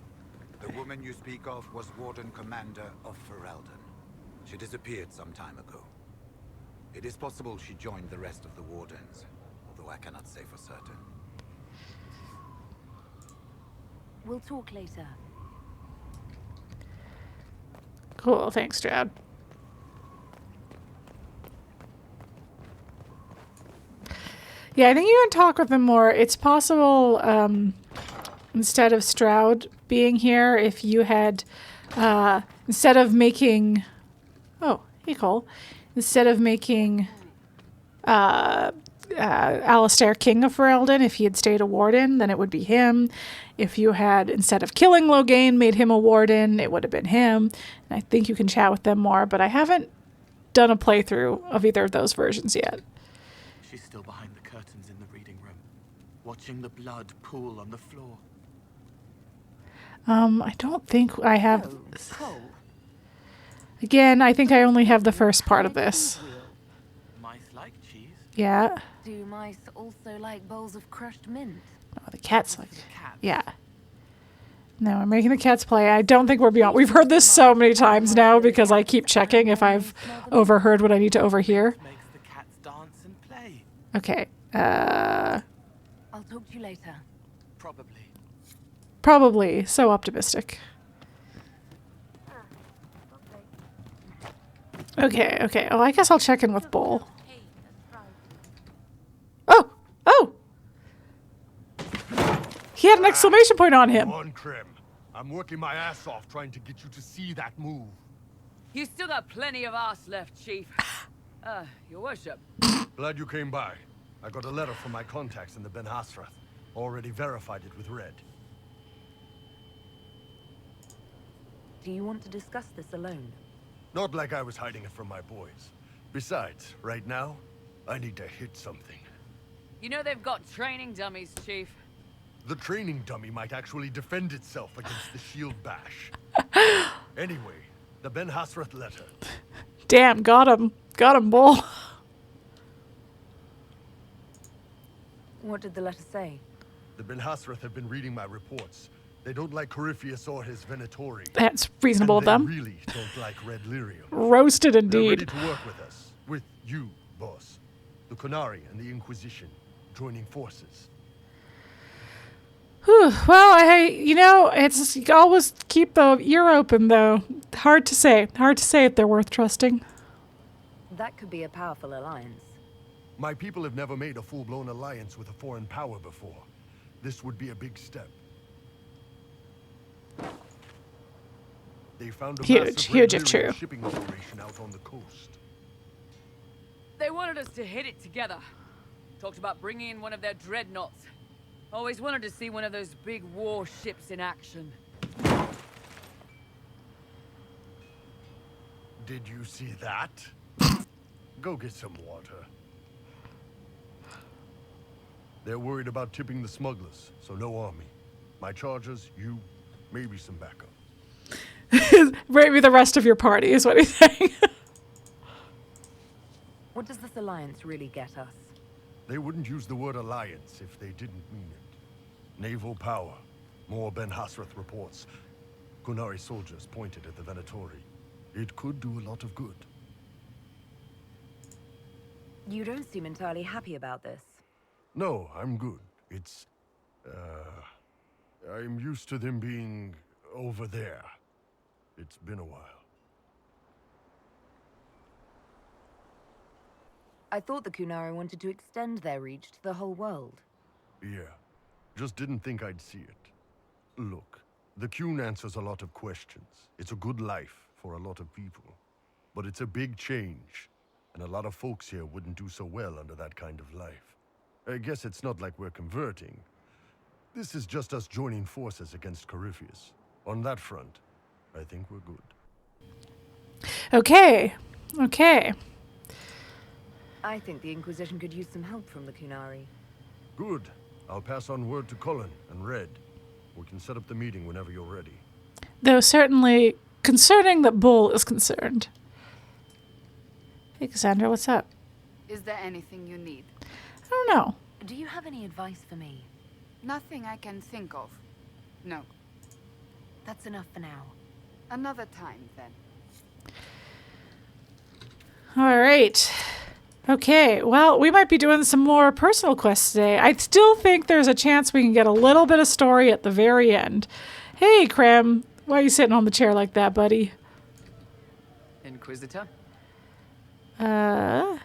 The woman you speak of was Warden Commander of Ferelden. She disappeared some time ago. It is possible she joined the rest of the Wardens, although I cannot say for certain. We'll talk later. Cool, thanks, Stroud. Yeah, I think you can talk with him more. It's possible, instead of Stroud being here, if you had, instead of making... Oh, hey, Cole. Instead of making Alistair King of Ferelden, if he had stayed a warden, then it would be him. If you had, instead of killing Loghain, made him a warden, it would have been him. And I think you can chat with them more, but I haven't done a playthrough of either of those versions yet. She's still behind the curtains in the reading room, watching the blood pool on the floor. I don't think I have... Oh, Cole. Again, I think I only have the first part of this. Mice like cheese. Yeah. Do mice also like bowls of crushed mint? Oh, the cats like... Yeah. No, I'm making the cats play. I don't think we're beyond... We've heard this so many times now because I keep checking if I've overheard what I need to overhear. Makes the cats dance and play. Okay. I'll talk to you later. Probably. Probably. So optimistic. Okay. Oh, I guess I'll check in with Bull. Oh! He had an exclamation point on him. Come on, Krim. I'm working my ass off trying to get you to see that move. You still got plenty of arse left, Chief. Your worship. Glad you came by. I got a letter from my contacts in the Ben Hasrath. Already verified it with Red. Do you want to discuss this alone? Not like I was hiding it from my boys. Besides, right now, I need to hit something. You know they've got training dummies, Chief. The training dummy might actually defend itself against the shield bash. Anyway, the Ben Hasrath letter. Damn, got him. Got him, Bull. What did the letter say? The Ben Hasrath have been reading my reports. They don't like Corypheus or his Venatori. That's reasonable of them. They really don't like Red Lyrium. Roasted They're indeed. ready to work with us. With you, boss. The Qunari and the Inquisition joining forces. Whew. Well, it's you always keep the ear open, though. Hard to say. Hard to say if they're worth trusting. That could be a powerful alliance. My people have never made a full-blown alliance with a foreign power before. This would be a big step. They found a Huge if true. shipping operation out on the coast. They wanted us to hit it together. Talked about bringing in one of their dreadnoughts. Always wanted to see one of those big warships in action. Did you see that? Go get some water. They're worried about tipping the smugglers, so no army. My chargers, you, maybe some backup. Maybe the rest of your party is what he's saying. What does this alliance really get us? They wouldn't use the word alliance if they didn't mean it. Naval power. More Ben Hasrath reports. Qunari soldiers pointed at the Venatori. It could do a lot of good. You don't seem entirely happy about this. No, I'm good. It's... I'm used to them being over there. It's been a while. I thought the Qunari wanted to extend their reach to the whole world. Yeah. Just didn't think I'd see it. Look, the Qun answers a lot of questions. It's a good life for a lot of people. But it's a big change, and a lot of folks here wouldn't do so well under that kind of life. I guess it's not like we're converting. This is just us joining forces against Corypheus. On that front, I think we're good. Okay. Okay. I think the Inquisition could use some help from the Qunari. Good. I'll pass on word to Cullen and Red. We can set up the meeting whenever you're ready. Though certainly concerning that Bull is concerned. Hey, Cassandra, what's up? Is there anything you need? I don't know. Do you have any advice for me? Nothing I can think of. No. That's enough for now. Another time, then. All right. Okay, well, we might be doing some more personal quests today. I still think there's a chance we can get a little bit of story at the very end. Hey, Krem, why are you sitting on the chair like that, buddy? Inquisitor? Can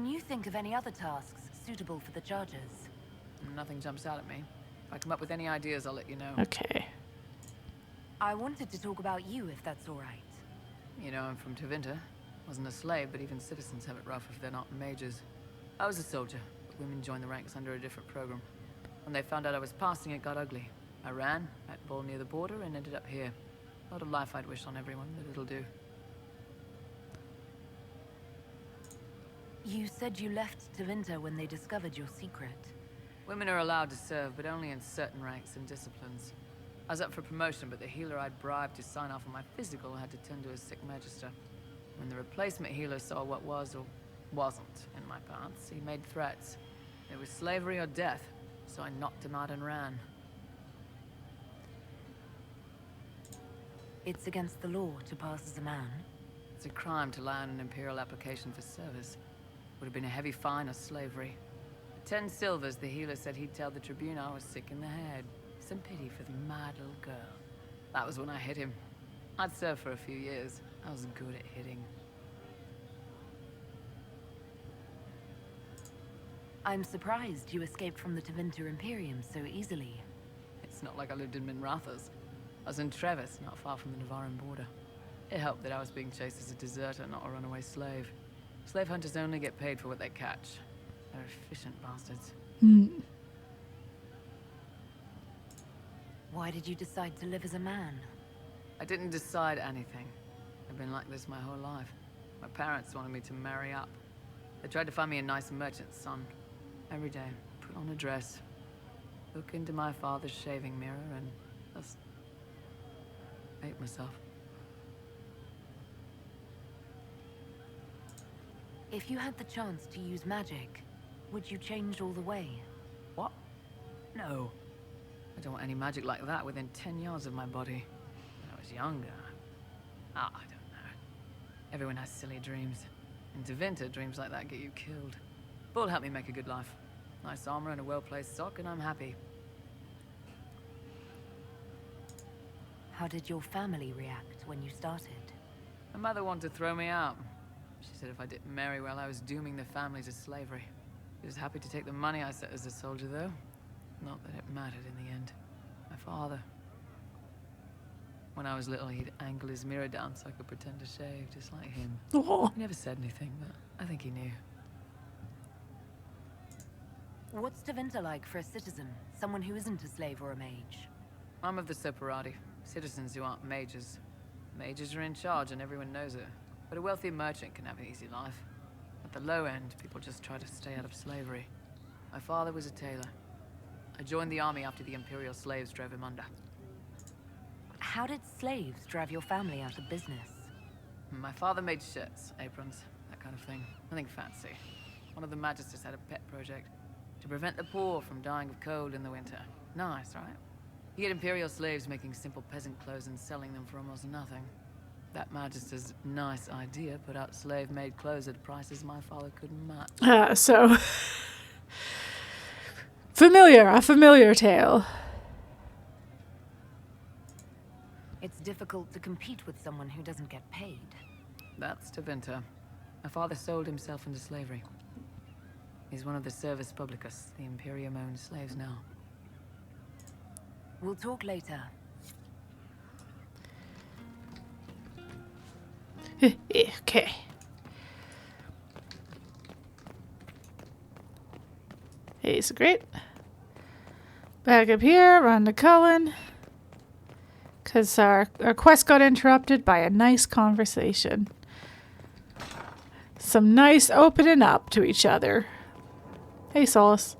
you think of any other tasks suitable for the Chargers? Nothing jumps out at me. If I come up with any ideas, I'll let you know. Okay. I wanted to talk about you, if that's all right. You know, I'm from Tevinter. Wasn't a slave, but even citizens have it rough if they're not mages. I was a soldier, but women joined the ranks under a different program. When they found out I was passing, it got ugly. I ran, met Bull near the border, and ended up here. A lot of life I'd wish on everyone, but it'll do. You said you left Tevinter when they discovered your secret. Women are allowed to serve, but only in certain ranks and disciplines. I was up for promotion, but the healer I'd bribed to sign off on my physical had to tend to a sick magister. When the replacement healer saw what was or wasn't in my paths, he made threats. It was slavery or death, so I knocked him out and ran. It's against the law to pass as a man. It's a crime to lie on an imperial application for service. Would have been a heavy fine or slavery. 10 silvers, the healer said he'd tell the Tribune I was sick in the head. Some pity for the mad little girl. That was when I hit him. I'd served for a few years. I was good at hitting. I'm surprised you escaped from the Tevinter Imperium so easily. It's not like I lived in Minrathas. I was in Trevis, not far from the Navaran border. It helped that I was being chased as a deserter, not a runaway slave. Slave hunters only get paid for what they catch. They're efficient bastards. Why did you decide to live as a man? I didn't decide anything. I've been like this my whole life. My parents wanted me to marry up. They tried to find me a nice merchant's son. Every day, put on a dress, look into my father's shaving mirror, and just hate myself. If you had the chance to use magic, would you change all the way? What? No. I don't want any magic like that within 10 yards of my body. When I was younger... I don't know. Everyone has silly dreams. In Tevinter, dreams like that get you killed. Bull helped me make a good life. Nice armor and a well-placed sock, and I'm happy. How did your family react when you started? My mother wanted to throw me out. She said if I didn't marry well, I was dooming the family to slavery. She was happy to take the money I set as a soldier, though. Not that it mattered in the end. My father. When I was little, he'd angle his mirror down so I could pretend to shave, just like him. Oh. He never said anything, but I think he knew. What's Tevinter like for a citizen? Someone who isn't a slave or a mage? I'm of the Separati. Citizens who aren't mages. Mages are in charge and everyone knows it. But a wealthy merchant can have an easy life. At the low end, people just try to stay out of slavery. My father was a tailor. I joined the army after the Imperial slaves drove him under. How did slaves drive your family out of business? My father made shirts, aprons, that kind of thing. Nothing fancy. One of the magisters had a pet project to prevent the poor from dying of cold in the winter. Nice, right? He had Imperial slaves making simple peasant clothes and selling them for almost nothing. That magister's nice idea put out slave-made clothes at prices my father couldn't match. So... a familiar tale. It's difficult to compete with someone who doesn't get paid. That's Tevinter. My father sold himself into slavery. He's one of the Servus Publicus, the Imperium-owned slaves now. We'll talk later. Okay. Hey, so great. Back up here, run to Cullen. Because our quest got interrupted by a nice conversation. Some nice opening up to each other. Hey, Solace.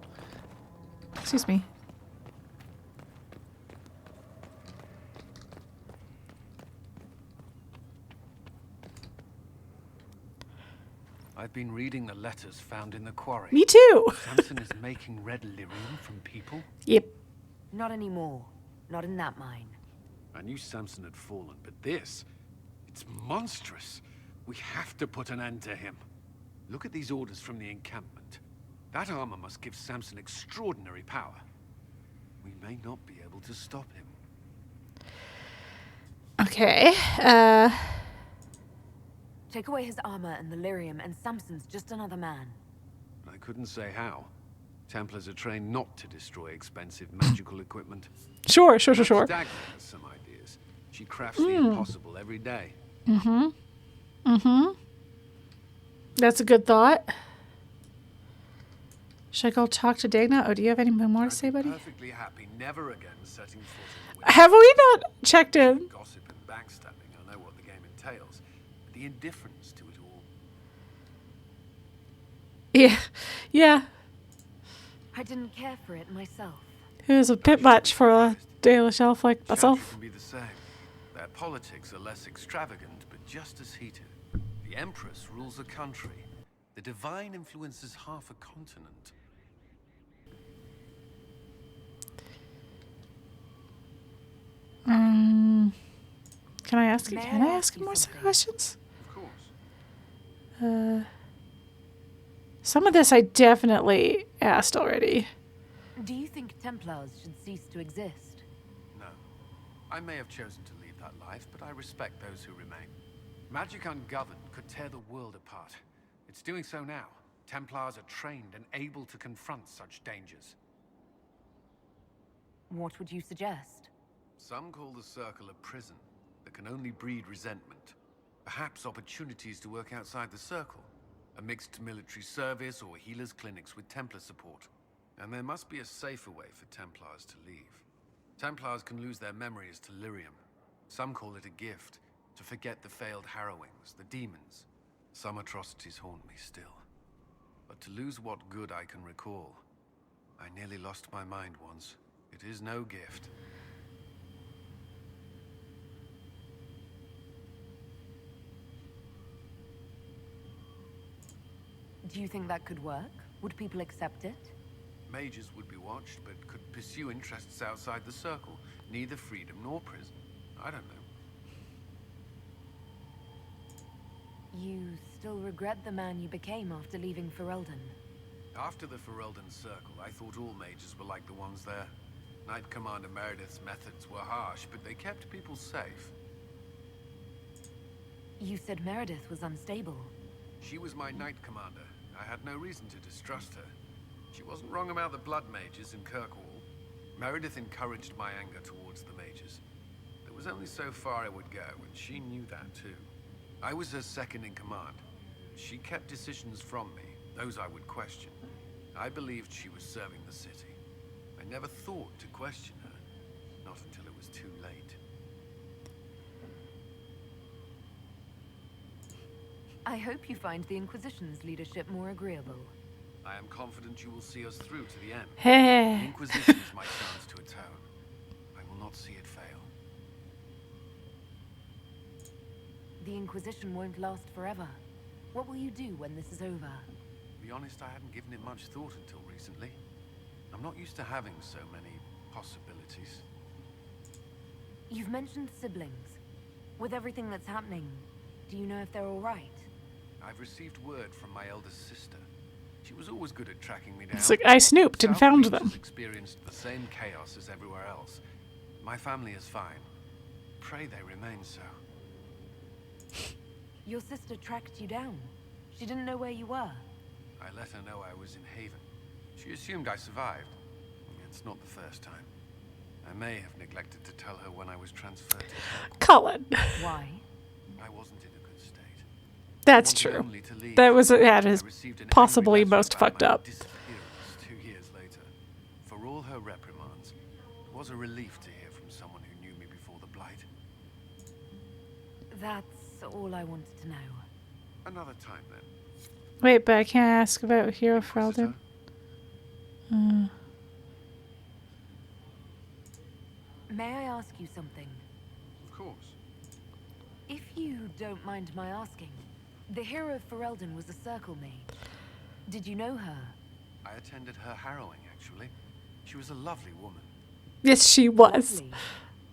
Excuse me. I've been reading the letters found in the quarry. Me too. Samson is making red lyrium from people? Yep. Not anymore. Not in that mine. I knew Samson had fallen, but this... it's monstrous. We have to put an end to him. Look at these orders from the encampment. That armor must give Samson extraordinary power. We may not be able to stop him. Okay, Take away his armor and the lyrium, and Samson's just another man. I couldn't say how. Templars are trained not to destroy expensive magical equipment. Sure. Dagna has some ideas. She crafts the impossible every day. That's a good thought. Should I go talk to Dagna? Oh, do you have anything more to say, buddy? Perfectly happy, never again setting foot in the Have we not checked in? Gossip and backstabbing, I know what the game entails. But the indifference to it all. Yeah. I didn't care for it myself. It was a bit much for a daily shelf like Chantry myself. can be the same. Their politics are less extravagant, but just as heated. The Empress rules a country. The Divine influences half a continent. Can I ask you more questions? Of course. Some of this I definitely asked already. Do you think Templars should cease to exist? No. I may have chosen to leave that life, but I respect those who remain. Magic ungoverned could tear the world apart. It's doing so now. Templars are trained and able to confront such dangers. What would you suggest? Some call the Circle a prison that can only breed resentment. Perhaps opportunities to work outside the Circle. A mixed military service or healers' clinics with Templar support. And there must be a safer way for Templars to leave. Templars can lose their memories to Lyrium. Some call it a gift, to forget the failed harrowings, the demons. Some atrocities haunt me still. But to lose what good I can recall, I nearly lost my mind once. It is no gift. Do you think that could work? Would people accept it? Mages would be watched, but could pursue interests outside the circle. Neither freedom nor prison. I don't know. You still regret the man you became after leaving Ferelden? After the Ferelden Circle, I thought all mages were like the ones there. Knight Commander Meredith's methods were harsh, but they kept people safe. You said Meredith was unstable. She was my Knight Commander. I had no reason to distrust her. She wasn't wrong about the Blood Mages in Kirkwall. Meredith encouraged my anger towards the mages. There was only so far I would go, and she knew that too. I was her second in command. She kept decisions from me, those I would question. I believed she was serving the city. I never thought to question her, not until it was too late. I hope you find the Inquisition's leadership more agreeable. I am confident you will see us through to the end. Hey. The Inquisition is my chance to atone. I will not see it fail. The Inquisition won't last forever. What will you do when this is over? To be honest, I hadn't given it much thought until recently. I'm not used to having so many possibilities. You've mentioned siblings. With everything that's happening, do you know if they're all right? I've received word from my eldest sister. She was always good at tracking me down. It's like I snooped and found them. Has experienced the same chaos as everywhere else. My family is fine. Pray they remain so. Your sister tracked you down. She didn't know where you were. I let her know I was in Haven. She assumed I survived. It's not the first time. I may have neglected to tell her when I was transferred to Cullen. Why? I wasn't in a good state. That's true. That was possibly most fucked up. Disappearance 2 years later. For all her reprimands, it was a relief to hear from someone who knew me before the Blight. That's all I wanted to know. Another time then. Wait, but I can't ask about Hero Ferelden. May I ask you something? Of course. If you don't mind my asking, the hero Ferelden was a circle mage. Did you know her? I attended her harrowing, actually. She was a lovely woman. Yes, she was. Lovely.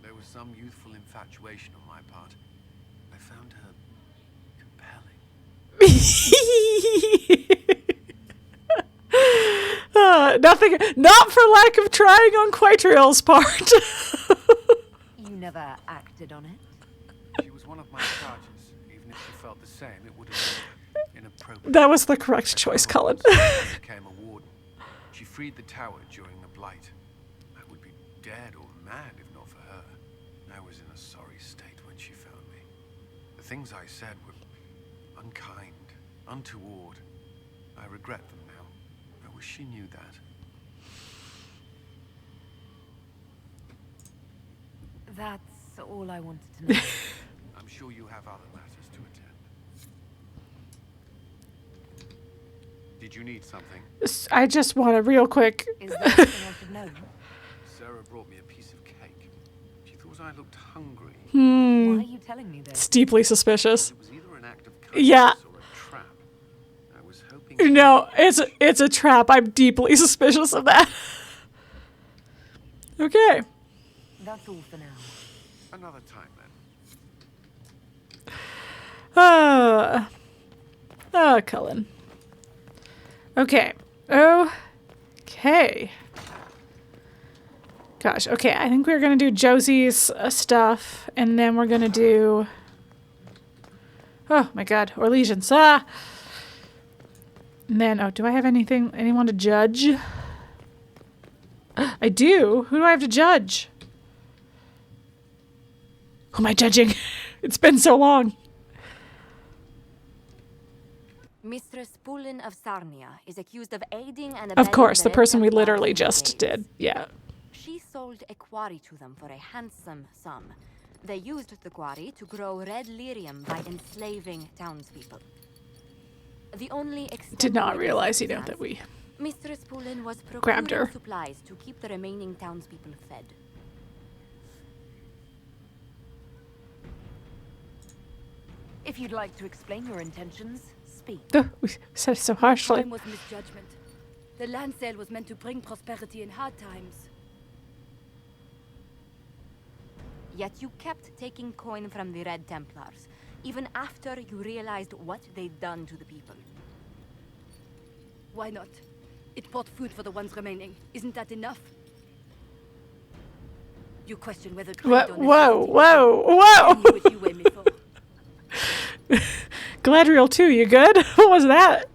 There was some youthful infatuation on my part. I found her compelling. Nothing, not for lack of trying on Quaitriel's part. You never acted on it? She was one of my charges. Even if she felt the same, it would have been inappropriate. That was the correct choice, Cullen. She became a warden. She freed the tower during the Blight. I would be dead or mad if not for her. I was in a sorry state when she found me. The things I said were unkind, untoward. I regret them now. I wish she knew that. That's all I wanted to know. I'm sure you have other matters to attend. Did you need something? I just want to real quick. Is there something I should know? Sarah brought me a piece of cake. She thought I looked hungry. Why are you telling me this? It's deeply suspicious. It was either an act of kindness Yeah. or a trap. I was hoping. No, it's a trap. I'm deeply suspicious of that. Okay. That's all for now. Another time then. Cullen. Okay. Okay. Gosh, okay, I think we're gonna do Josie's stuff, and then we're gonna do... Oh my god, Orlesians. And then, do I have anyone to judge? I do? Who do I have to judge? Who am I judging? It's been so long. Mistress Poulin of Sahrnia is accused of aiding and Of course, the Red person we Templars literally in the just days. did. Yeah. She sold a quarry to them for a handsome sum. They used the quarry to grow red lyrium by enslaving townspeople. The only Did not realize, you know, that we Mistress Poulin was grabbed her. procuring supplies to keep the remaining townspeople fed. If you'd like to explain your intentions, speak. We said it so harshly. Time was misjudgment. The land sale was meant to bring prosperity in hard times. Yet you kept taking coin from the Red Templars, even after you realized what they'd done to the people. Why not? It bought food for the ones remaining. Isn't that enough? You question whether... Whoa! Galadriel too, you good? What was that?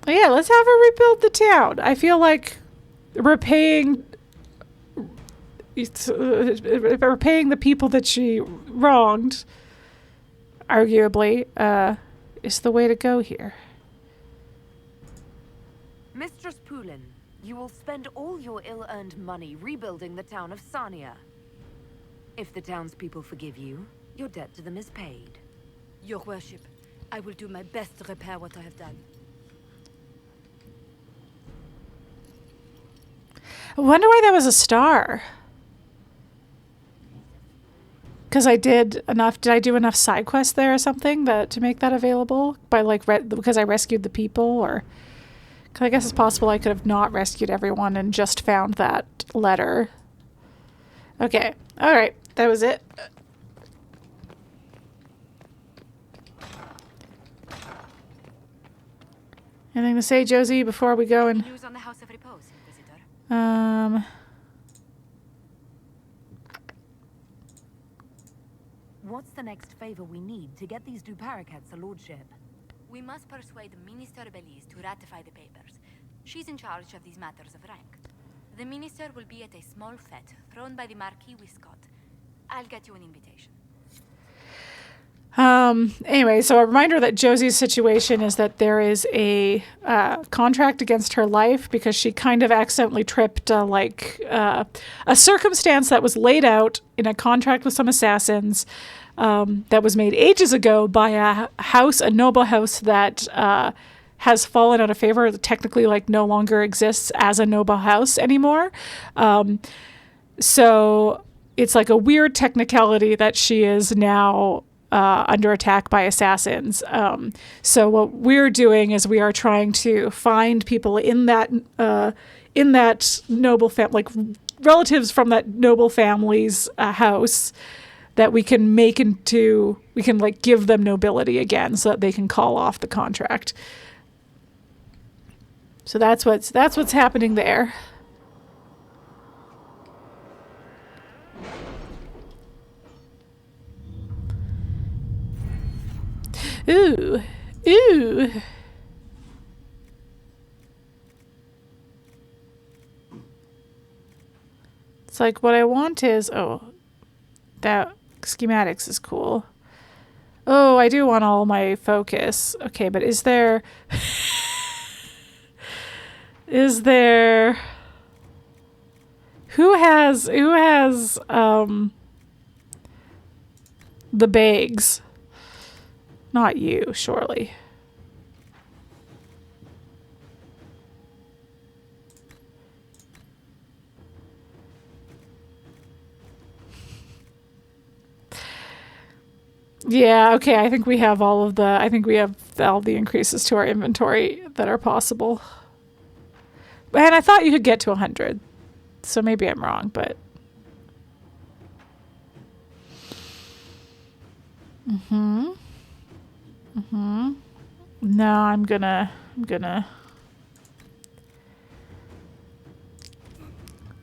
Yeah, let's have her rebuild the town. I feel like repaying the people that she wronged, arguably, is the way to go here. Mistress Poulin, you will spend all your ill-earned money rebuilding the town of Sahrnia. If the townspeople forgive you, your debt to them is paid. Your worship, I will do my best to repair what I have done. I wonder why that was a star. Because I did I do enough side quests there or something to make that available? By like, because I rescued the people, or... Because I guess it's possible I could have not rescued everyone and just found that letter. Okay. Alright. That was it. Anything to say, Josie, before we go and... News on the House of Repose, Inquisitor. What's the next favor we need to get these Duparacats a lordship? We must persuade Minister Bellise to ratify the papers. She's in charge of these matters of rank. The minister will be at a small fete thrown by the Marquis Wiscott. I'll get you an invitation. Anyway, so a reminder that Josie's situation is that there is a contract against her life because she kind of accidentally tripped a circumstance that was laid out in a contract with some assassins that was made ages ago by a noble house that has fallen out of favor, technically like no longer exists as a noble house anymore. So it's like a weird technicality that she is now under attack by assassins. So what we're doing is we are trying to find people in that noble like relatives from that noble family's house that we can like give them nobility again so that they can call off the contract. So that's what's happening there. Ooh. It's like what I want is, that schematics is cool. Oh, I do want all my focus. Okay, but is there who has the bags? Not you, surely. Yeah, okay, I think we have all the increases to our inventory that are possible. And I thought you could get to 100. So maybe I'm wrong, but No, I'm gonna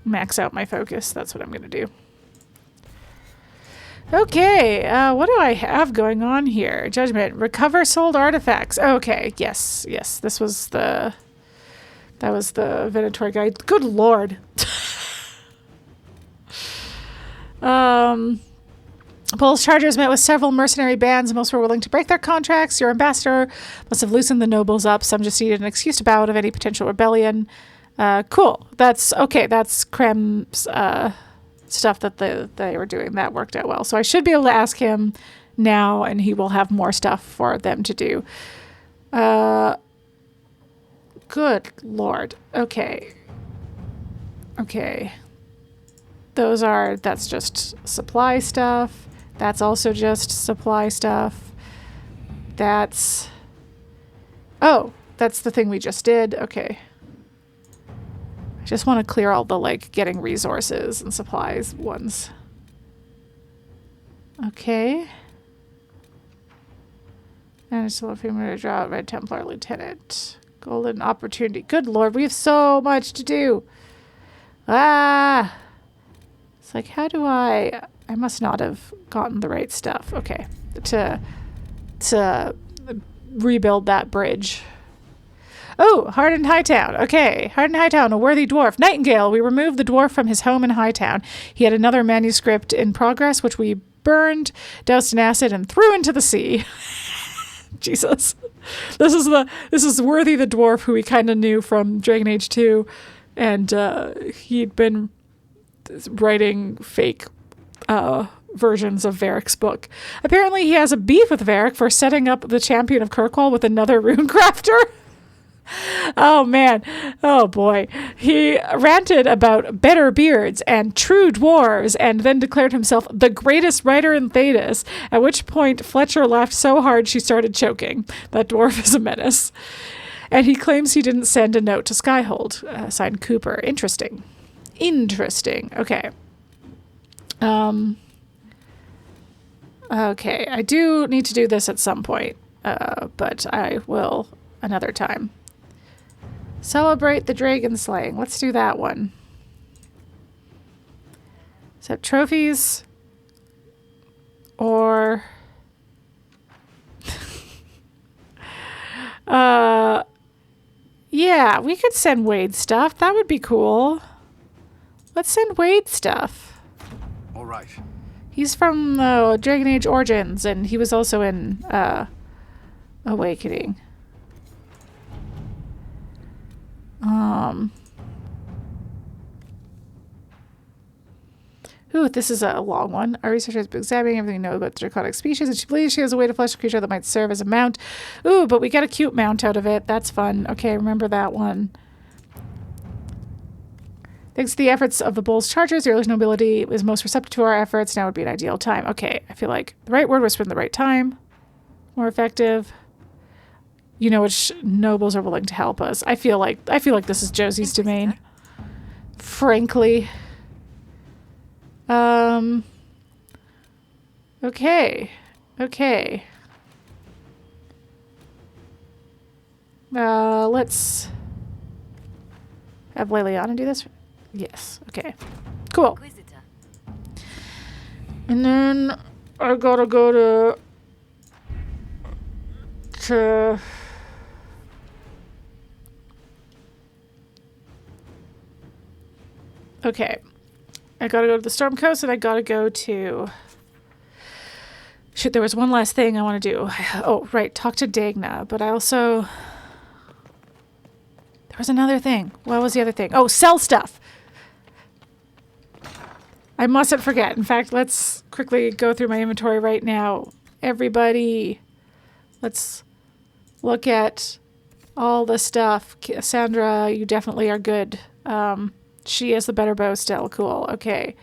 max out my focus. That's what I'm gonna do. Okay, what do I have going on here? Judgment. Recover sold artifacts. Okay, yes. That was the Venator guide. Good lord. Paul's chargers met with several mercenary bands. Most were willing to break their contracts. Your ambassador must have loosened the nobles up. Some just needed an excuse to bow out of any potential rebellion. Cool. That's okay. That's Krem's stuff that they were doing. That worked out well. So I should be able to ask him now, and he will have more stuff for them to do. Good Lord. Okay. Okay. That's just supply stuff. That's also just supply stuff. That's the thing we just did. Okay. I just want to clear all the, like, getting resources and supplies ones. Okay. And I still have him to draw out Red Templar Lieutenant. Golden opportunity. Good Lord, we have so much to do. Ah! It's like, how do I must not have gotten the right stuff. Okay. To rebuild that bridge. Oh, Hardened Hightown. Okay. Hardened Hightown, a worthy dwarf. Nightingale. We removed the dwarf from his home in Hightown. He had another manuscript in progress, which we burned, doused in acid, and threw into the sea. Jesus. This is Worthy the dwarf, who we kind of knew from Dragon Age 2, and he'd been writing fake versions of Varric's book. Apparently he has a beef with Varric for setting up the champion of Kirkwall with another rune crafter. Oh man. Oh boy. He ranted about better beards and true dwarves, and then declared himself the greatest writer in Thedas, at which point Fletcher laughed so hard she started choking. That dwarf is a menace. And he claims he didn't send a note to Skyhold. Signed Cooper. Interesting. Okay. Okay, I do need to do this at some point, but I will another time. Celebrate the dragon slaying. Let's do that one. So trophies or yeah, we could send Wade stuff. That would be cool. Let's send Wade stuff. All right. He's from Dragon Age Origins, and he was also in Awakening. Ooh, this is a long one. Our researcher has been examining everything we know about the draconic species, and she believes she has a way to flesh a creature that might serve as a mount. Ooh, but we got a cute mount out of it. That's fun. Okay, remember that one. Thanks to the efforts of the Bull's Chargers, the early nobility is most receptive to our efforts. Now would be an ideal time. Okay, I feel like the right word was spend the right time. More effective. You know which nobles are willing to help us. I feel like this is Josie's domain. Frankly. Okay. Let's have Leliana do this. Yes. Okay. Cool. And then I gotta go to okay. I gotta go to the Storm Coast, and I gotta go to... Shoot, there was one last thing I want to do. Oh, right, talk to Dagna, but I also... There was another thing. What was the other thing? Oh, sell stuff! I mustn't forget. In fact, let's quickly go through my inventory right now. Everybody, let's look at all the stuff. Cassandra, you definitely are good. She is the better bow still. Cool. Okay.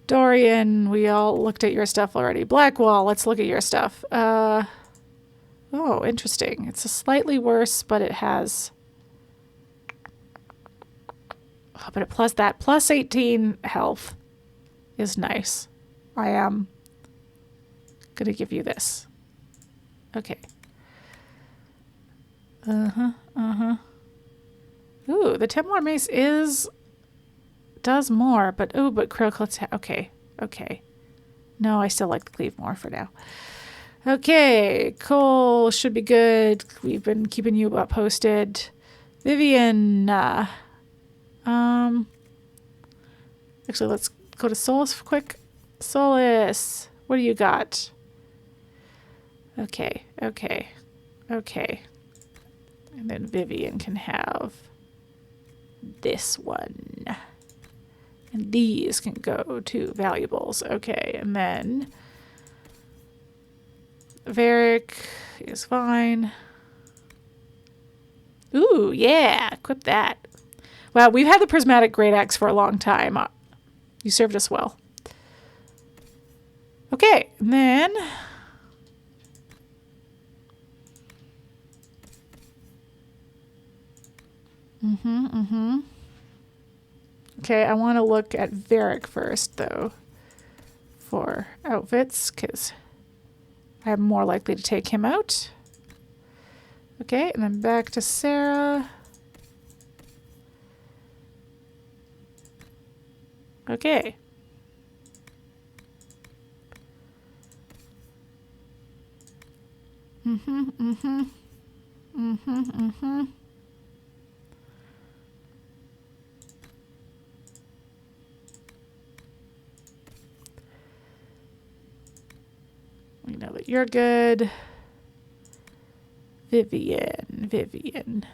Dorian, we all looked at your stuff already. Blackwall, let's look at your stuff. Oh, interesting. It's a slightly worse, but it has... Oh, but it plus 18 health is nice. I am gonna give you this. Okay. Ooh, the Templar Mace does more, but Crow, okay. No, I still like the Cleave more for now. Okay, Cole should be good. We've been keeping you posted. Vivian, actually, let's go to Solus quick. Solus, what do you got? Okay. And then Vivian can have this one. And these can go to valuables. Okay, and then Varric is fine. Ooh, yeah, equip that. Wow, we've had the Prismatic Great Axe for a long time. You served us well. Okay, and then... Okay, I want to look at Varric first, though, for outfits, because I'm more likely to take him out. Okay, and then back to Sarah. Okay. We know that you're good. Vivian.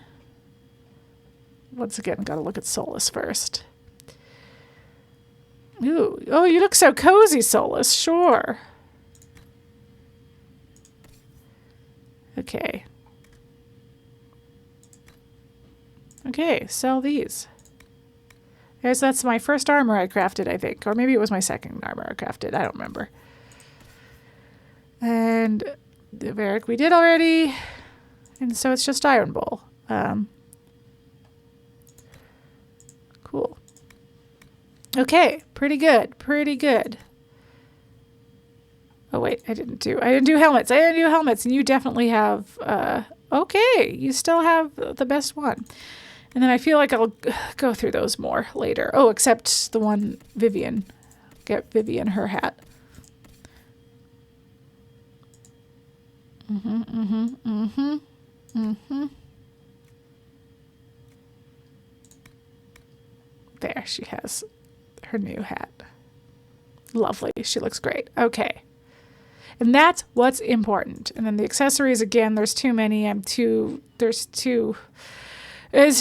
Once again, gotta look at Solus first. Ooh, oh, you look so cozy, Solus. Sure. Okay. Okay, sell these. That's my first armor I crafted, I think. Or maybe it was my second armor I crafted. I don't remember. And the Varric we did already. And so it's just Iron Bowl. Cool. Okay, pretty good. Pretty good. Oh wait, I didn't do helmets. And you definitely have okay, you still have the best one. And then I feel like I'll go through those more later. Oh, except the one Vivian. Get Vivian her hat. There, she has her new hat. Lovely. She looks great. Okay. And that's what's important. And then the accessories, again, there's too many. It's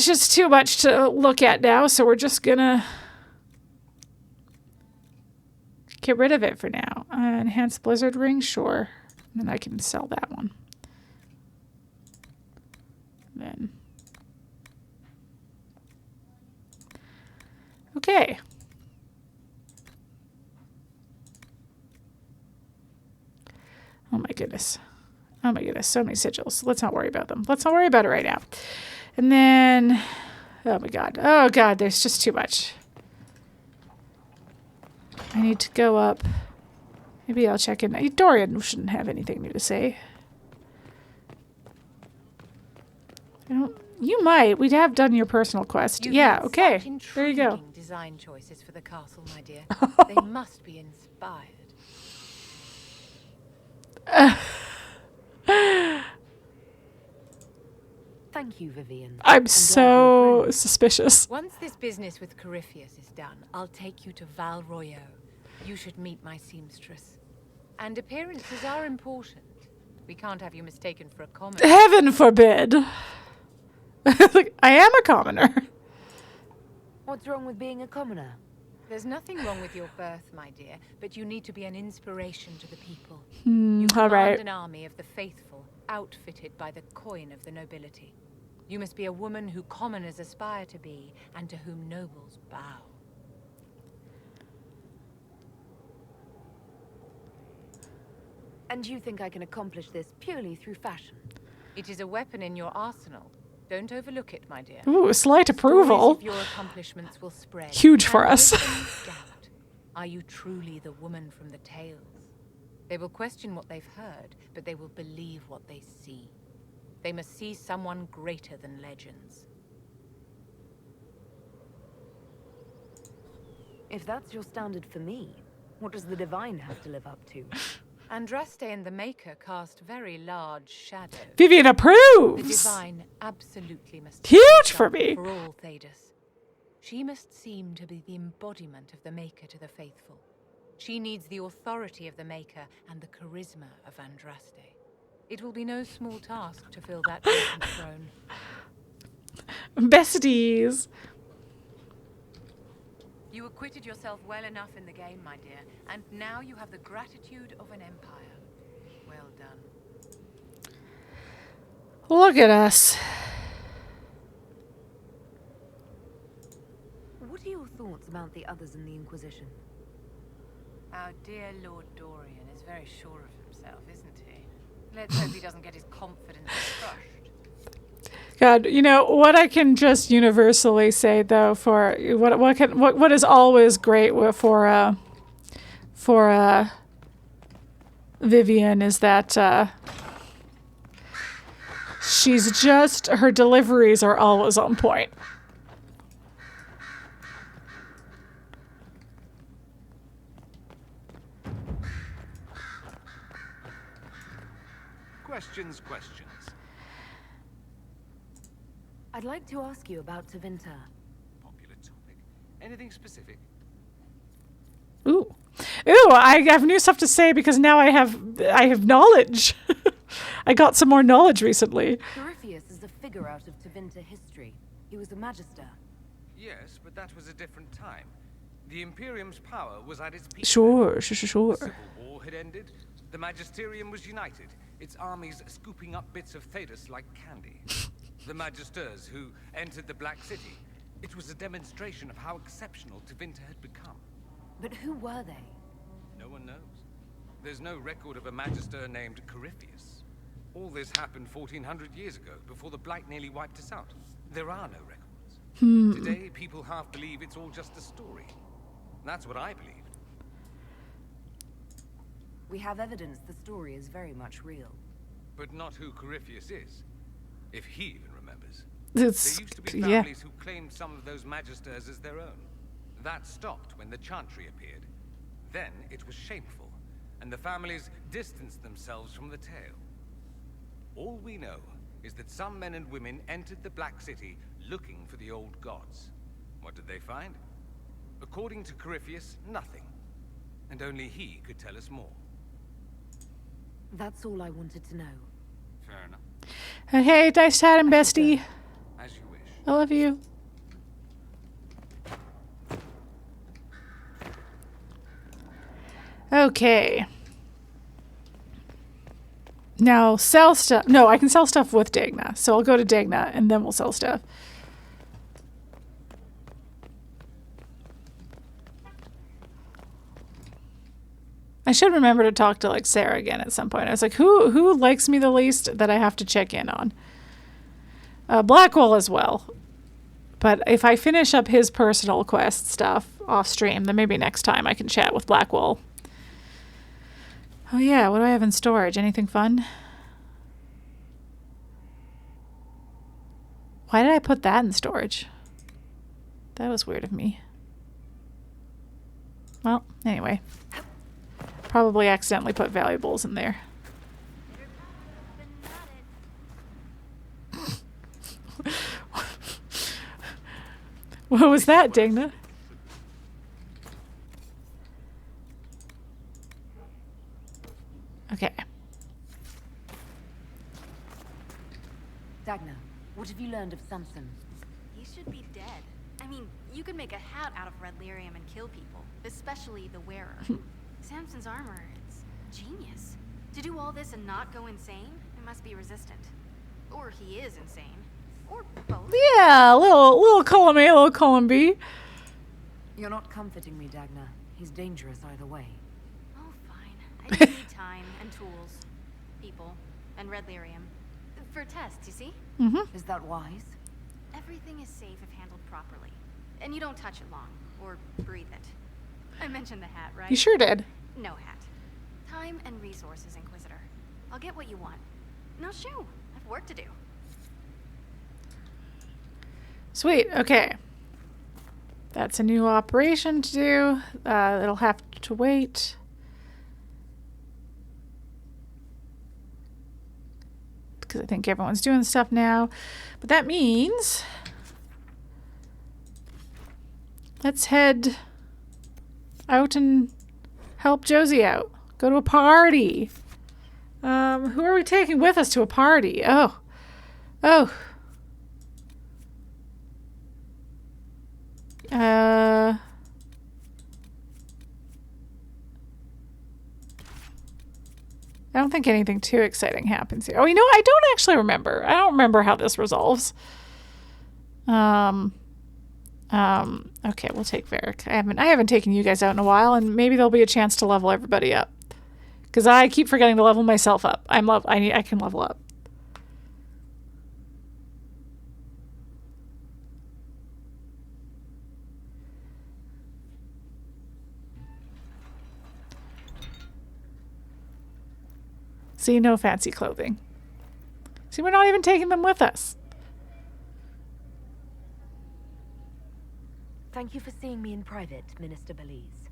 just too much to look at now, so we're just gonna get rid of it for now. Enhanced Blizzard Ring, sure. And then I can sell that one. Then. Okay. Oh my goodness. So many sigils. Let's not worry about them. Let's not worry about it right now. And then, oh my god. Oh god, there's just too much. I need to go up. Maybe I'll check in. Dorian shouldn't have anything new to say. You might. We'd have done your personal quest. Yeah, okay. There you go. Design choices for the castle, my dear. They must be inspired. Thank you, Vivian. I'm so suspicious. Once this business with Corypheus is done, I'll take you to Val Royeaux. You should meet my seamstress. And appearances are important. We can't have you mistaken for a commoner. Heaven forbid. I am a commoner. What's wrong with being a commoner? There's nothing wrong with your birth, my dear, but you need to be an inspiration to the people. You command an army of the faithful, outfitted by the coin of the nobility. You must be a woman who commoners aspire to be, and to whom nobles bow. And you think I can accomplish this purely through fashion? It is a weapon in your arsenal. Don't overlook it, my dear. Ooh, slight approval. Stories of your accomplishments will spread. Huge for us. Doubt. Are you truly the woman from the tales? They will question what they've heard, but they will believe what they see. They must see someone greater than legends. If that's your standard for me, what does the divine have to live up to? Andraste and the Maker cast very large shadows. Vivian approves! The divine absolutely must huge for me! For all Thedas. She must seem to be the embodiment of the Maker to the faithful. She needs the authority of the Maker and the charisma of Andraste. It will be no small task to fill that vacant throne. Besties! You acquitted yourself well enough in the game, my dear, and now you have the gratitude of an empire. Well done. Look at us. What are your thoughts about the others in the Inquisition? Our dear Lord Dorian is very sure of himself, isn't he? Let's hope he doesn't get his confidence crushed. God, you know what I can just universally say though for what is always great for Vivian is that she's just, her deliveries are always on point. Questions. I'd like to ask you about Tevinter. Popular topic. Anything specific? Ooh, I have new stuff to say because now I have knowledge. I got some more knowledge recently. Corypheus is a figure out of Tevinter history. He was a magister. Yes, but that was a different time. The Imperium's power was at its peak. Sure. The Civil War had ended. The Magisterium was united, its armies scooping up bits of Thedas like candy. The Magisters who entered the Black City. It was a demonstration of how exceptional Tevinter had become. But who were they? No one knows. There's no record of a Magister named Corypheus. All this happened 1400 years ago, before the Blight nearly wiped us out. There are no records. Today, people half believe it's all just a story. That's what I believed. We have evidence the story is very much real. But not who Corypheus is. If he even remembers. There used to be families who claimed some of those Magisters as their own. That stopped when the Chantry appeared. Then it was shameful, and the families distanced themselves from the tale. All we know is that some men and women entered the Black City looking for the old gods. What did they find? According to Corypheus, nothing. And only he could tell us more. That's all I wanted to know. Fair enough. Hey, nice chatting, bestie. As you wish. I love you. Okay. Now, sell stuff. No, I can sell stuff with Dagna. So I'll go to Dagna and then we'll sell stuff. I should remember to talk to like Sarah again at some point. I was like, who likes me the least that I have to check in on? Blackwall as well. But if I finish up his personal quest stuff off stream, then maybe next time I can chat with Blackwall. Oh yeah, what do I have in storage? Anything fun? Why did I put that in storage? That was weird of me. Well, anyway. Probably accidentally put valuables in there. What was that, Dagna? Okay. Dagna, what have you learned of Samson? He should be dead. I mean, you could make a hat out of red lyrium and kill people, especially the wearer. Samson's armor, it's genius. To do all this and not go insane, it must be resistant. Or he is insane. Or both. Yeah, little column A, little column B. You're not comforting me, Dagna. He's dangerous either way. Oh, fine. I just need time and tools, people, and red lyrium. For tests, you see? Mm-hmm. Is that wise? Everything is safe if handled properly. And you don't touch it long, or breathe it. I mentioned the hat, right? You sure did. No hat. Time and resources, Inquisitor. I'll get what you want. Now shoo, I've work to do. Sweet, okay. That's a new operation to do. It'll have to wait. Because I think everyone's doing stuff now. But that means... let's head out and help Josie out. Go to a party. Who are we taking with us to a party? Oh. I don't think anything too exciting happens here. Oh, you know, I don't actually remember. I don't remember how this resolves. Okay, we'll take Varric. I haven't taken you guys out in a while, and maybe there'll be a chance to level everybody up. Because I keep forgetting to level myself up. I can level up. See, no fancy clothing. See, we're not even taking them with us. Thank you for seeing me in private, Minister Bellise.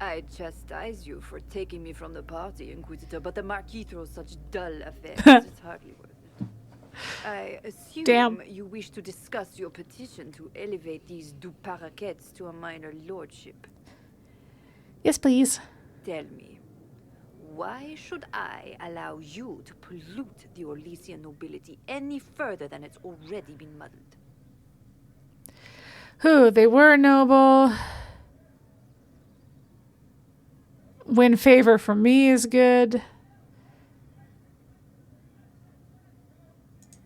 I chastise you for taking me from the party, Inquisitor, but the Marquis throws such dull affairs, it's hardly worth it. I assume you wish to discuss your petition to elevate these du Paraquets to a minor lordship. Yes, please. Tell me, why should I allow you to pollute the Orlesian nobility any further than it's already been muddled? Who? They were noble. Win favor from me is good.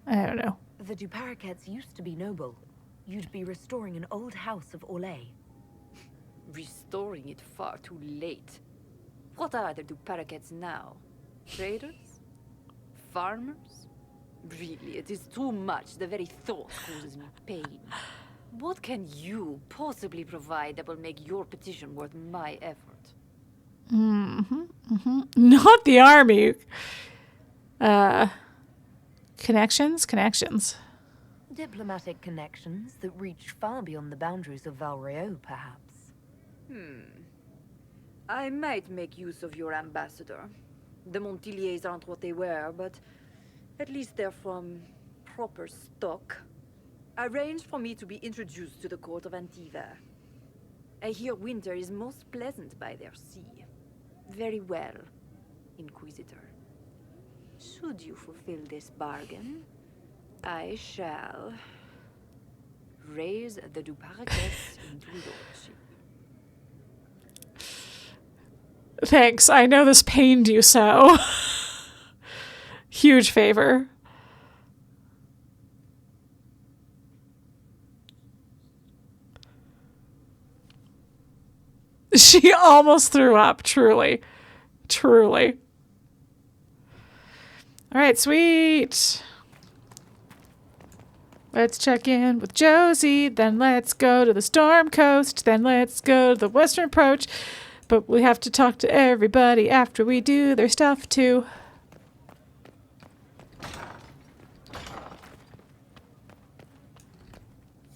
I don't know. The du Paraquets used to be noble. You'd be restoring an old house of Orlais. Restoring it far too late. What are the du Paraquets now? Traders? Farmers? Really, it is too much. The very thought causes me pain. What can you possibly provide that will make your petition worth my effort? Not the army. Connections. Diplomatic connections that reach far beyond the boundaries of Valréaux, perhaps. I might make use of your ambassador. The Montiliers aren't what they were, but at least they're from proper stock. Arrange for me to be introduced to the court of Antiva. I hear winter is most pleasant by their sea. Very well, Inquisitor. Should you fulfill this bargain, I shall raise the du Paraquets into lordship. Thanks. I know this pained you so. Huge favor. She almost threw up, truly. Truly. All right, sweet. Let's check in with Josie, then let's go to the Storm Coast, then let's go to the Western Approach. But we have to talk to everybody after we do their stuff, too.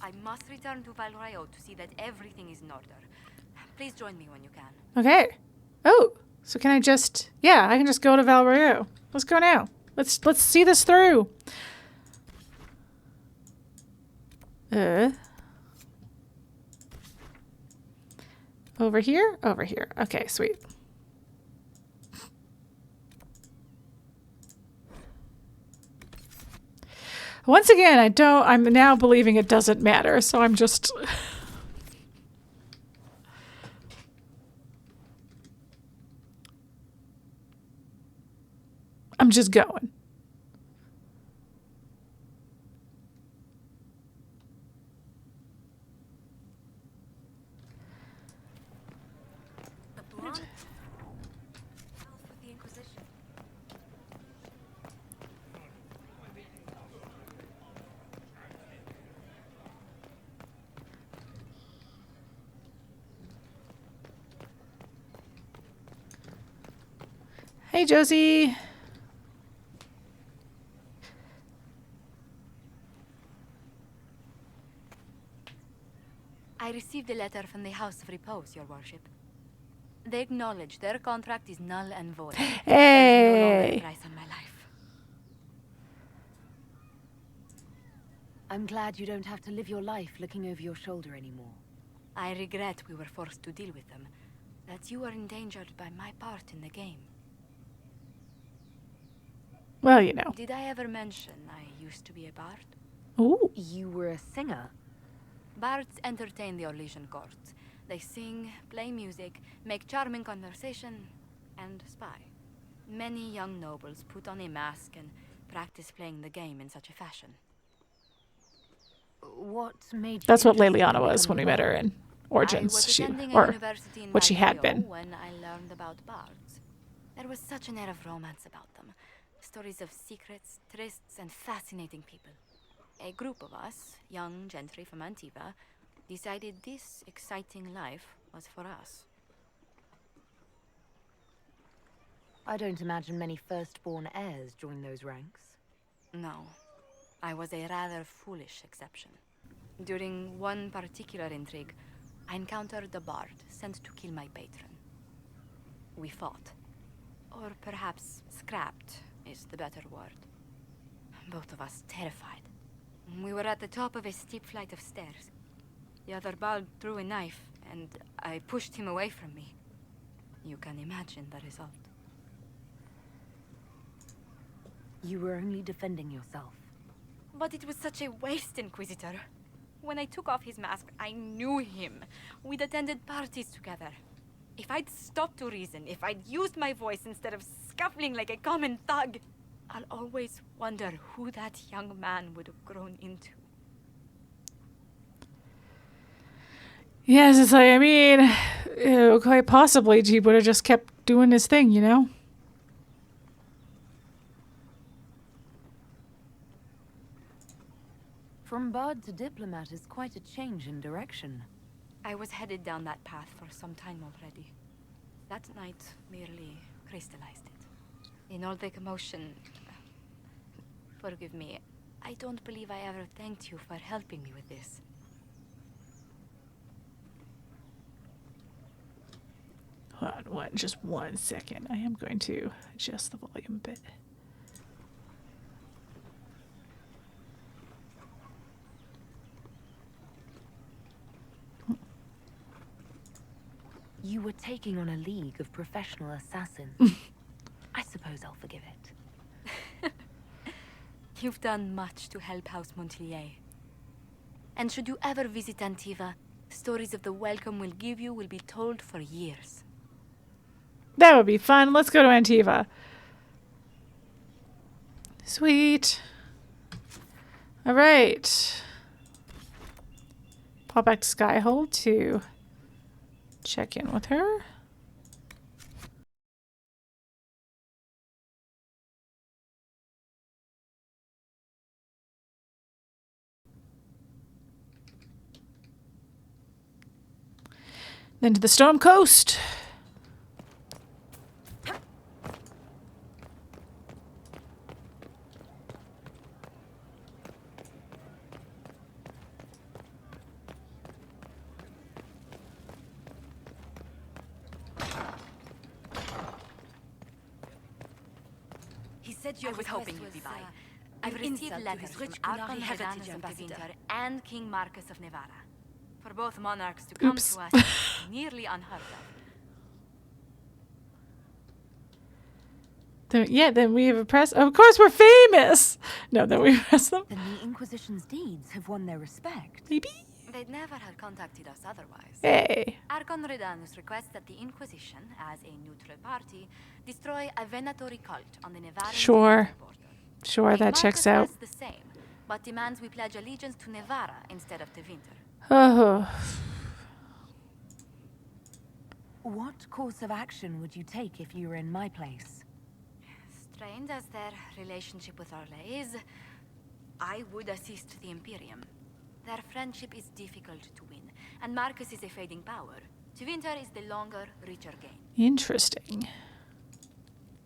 I must return to Valréaux to see that everything is in order. Please join me when you can. Okay. Oh, so can I just... Yeah, I can just go to Valréaux. Let's go now. Let's see this through. Over here? Over here. Okay, sweet. Once again, I'm now believing it doesn't matter, so I'm just... I'm just going. The blood? With the Inquisition. Hey, Josie. I received a letter from the House of Repose, Your Worship. They acknowledge their contract is null and void. Hey! There's no longer a price on my life. I'm glad you don't have to live your life looking over your shoulder anymore. I regret we were forced to deal with them. That you were endangered by my part in the game. Well, you know. Did I ever mention I used to be a bard? Ooh. You were a singer? Bards entertain the Orlesian court. They sing, play music, make charming conversation, and spy. Many young nobles put on a mask and practice playing the game in such a fashion. What made you That's what interested in Leliana was when we met her in Origins. I was She, attending a or university in what she had Vallejo been. when I learned about bards. There was such an air of romance about them. Stories of secrets, trysts, and fascinating people. A group of us, young gentry from Antiva, decided this exciting life was for us. I don't imagine many firstborn heirs join those ranks. No, I was a rather foolish exception. During one particular intrigue, I encountered a bard sent to kill my patron. We fought. Or perhaps scrapped is the better word. Both of us terrified. We were at the top of a steep flight of stairs. The other bard threw a knife, and I pushed him away from me. You can imagine the result. You were only defending yourself. But it was such a waste, Inquisitor. When I took off his mask, I knew him. We'd attended parties together. If I'd stopped to reason, if I'd used my voice instead of scuffling like a common thug, I'll always wonder who that young man would have grown into. Yes, it's like, I mean, quite possibly he would have just kept doing his thing, you know? From bard to diplomat is quite a change in direction. I was headed down that path for some time already. That night merely crystallized it. In all the commotion... Forgive me, I don't believe I ever thanked you for helping me with this. Hold on, just 1 second. I am going to adjust the volume a bit. You were taking on a league of professional assassins. I suppose I'll forgive it. You've done much to help House Montilier. And should you ever visit Antiva, stories of the welcome we'll give you will be told for years. That would be fun. Let's go to Antiva. Sweet. All right. Pop back to Skyhold to check in with her. Then to the Storm Coast. He said I was hoping you'd be by. I've received letters from Archon Heritage Ambassador and King Marcus of Navarra. For both monarchs to come to us, nearly unheard of. Then we have oppressed. Of course, we're famous. No, then we oppressed them. Then the Inquisition's deeds have won their respect. Maybe. They'd never have contacted us otherwise. Hey. Archon Redanus requests that the Inquisition, as a neutral party, destroy a venatory cult on the Navarran Sure. border. Sure, that Marcus checks out. does the same, but demands we pledge allegiance to Navarra instead of to Winter. Oh. What course of action would you take if you were in my place? Strained as their relationship with Orlais is, I would assist the Imperium. Their friendship is difficult to win, and Marcus is a fading power. Winter is the longer, richer game. Interesting.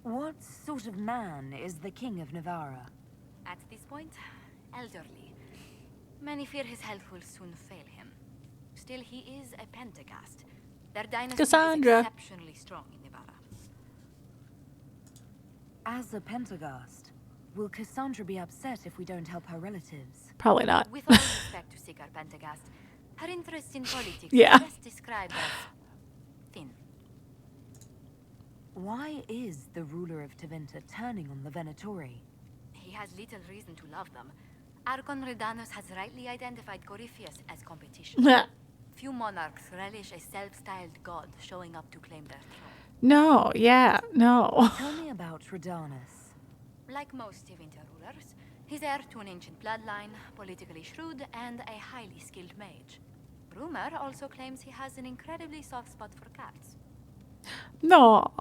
What sort of man is the King of Navarra? At this point, elderly. Many fear his health will soon fail him. Still, he is a Pentagast. Their dynasty Cassandra. is exceptionally strong in Navarra. As a Pentagast, will Cassandra be upset if we don't help her relatives? Probably not. With all respect to Sigar Pentagast, her interest in politics Yeah. is best described as thin. Why is the ruler of Tevinter turning on the Venatori? He has little reason to love them. Archon Redanus has rightly identified Corypheus as competition. Few monarchs relish a self-styled god showing up to claim their throne. No, yeah, no. Tell me about Radanas. Like most Tevinter rulers, he's heir to an ancient bloodline, politically shrewd, and a highly skilled mage. Rumor also claims he has an incredibly soft spot for cats. No.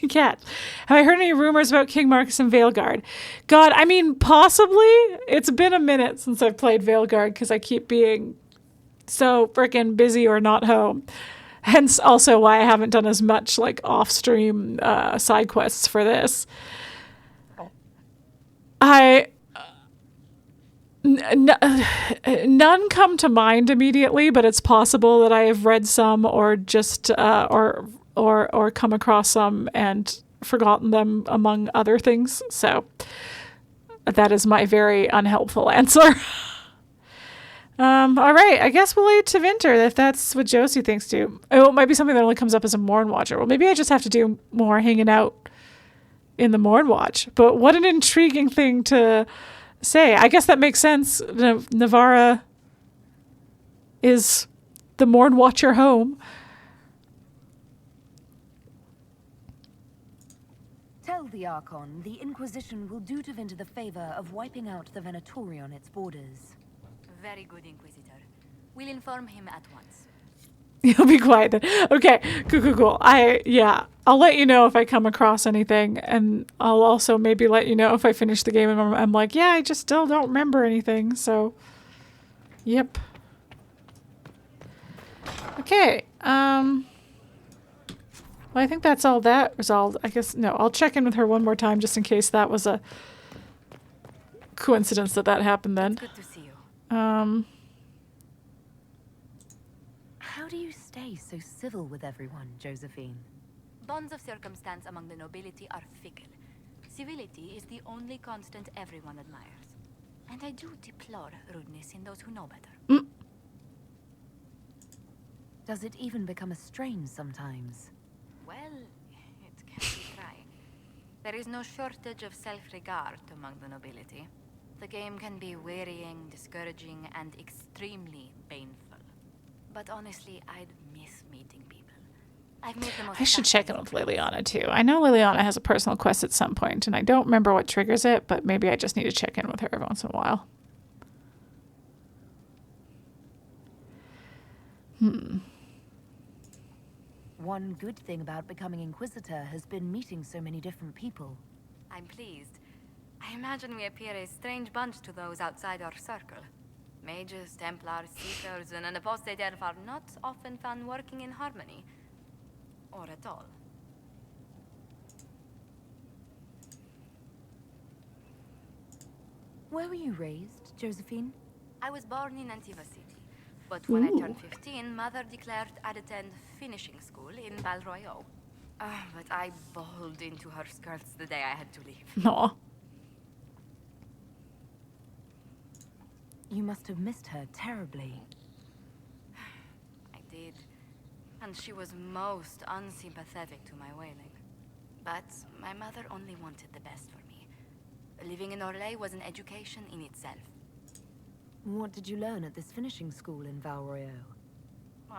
Cat. Have I heard any rumors about King Marcus and Veilguard? God, I mean, possibly. It's been a minute since I've played Veilguard because I keep being so freaking busy or not home. Hence also why I haven't done as much like off-stream side quests for this. None come to mind immediately, but it's possible that I have read some or just or come across some and forgotten them among other things. So that is my very unhelpful answer. All right, I guess we'll lead to Vinter if that's what Josie thinks too. Oh, it might be something that only comes up as a Morn Watcher. Well, maybe I just have to do more hanging out in the Morn Watch. But what an intriguing thing to say. I guess that makes sense. Navarra is the Morn Watcher home. Tell the Archon the Inquisition will do to Vinter the favor of wiping out the Venatori on its borders. Very good, Inquisitor. We'll inform him at once. You'll be quiet then. Okay, cool. I'll let you know if I come across anything, and I'll also maybe let you know if I finish the game and I'm like, yeah, I just still don't remember anything, so yep. Okay, well, I think that's all that resolved. I guess, no, I'll check in with her one more time just in case that was a coincidence that happened then. Good to see you. How do you stay so civil with everyone, Josephine? Bonds of circumstance among the nobility are fickle. Civility is the only constant everyone admires. And I do deplore rudeness in those who know better. Does it even become a strain sometimes? Well, it can be trying. There is no shortage of self-regard among the nobility. The game can be wearying, discouraging, and extremely painful. But honestly, I'd miss meeting people. I've made the most. I should check in with Liliana too. I know Liliana has a personal quest at some point, and I don't remember what triggers it, but maybe I just need to check in with her every once in a while. One good thing about becoming Inquisitor has been meeting so many different people. I'm pleased. I imagine we appear a strange bunch to those outside our circle. Mages, Templars, Seekers, and an apostate elf are not often found working in harmony. Or at all. Where were you raised, Josephine? I was born in Antiva City, but when I turned 15, Mother declared I'd attend finishing school in Val Royeaux. But I bawled into her skirts the day I had to leave. Aw. You must have missed her terribly. I did. And she was most unsympathetic to my wailing. But my mother only wanted the best for me. Living in Orlais was an education in itself. What did you learn at this finishing school in Val Royeaux?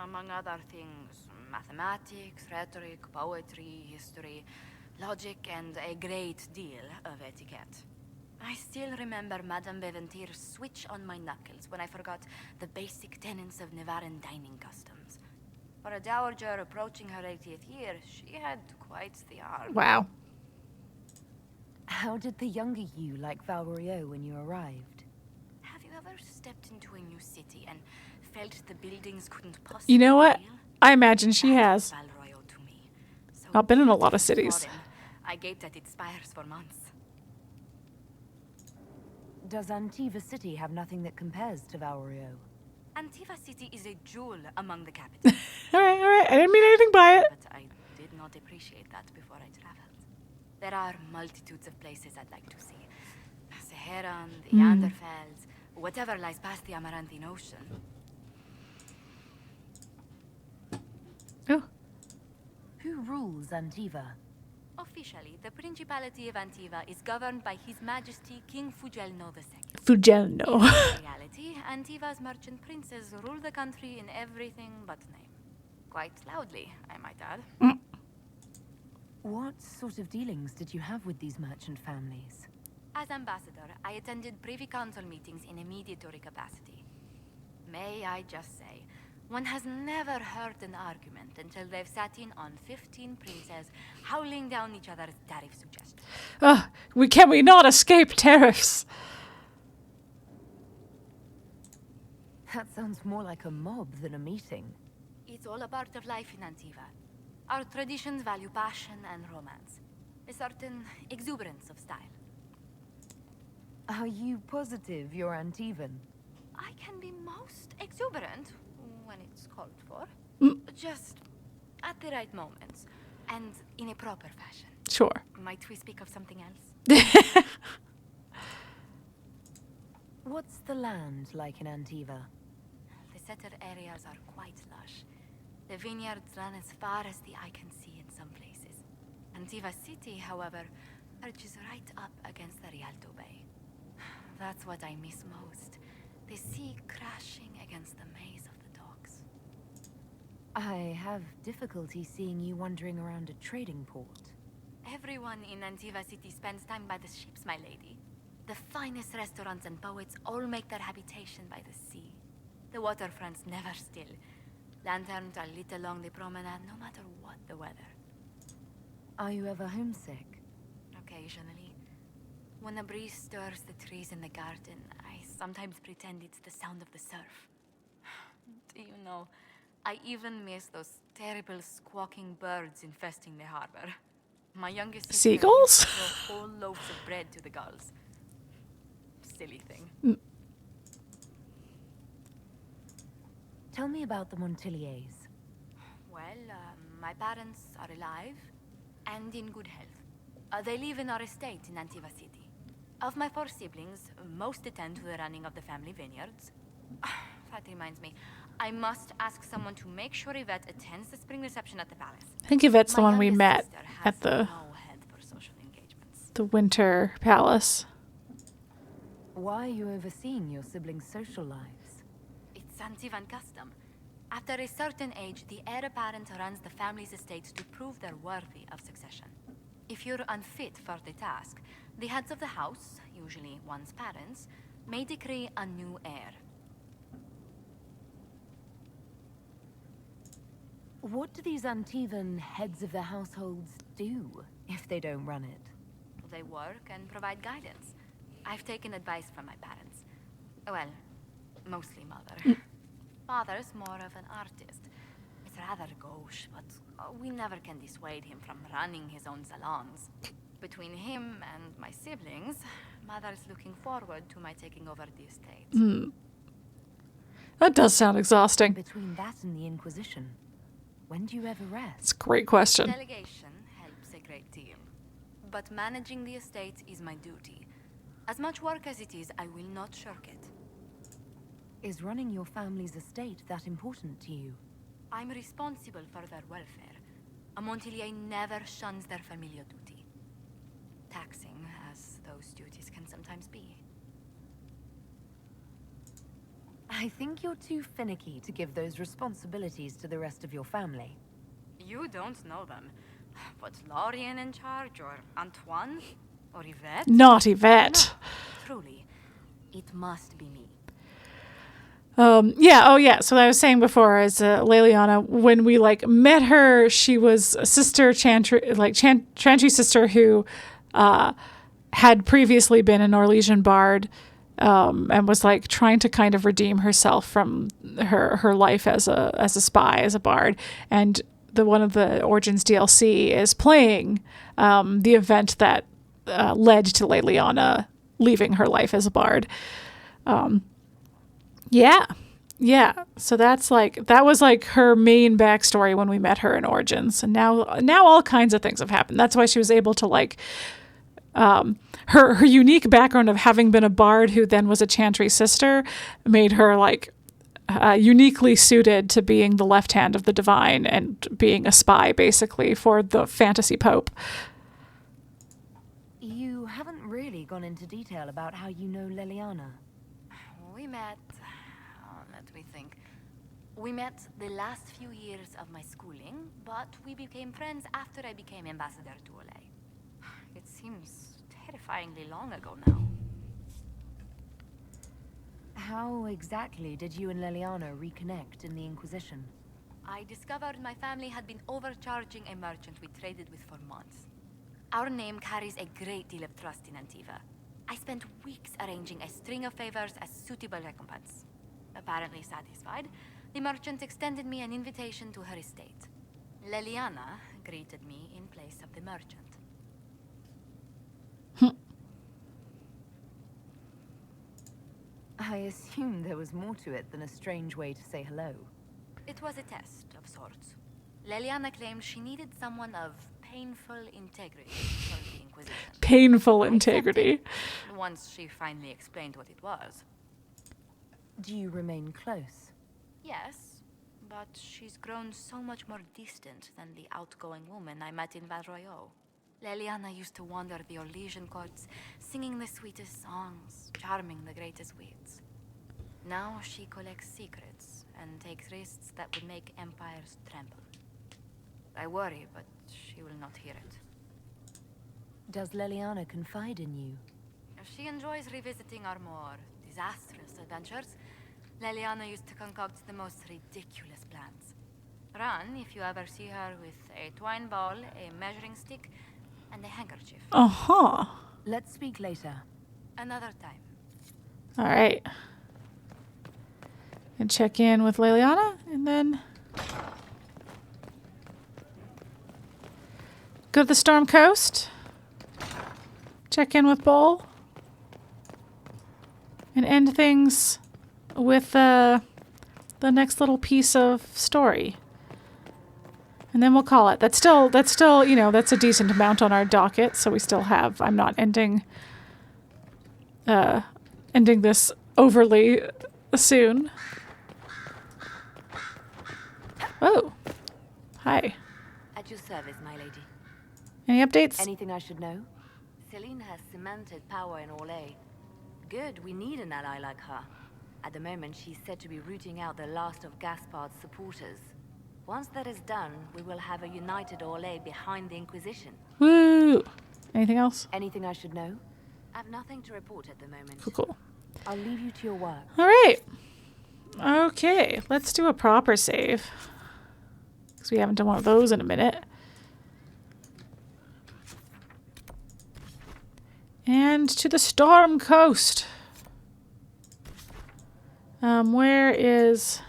Among other things, mathematics, rhetoric, poetry, history, logic, and a great deal of etiquette. I still remember Madame Beventir's switch on my knuckles when I forgot the basic tenets of Nevaran dining customs. For a dowager approaching her 80th year, she had quite the arm. Wow. How did the younger you like Val Royeaux when you arrived? Have you ever stepped into a new city and felt the buildings couldn't possibly You know what? fail? I imagine she has. Val Royeaux to me. So I've been in a lot of cities. foreign, I gaped at its spires for months. Does Antiva City have nothing that compares to Val Royeaux? Antiva City is a jewel among the capitals. All right. I didn't mean anything by it. But I did not appreciate that before I traveled. There are multitudes of places I'd like to see. Saharan, the Yanderfells, whatever lies past the Amaranthine Ocean. Oh. Who rules Antiva? Officially, the Principality of Antiva is governed by His Majesty King Fugelno II. Fugelno. In reality, Antiva's merchant princes rule the country in everything but name. Quite loudly, I might add. What sort of dealings did you have with these merchant families? As ambassador, I attended Privy Council meetings in a mediatory capacity. May I just say, one has never heard an argument until they've sat in on 15 princes howling down each other's tariff suggestions. Can we not escape tariffs? That sounds more like a mob than a meeting. It's all a part of life in Antiva. Our traditions value passion and romance. A certain exuberance of style. Are you positive you're Antivan? I can be most exuberant when it's called for. Just at the right moments. And in a proper fashion. Sure. Might we speak of something else? What's the land like in Antiva? The setter areas are quite lush. The vineyards run as far as the eye can see in some places. Antiva City, however, arches right up against the Rialto Bay. That's what I miss most. The sea crashing against the maze of the docks. I have difficulty seeing you wandering around a trading port. Everyone in Antiva City spends time by the ships, my lady. The finest restaurants and poets all make their habitation by the sea. The waterfront's never still. Lanterns are lit along the promenade no matter what the weather. Are you ever homesick? Occasionally. When a breeze stirs the trees in the garden, I sometimes pretend it's the sound of the surf. Do you know, I even miss those terrible squawking birds infesting the harbor. My youngest sister Seagulls? used to throw whole loaves of bread to the gulls. Silly thing. Tell me about the Montiliers. Well, my parents are alive and in good health. They live in our estate in Antiva City. Of my 4 siblings, most attend to the running of the family vineyards. That reminds me, I must ask someone to make sure Yvette attends the spring reception at the palace. I think Yvette's the My one we youngest met sister has at the no head for social engagements. the Winter Palace. Why are you overseeing your siblings' social lives? It's Antivan custom. After a certain age, the heir apparent runs the family's estate to prove they're worthy of succession. If you're unfit for the task, the heads of the house, usually one's parents, may decree a new heir. What do these Antivan heads of the households do if they don't run it? They work and provide guidance. I've taken advice from my parents. Well, mostly mother. Father's more of an artist. It's rather gauche, but we never can dissuade him from running his own salons. Between him and my siblings, mother's looking forward to my taking over the estate. That does sound exhausting. Between that and the Inquisition, when do you ever rest? It's a great question. Delegation helps a great deal. But managing the estate is my duty. As much work as it is, I will not shirk it. Is running your family's estate that important to you? I'm responsible for their welfare. A Montilier never shuns their familial duty. Taxing as those duties can sometimes be. I think you're too finicky to give those responsibilities to the rest of your family. You don't know them. But Lorien in charge, or Antoine, or Yvette? Not Yvette. No, truly, it must be me. So I was saying before, as Leliana, when we met her, she was a sister, Chantry sister who had previously been an Orlesian bard, and was trying to kind of redeem herself from her life as a spy, as a bard. And one of the Origins DLC is playing the event that led to Leliana leaving her life as a bard. Yeah. So that's that was her main backstory when we met her in Origins. And now all kinds of things have happened. That's why she was able to her unique background of having been a bard who then was a Chantry sister made her uniquely suited to being the left hand of the divine and being a spy basically for the fantasy pope. You haven't really gone into detail about how you know Leliana. We met, let me think, We met the last few years of my schooling, but we became friends after I became ambassador to Olay. It seems terrifyingly long ago now. How exactly did you and Leliana reconnect in the Inquisition? I discovered my family had been overcharging a merchant we traded with for months. Our name carries a great deal of trust in Antiva. I spent weeks arranging a string of favors as suitable recompense. Apparently satisfied, the merchant extended me an invitation to her estate. Leliana greeted me in place of the merchant. I assume there was more to it than a strange way to say hello. It was a test of sorts. Leliana claimed she needed someone of painful integrity for the Inquisition. Painful integrity. Once she finally explained what it was. Do you remain close? Yes, but she's grown so much more distant than the outgoing woman I met in Valroyo. Leliana used to wander the Orlesian courts, singing the sweetest songs, charming the greatest wits. Now she collects secrets and takes risks that would make empires tremble. I worry, but she will not hear it. Does Leliana confide in you? She enjoys revisiting our more disastrous adventures. Leliana used to concoct the most ridiculous plans. Run if you ever see her with a twine ball, a measuring stick, and a handkerchief. Uh-huh. Let's speak later. Another time. All right. And check in with Leliana, and then go to the Storm Coast. Check in with Bull. And end things with the next little piece of story. And then we'll call it. That's still, you know, that's a decent amount on our docket, so we still have, I'm not ending this overly soon. Oh. Hi. At your service, my lady. Any updates? Anything I should know? Celene has cemented power in Olay. Good, we need an ally like her. At the moment, she's said to be rooting out the last of Gaspard's supporters. Once that is done, we will have a united Olay behind the Inquisition. Woo! Anything else? Anything I should know? I've nothing to report at the moment. Cool. I'll leave you to your work. All right. Okay, let's do a proper save. Because we haven't done one of those in a minute. And to the Storm Coast. Where is...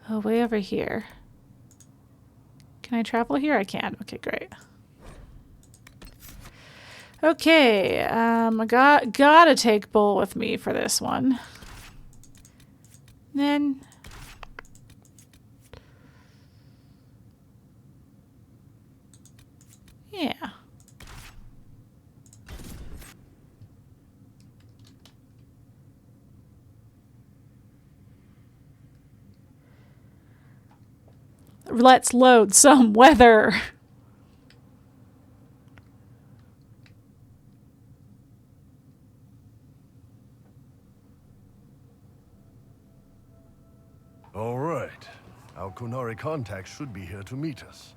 Oh, way over here. Can I travel here? I can. Okay, great. Okay, I gotta take Bull with me for this one. Then... Yeah. Let's load some weather. All right. Our Qunari contact should be here to meet us.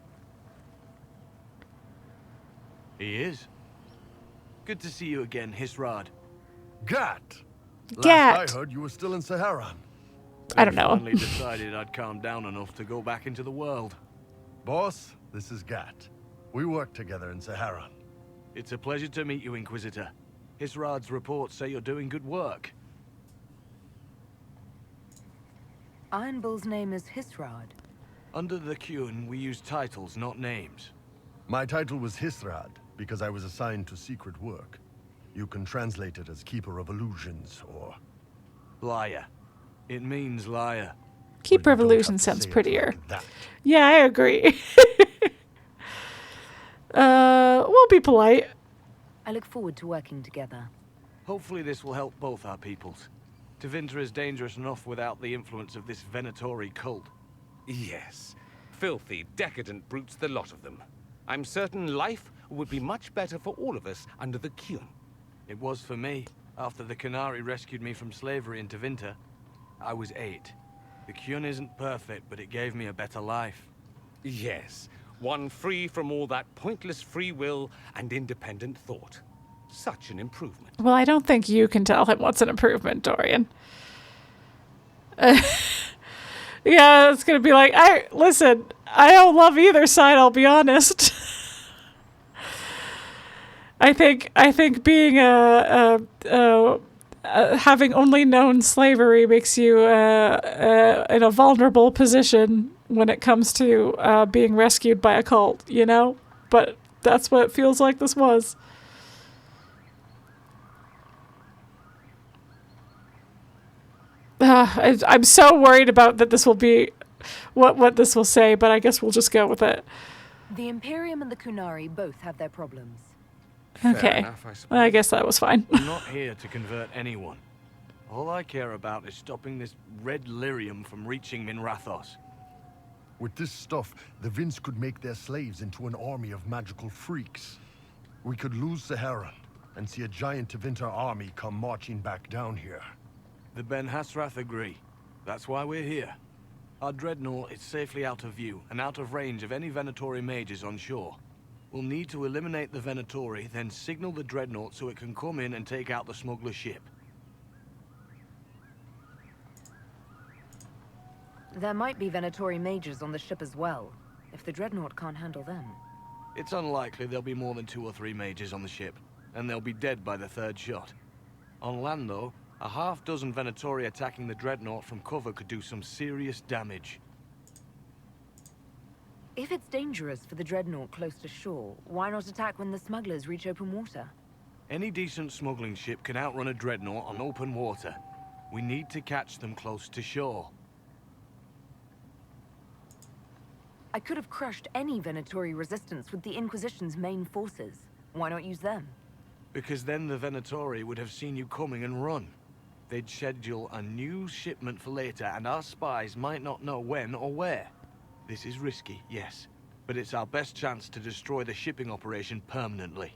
He is. Good to see you again, Hisrad. Gat! Gat! Last I heard, you were still in Saharan. I don't know. I finally decided I'd calmed down enough to go back into the world. Boss, this is Gat. We work together in Saharan. It's a pleasure to meet you, Inquisitor. Hisrad's reports say you're doing good work. Iron Bull's name is Hisrad. Under the Qun, we use titles, not names. My title was Hisrad, because I was assigned to secret work. You can translate it as Keeper of Illusions, or... Liar. It means liar. Keeper of Illusion sounds prettier. Yeah, I agree. We'll be polite. I look forward to working together. Hopefully this will help both our peoples. Tevinter is dangerous enough without the influence of this Venatori cult. Yes. Filthy, decadent brutes, the lot of them. I'm certain life would be much better for all of us under the Qun. It was for me. After the Qunari rescued me from slavery in Tevinter, I was 8. The Qun isn't perfect, but it gave me a better life. Yes, one free from all that pointless free will and independent thought. Such an improvement. Well, I don't think you can tell him what's an improvement, Dorian. Yeah, it's gonna be like, listen, I don't love either side, I'll be honest. I think being having only known slavery makes you in a vulnerable position when it comes to being rescued by a cult, you know? But that's what it feels like this was. I'm so worried about that this will be what this will say, but I guess we'll just go with it. The Imperium and the Qunari both have their problems. Okay. I guess that was fine. I'm not here to convert anyone. All I care about is stopping this red lyrium from reaching Minrathos. With this stuff, the Vince could make their slaves into an army of magical freaks. We could lose Saharan and see a giant Tevinter army come marching back down here. The Ben Hasrath agree. That's why we're here. Our dreadnought is safely out of view and out of range of any Venatori mages on shore. We'll need to eliminate the Venatori, then signal the dreadnought so it can come in and take out the smuggler ship. There might be Venatori mages on the ship as well, if the dreadnought can't handle them. It's unlikely there'll be more than 2 or 3 mages on the ship, and they'll be dead by the 3rd shot. On land, though, a half-dozen Venatori attacking the dreadnought from cover could do some serious damage. If it's dangerous for the dreadnought close to shore, why not attack when the smugglers reach open water? Any decent smuggling ship can outrun a dreadnought on open water. We need to catch them close to shore. I could have crushed any Venatori resistance with the Inquisition's main forces. Why not use them? Because then the Venatori would have seen you coming and run. They'd schedule a new shipment for later, and our spies might not know when or where. This is risky, yes, but it's our best chance to destroy the shipping operation permanently.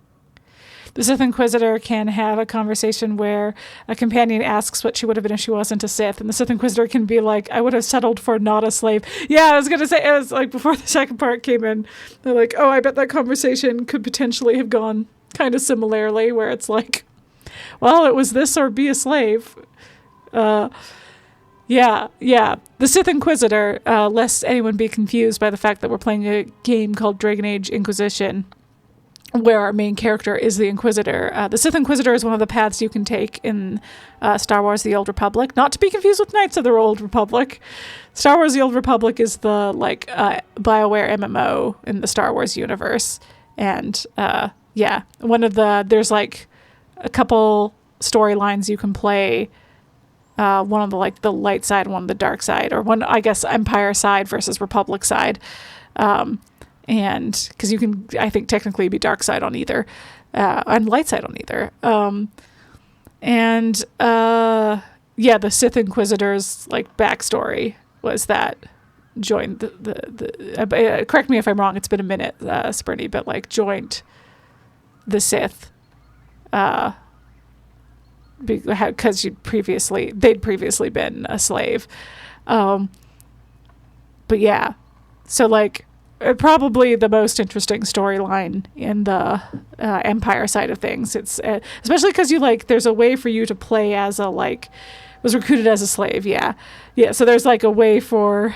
The Sith Inquisitor can have a conversation where a companion asks what she would have been if she wasn't a Sith, and the Sith Inquisitor can be like, I would have settled for not a slave. Yeah, I was going to say, it was like before the second part came in, they're like, oh, I bet that conversation could potentially have gone kind of similarly, where it's like, well, it was this or be a slave. Yeah. The Sith Inquisitor, lest anyone be confused by the fact that we're playing a game called Dragon Age Inquisition, where our main character is the Inquisitor. The Sith Inquisitor is one of the paths you can take in Star Wars The Old Republic. Not to be confused with Knights of the Old Republic. Star Wars The Old Republic is the, BioWare MMO in the Star Wars universe. And, there's, a couple storylines you can play. One on the light side, one on the dark side, or one, I guess, Empire side versus Republic side. And because you can, I think, technically be dark side on either, and light side on either. The Sith Inquisitor's backstory was that joined the correct me if I'm wrong, it's been a minute, Spurny, but joined the Sith, because they'd previously been a slave. But yeah, so probably the most interesting storyline in the Empire side of things. It's especially because there's a way for you to play as was recruited as a slave. Yeah. So there's a way for.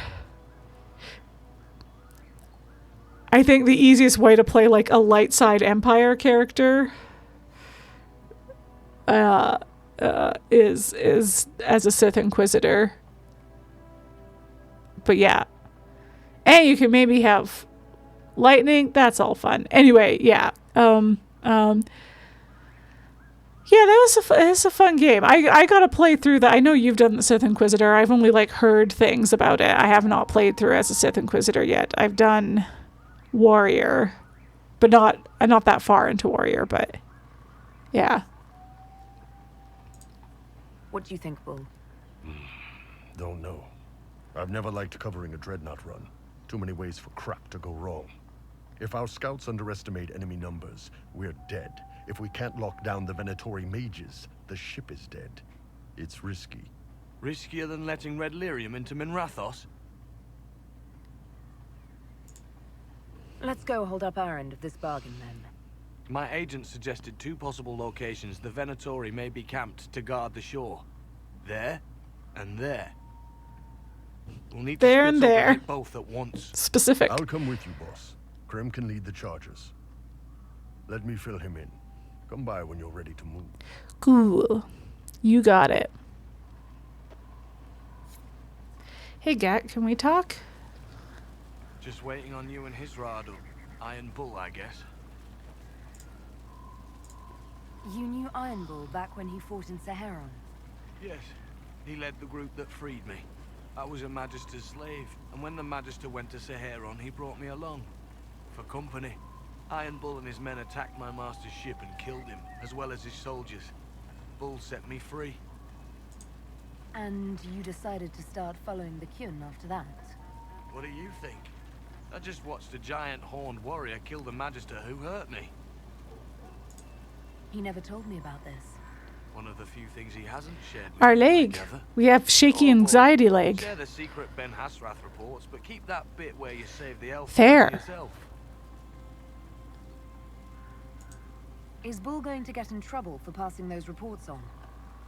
I think the easiest way to play a light side Empire character is as a Sith Inquisitor. But yeah. And you can maybe have lightning. That's all fun. Anyway, yeah. It's a fun game. I got to play through that. I know you've done the Sith Inquisitor. I've only heard things about it. I have not played through as a Sith Inquisitor yet. I've done Warrior, but not that far into Warrior, but yeah. What do you think, Bull? Don't know. I've never liked covering a dreadnought run. Too many ways for crap to go wrong. If our scouts underestimate enemy numbers, we're dead. If we can't lock down the Venatori mages, the ship is dead. It's risky. Riskier than letting Red Lyrium into Minrathos? Let's go hold up our end of this bargain, then. My agent suggested 2 possible locations the Venatori may be camped to guard the shore. There, and there. We'll need to there split and up there. hit both at once. Specific. I'll come with you, boss. Krem can lead the charges. Let me fill him in. Come by when you're ready to move. Cool. You got it. Hey, Gat, can we talk? Just waiting on you and his Rado. Iron Bull, I guess. You knew Iron Bull back when he fought in Saharon? Yes. He led the group that freed me. I was a Magister's slave, and when the Magister went to Saharon, he brought me along. For company. Iron Bull and his men attacked my master's ship and killed him, as well as his soldiers. Bull set me free. And you decided to start following the Qun after that? What do you think? I just watched a giant horned warrior kill the Magister who hurt me. He never told me about this. One of the few things he hasn't shared with Our me leg. together. We have shaky anxiety leg. Share the secret Ben Hasrath reports, but keep that bit where you save the elf Fair. for yourself. Is Bull going to get in trouble for passing those reports on?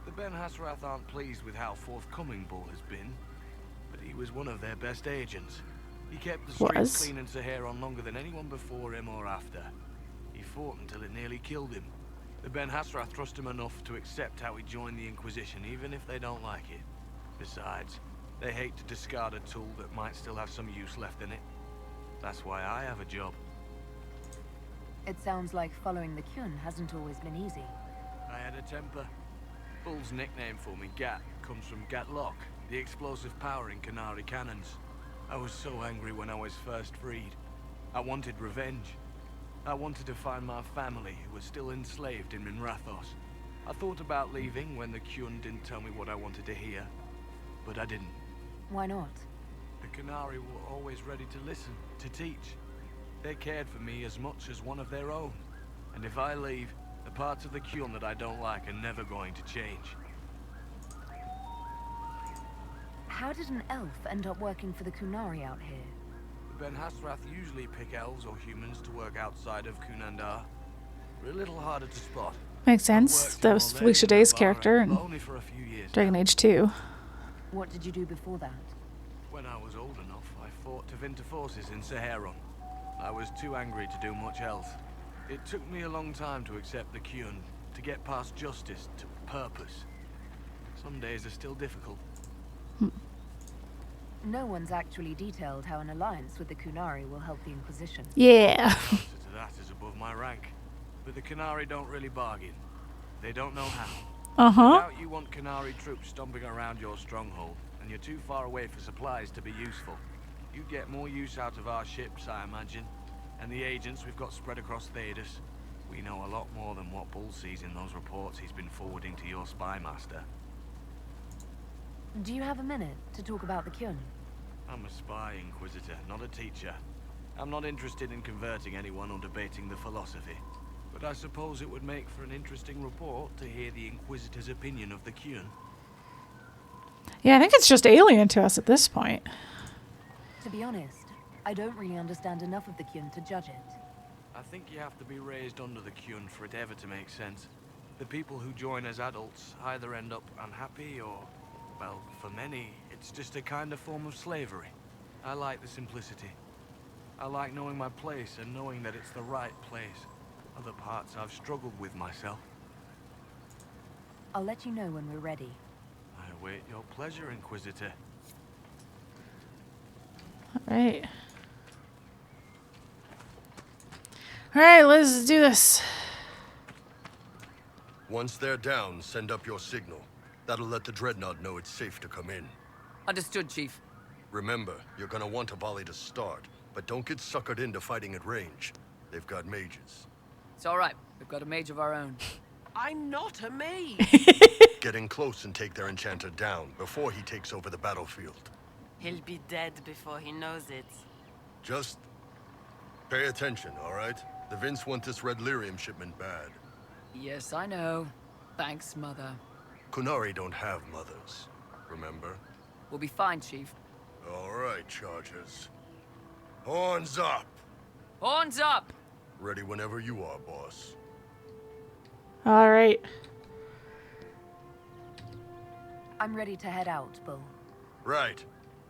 The Ben Hasrath aren't pleased with how forthcoming Bull has been, but he was one of their best agents. He kept the streets clean in Saharon longer than anyone before him or after. He fought until it nearly killed him. The Ben Hasrath trust him enough to accept how he joined the Inquisition, even if they don't like it. Besides, they hate to discard a tool that might still have some use left in it. That's why I have a job. It sounds like following the Qun hasn't always been easy. I had a temper. Bull's nickname for me, Gat, comes from Gatlock, the explosive power in Qunari cannons. I was so angry when I was first freed. I wanted revenge. I wanted to find my family, who was still enslaved in Minrathos. I thought about leaving when the Qun didn't tell me what I wanted to hear, but I didn't. Why not? The Qunari were always ready to listen, to teach. They cared for me as much as one of their own. And if I leave, the parts of the Qun that I don't like are never going to change. How did an elf end up working for the Qunari out here? The Ben Hasrath usually pick elves or humans to work outside of Qunandar. We're a little harder to spot. Makes sense. That was Felicia Day's character in only for a few years Dragon Age 2. What did you do before that? When I was old enough, I fought Tevinter forces in Saharon. I was too angry to do much else. It took me a long time to accept the Qun, to get past justice to purpose. Some days are still difficult. No one's actually detailed how an alliance with the Qunari will help the Inquisition. Yeah. The answer to that is above my rank. But the Qunari don't really bargain. They don't know how. I doubt you want Qunari troops stomping around your stronghold, and you're too far away for supplies to be useful. You'd get more use out of our ships, I imagine. And the agents we've got spread across Thedas. We know a lot more than what Bull sees in those reports he's been forwarding to your spy master. Do you have a minute to talk about the Qun? I'm a spy, Inquisitor, not a teacher. I'm not interested in converting anyone or debating the philosophy. But I suppose it would make for an interesting report to hear the Inquisitor's opinion of the Qun. Yeah, I think it's just alien to us at this point. To be honest, I don't really understand enough of the Qun to judge it. I think you have to be raised under the Qun for it ever to make sense. The people who join as adults either end up unhappy or, well, for many, it's just a kind of form of slavery. I like the simplicity. I like knowing my place and knowing that it's the right place. Other parts I've struggled with myself. I'll let you know when we're ready. I await your pleasure, Inquisitor. Alright. Alright, let's do this. Once they're down, send up your signal. That'll let the Dreadnought know it's safe to come in. Understood, Chief. Remember, you're gonna want a volley to start, but don't get suckered into fighting at range. They've got mages. It's all right. We've got a mage of our own. I'm not a mage. Get in close and take their enchanter down before he takes over the battlefield. He'll be dead before he knows it. Just pay attention, all right? The Vince want this Red Lyrium shipment bad. Yes, I know. Thanks, Mother. Qunari don't have mothers. remember? We'll be fine, Chief. All right, Chargers. Horns up! Horns up! Ready whenever you are, boss. All right. I'm ready to head out, Bull. Right.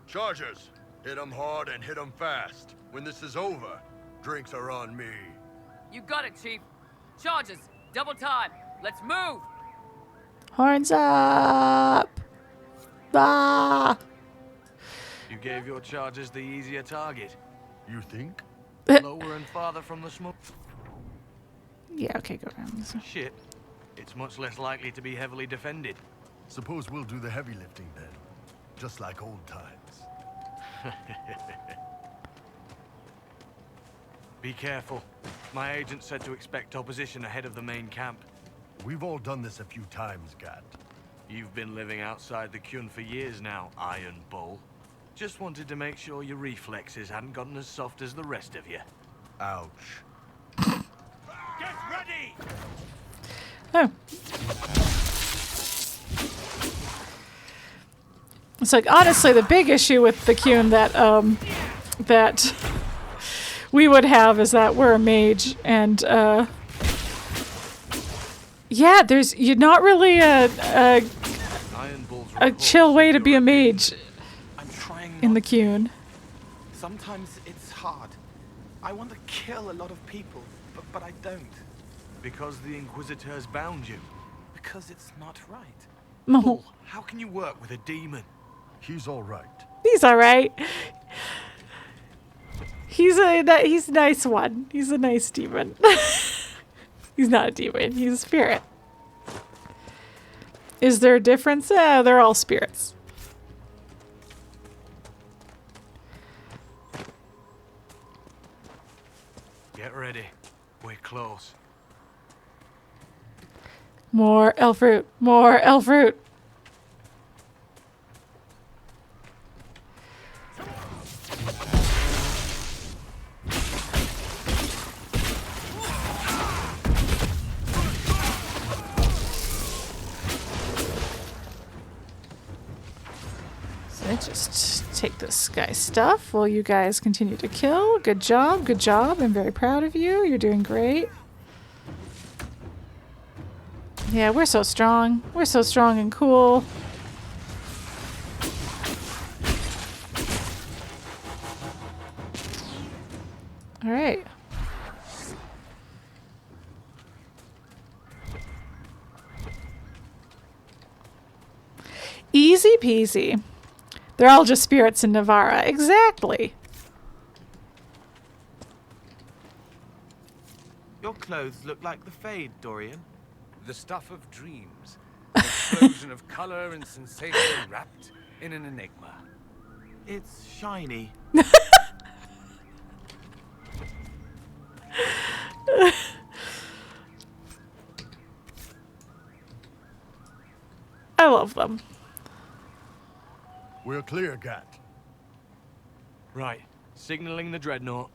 Chargers, hit 'em hard and hit 'em fast. When this is over, drinks are on me. You got it, Chief. Charges, double time. Let's move! Horns up! Ah! You gave your chargers the easier target. You think? Lower and farther from the smoke. Yeah, okay, go around this way. Shit. It's much less likely to be heavily defended. Suppose we'll do the heavy lifting then. Just like old times. Be careful. My agent said to expect opposition ahead of the main camp. We've all done this a few times, Gad. You've been living outside the Qun for years now, Iron Bull. Just wanted to make sure your reflexes hadn't gotten as soft as the rest of you. Ouch. Get ready! Oh. It's like, honestly, the big issue with the Qun that we would have is that we're a mage, and yeah, you're not really a chill way to be a mage in the Qun. Sometimes it's hard. I want to kill a lot of people, but I don't. Because the Inquisitors bound you. Because it's not right. No. Bull, how can you work with a demon? He's all right. He's all right. He's a nice one. He's a nice demon. He's not a demon. He's a spirit. Is there a difference? They're all spirits. Get ready. We're close. More elf fruit. More elf fruit. So just take this guy's stuff while you guys continue to kill. Good job. Good job. I'm very proud of you. You're doing great. Yeah, we're so strong. We're so strong and cool. All right. Easy peasy. They're all just spirits in Navarra. Exactly. Your clothes look like the Fade, Dorian. The stuff of dreams. An explosion of color and sensation wrapped in an enigma. It's shiny. I love them. We're clear, Gat. Right. Signaling the dreadnought.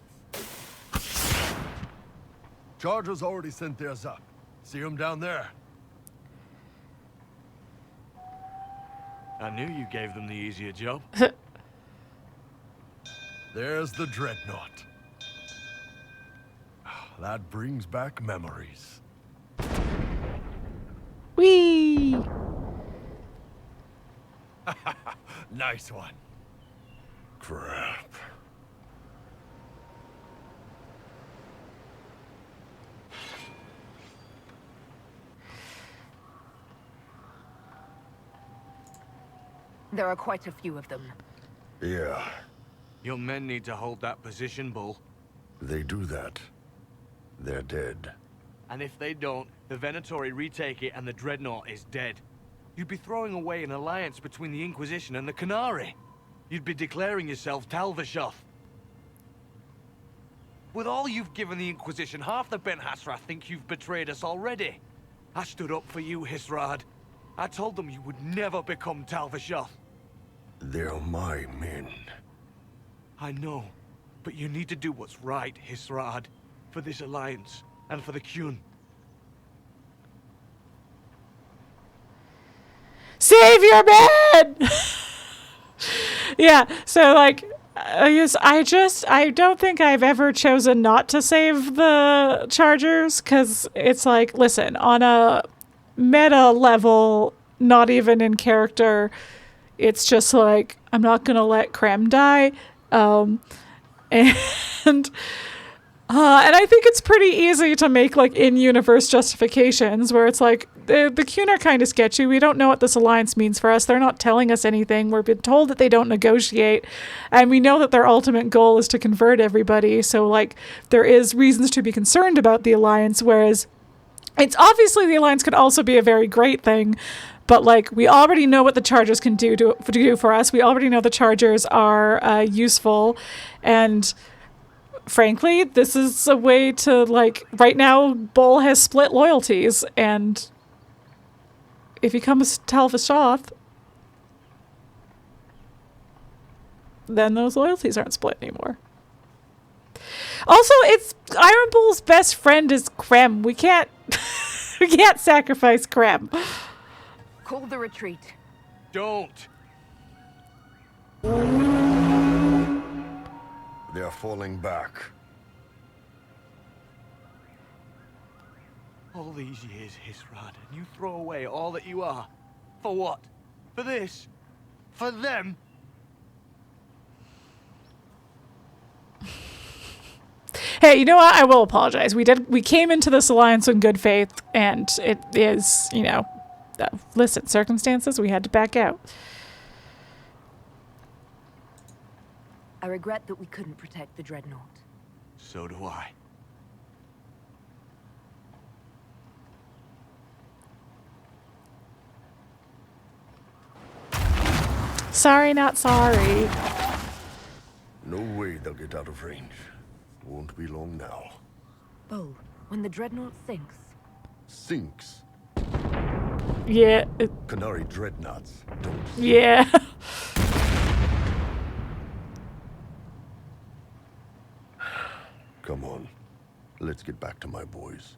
Chargers already sent theirs up. See them down there? I knew you gave them the easier job. There's the dreadnought. That brings back memories. Whee! Nice one. Crap. There are quite a few of them. Yeah. Your men need to hold that position, Bull. They do that. They're dead. And if they don't, the Venatori retake it and the dreadnought is dead. You'd be throwing away an alliance between the Inquisition and the Qunari. You'd be declaring yourself Talvishoth. With all you've given the Inquisition, half the Ben Hassra think you've betrayed us already. I stood up for you, Hisrad. I told them you would never become Talvishoth. They're my men. I know, but you need to do what's right, Hisrad. For this alliance, and for the Qun. Save your man! Yeah, so like, I don't think I've ever chosen not to save the Chargers, because it's like, listen, on a meta level, not even in character, it's just like, I'm not going to let Krem die. And I think it's pretty easy to make like in-universe justifications where it's like, the Qun are kind of sketchy. We don't know what this alliance means for us. They're not telling us anything. We're been told that they don't negotiate. And we know that their ultimate goal is to convert everybody. So like there is reasons to be concerned about the alliance, whereas it's obviously the alliance could also be a very great thing. But like we already know what the Chargers can do for us. We already know the Chargers are useful, and frankly, this is a way to, like, right now, Bull has split loyalties, and if he comes to Tel'Vashoth, then those loyalties aren't split anymore. Also, it's Iron Bull's best friend is Krem. We can't we can't sacrifice Krem. Call the retreat. Don't. They are falling back. All these years, Hisrad, and you throw away all that you are. For what? For this? For them? Hey, you know what? I will apologize. We came into this alliance in good faith, and it is, you know, listen, circumstances, we had to back out. I regret that we couldn't protect the Dreadnought. So do I. Sorry, not sorry. No way they'll get out of range. Won't be long now. Bull, when the Dreadnought sinks... Sinks? Yeah. Qunari dreadnoughts don't. Yeah. Come on. Let's get back to my boys.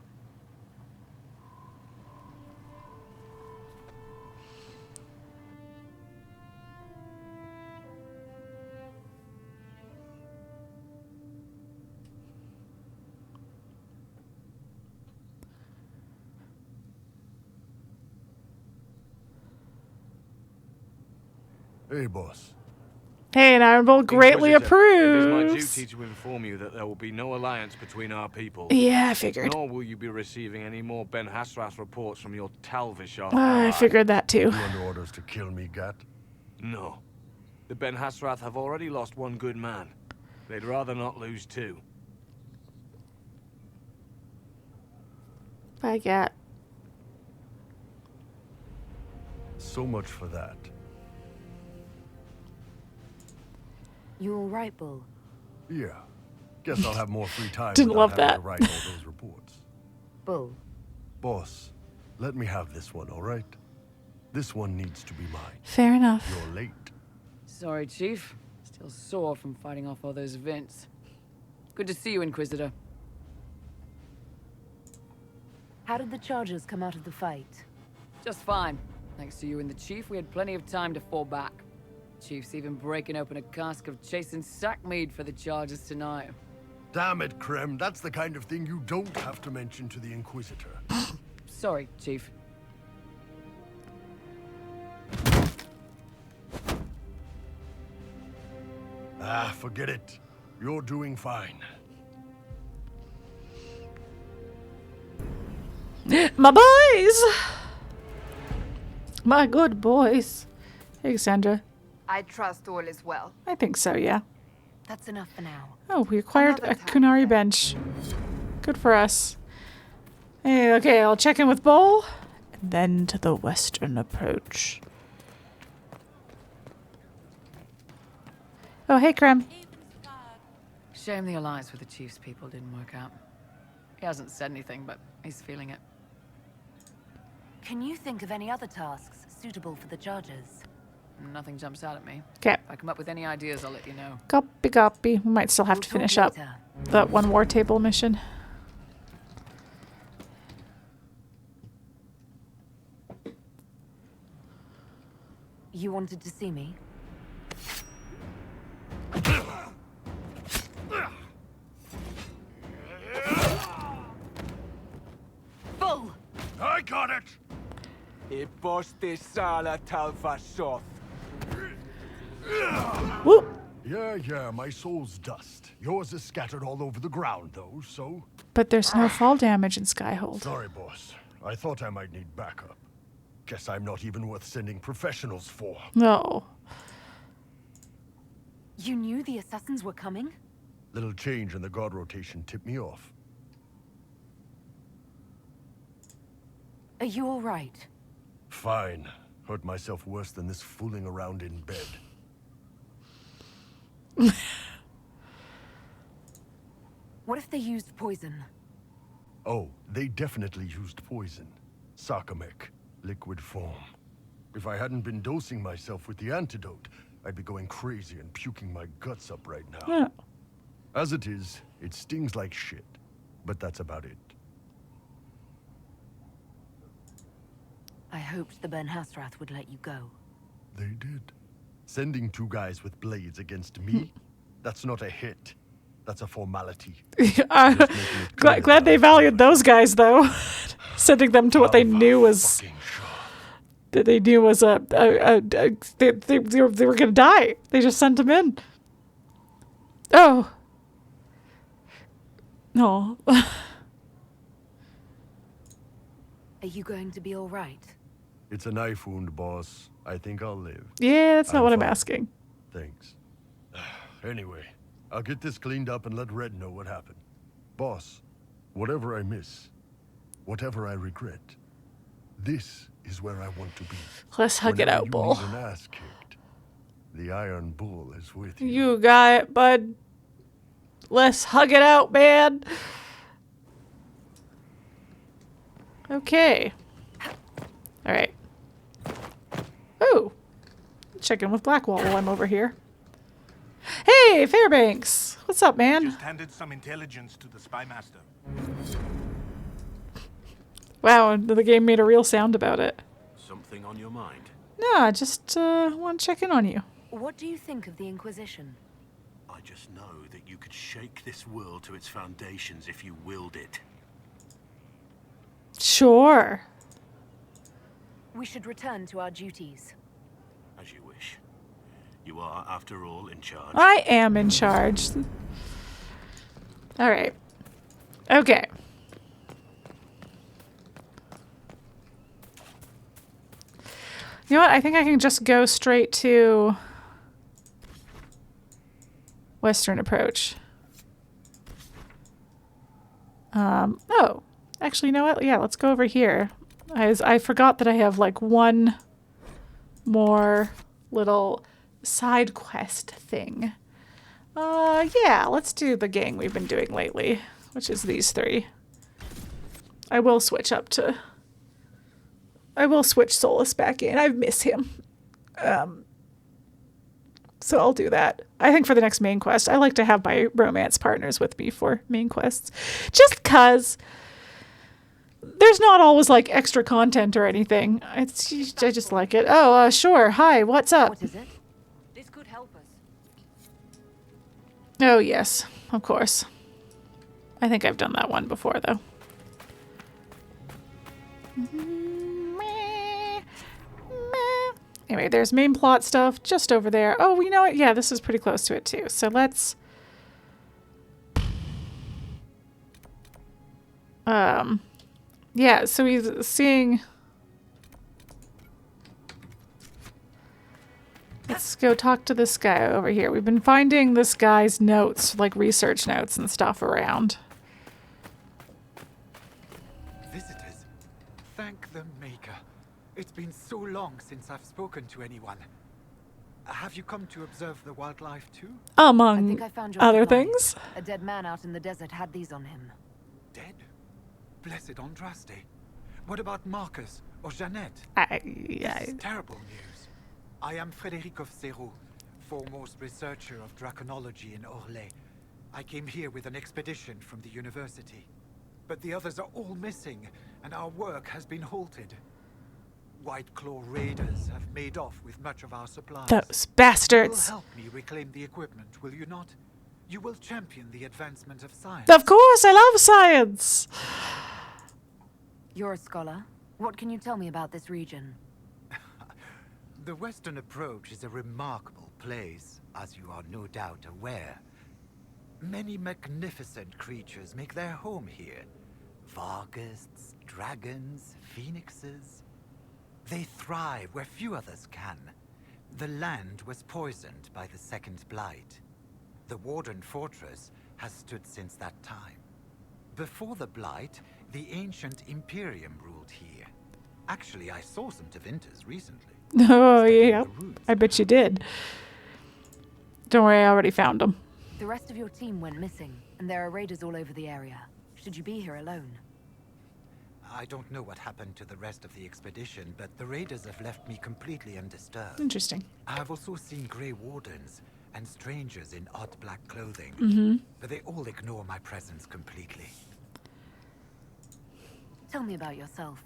Hey, boss. Hey, and Iron Bull greatly approves. It is my duty to inform you that there will be no alliance between our people. Yeah, I figured. Nor will you be receiving any more Ben Hasrath reports from your Tel'Vashoth. I figured that too. You under orders to kill me, Gat? No. The Ben Hasrath have already lost one good man. They'd rather not lose two. Bye, Gat. So much for that. You all right, Bull? Yeah. Guess I'll have more free time. Didn't without love having that. to write all those reports. Bull. Boss, let me have this one, all right? This one needs to be mine. Fair enough. You're late. Sorry, Chief. Still sore from fighting off all those events. Good to see you, Inquisitor. How did the Chargers come out of the fight? Just fine. Thanks to you and the Chief, we had plenty of time to fall back. Chief's even breaking open a cask of chasing sackmead for the Chargers tonight. Damn it, Krem. That's the kind of thing you don't have to mention to the Inquisitor. Sorry, Chief. Ah, forget it. You're doing fine. My boys! My good boys. Hey, Cassandra. I trust all is well. I think so, yeah. That's enough for now. Oh, we acquired a Qunari bench. Good for us. Hey, okay, I'll check in with Bull. And then to the western approach. Oh, hey, Krem. Shame the alliance with the Chief's people didn't work out. He hasn't said anything, but he's feeling it. Can you think of any other tasks suitable for the Chargers? Nothing jumps out at me. Okay. If I come up with any ideas, I'll let you know. Copy, copy. We might still have to finish up that one war table mission. You wanted to see me? Bull! I got it! Whoop! Yeah, my soul's dust. Yours is scattered all over the ground, though, so... But there's no fall damage in Skyhold. Sorry, boss. I thought I might need backup. Guess I'm not even worth sending professionals for. No. You knew the assassins were coming? Little change in the guard rotation tipped me off. Are you all right? Fine. Hurt myself worse than this fooling around in bed. What if they used poison? Oh, they definitely used poison. Sarcomech, liquid form. If I hadn't been dosing myself with the antidote, I'd be going crazy and puking my guts up right now. Yeah. As it is, it stings like shit. But that's about it. I hoped the Ben Hasrath would let you go. They did. Sending 2 guys with blades against me? That's not a hit. That's a formality. Glad they valued those guys, though. Sending them to what they knew was... They knew was they were going to die. They just sent them in. Oh. No. Are you going to be all right? It's a knife wound, boss. I think I'll live. Yeah, that's not what I'm fine. asking. Thanks. Anyway, I'll get this cleaned up and let Red know what happened. Boss, whatever I miss, whatever I regret, this is where I want to be. Let's hug it out, Bull. Need an ass kicked, the Iron Bull is with you. You got it, bud. Let's hug it out, man. Okay. All right. Oh. Check in with Blackwall while I'm over here. Hey, Fairbanks. What's up, man? Just handed some intelligence to the spy master. Wow, the game made a real sound about it. Something on your mind? Nah, just want to check in on you. What do you think of the Inquisition? I just know that you could shake this world to its foundations if you willed it. Sure. We should return to our duties. As you wish. You are, after all, in charge. I am in charge. All right. Okay. You know what? I think I can just go straight to Western approach. Oh, actually, you know what? Yeah, let's go over here. I forgot that I have like one more little side quest thing. Yeah, let's do the gang we've been doing lately, which is these 3. I will switch Solus back in. I miss him. So I'll do that. I think for the next main quest, I like to have my romance partners with me for main quests. Just 'cause there's not always like extra content or anything. I just like it. Oh, sure. Hi, what's up? What is it? This could help us. Oh, yes, of course. I think I've done that one before, though. Anyway, there's main plot stuff just over there. Oh, you know what? Yeah, this is pretty close to it, too. So let's... Yeah, so he's seeing... Let's go talk to this guy over here. We've been finding this guy's notes, like research notes and stuff around. Visitors, thank the Maker. It's been so long since I've spoken to anyone. Have you come to observe the wildlife too? Among I think I found your other supply. things. A dead man out in the desert had these on him. Dead? Blessed Andraste. What about Marcus or Jeannette? This is terrible news. I am Frederic of Serrault, foremost researcher of Draconology in Orlais. I came here with an expedition from the university. But the others are all missing, and our work has been halted. White Claw raiders have made off with much of our supplies. Those bastards. You will help me reclaim the equipment, will you not? You will champion the advancement of science. Of course, I love science. You're a scholar. What can you tell me about this region? The Western approach is a remarkable place, as you are no doubt aware. Many magnificent creatures make their home here. Vargists, dragons, phoenixes. They thrive where few others can. The land was poisoned by the Second Blight. The Warden Fortress has stood since that time. Before the Blight, the ancient Imperium ruled here. Actually, I saw some Tevinters recently. Oh, yeah. I bet you did. Don't worry, I already found them. The rest of your team went missing, and there are raiders all over the area. Should you be here alone? I don't know what happened to the rest of the expedition, but the raiders have left me completely undisturbed. Interesting. I've also seen Grey Wardens and strangers in odd black clothing, but they all ignore my presence completely. Tell me about yourself.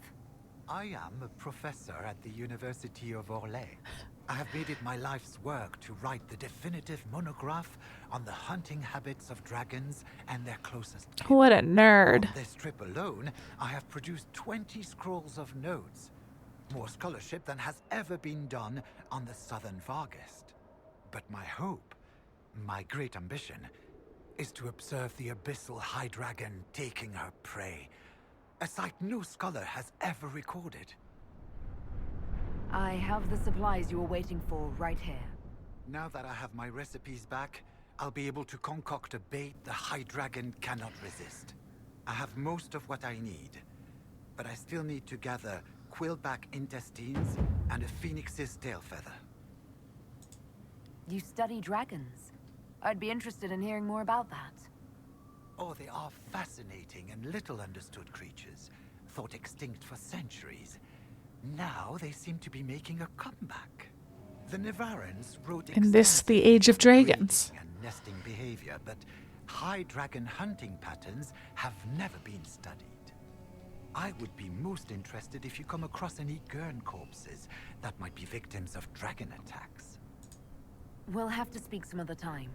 I am a professor at the University of Orlais. I have made it my life's work to write the definitive monograph on the hunting habits of dragons and their closest kin. What a nerd. On this trip alone, I have produced 20 scrolls of notes. More scholarship than has ever been done on the Southern Vargist. But my hope, my great ambition, is to observe the abyssal high dragon taking her prey. A sight no scholar has ever recorded. I have the supplies you were waiting for right here. Now that I have my recipes back, I'll be able to concoct a bait the high dragon cannot resist. I have most of what I need, but I still need to gather quillback intestines and a phoenix's tail feather. You study dragons. I'd be interested in hearing more about that. Oh, they are fascinating and little understood creatures, thought extinct for centuries. Now they seem to be making a comeback. The Nevarrans wrote In this, the Age of Dragons. And nesting behavior, but high dragon hunting patterns have never been studied. I would be most interested if you come across any Gurn corpses that might be victims of dragon attacks. We'll have to speak some other time.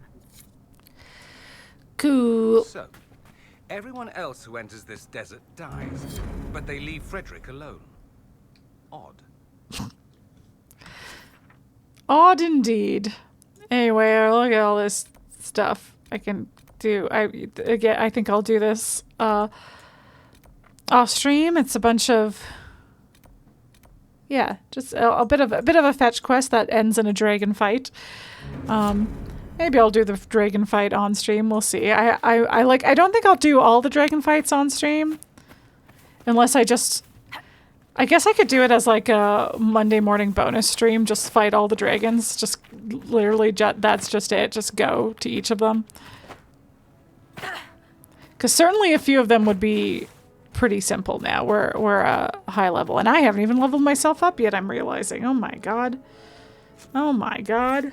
Cool. So, everyone else who enters this desert dies, but they leave Frederick alone. Odd. Odd indeed. Anyway, look at all this stuff I can do. I think I'll do this off stream. It's a bunch of just a bit of a fetch quest that ends in a dragon fight. Maybe I'll do the dragon fight on stream. We'll see. I don't think I'll do all the dragon fights on stream unless I guess I could do it as like a Monday morning bonus stream, just fight all the dragons. Just literally, that's just it. Just go to each of them. Because certainly a few of them would be pretty simple now. We're high level. And I haven't even leveled myself up yet, I'm realizing. Oh my god. Oh my god.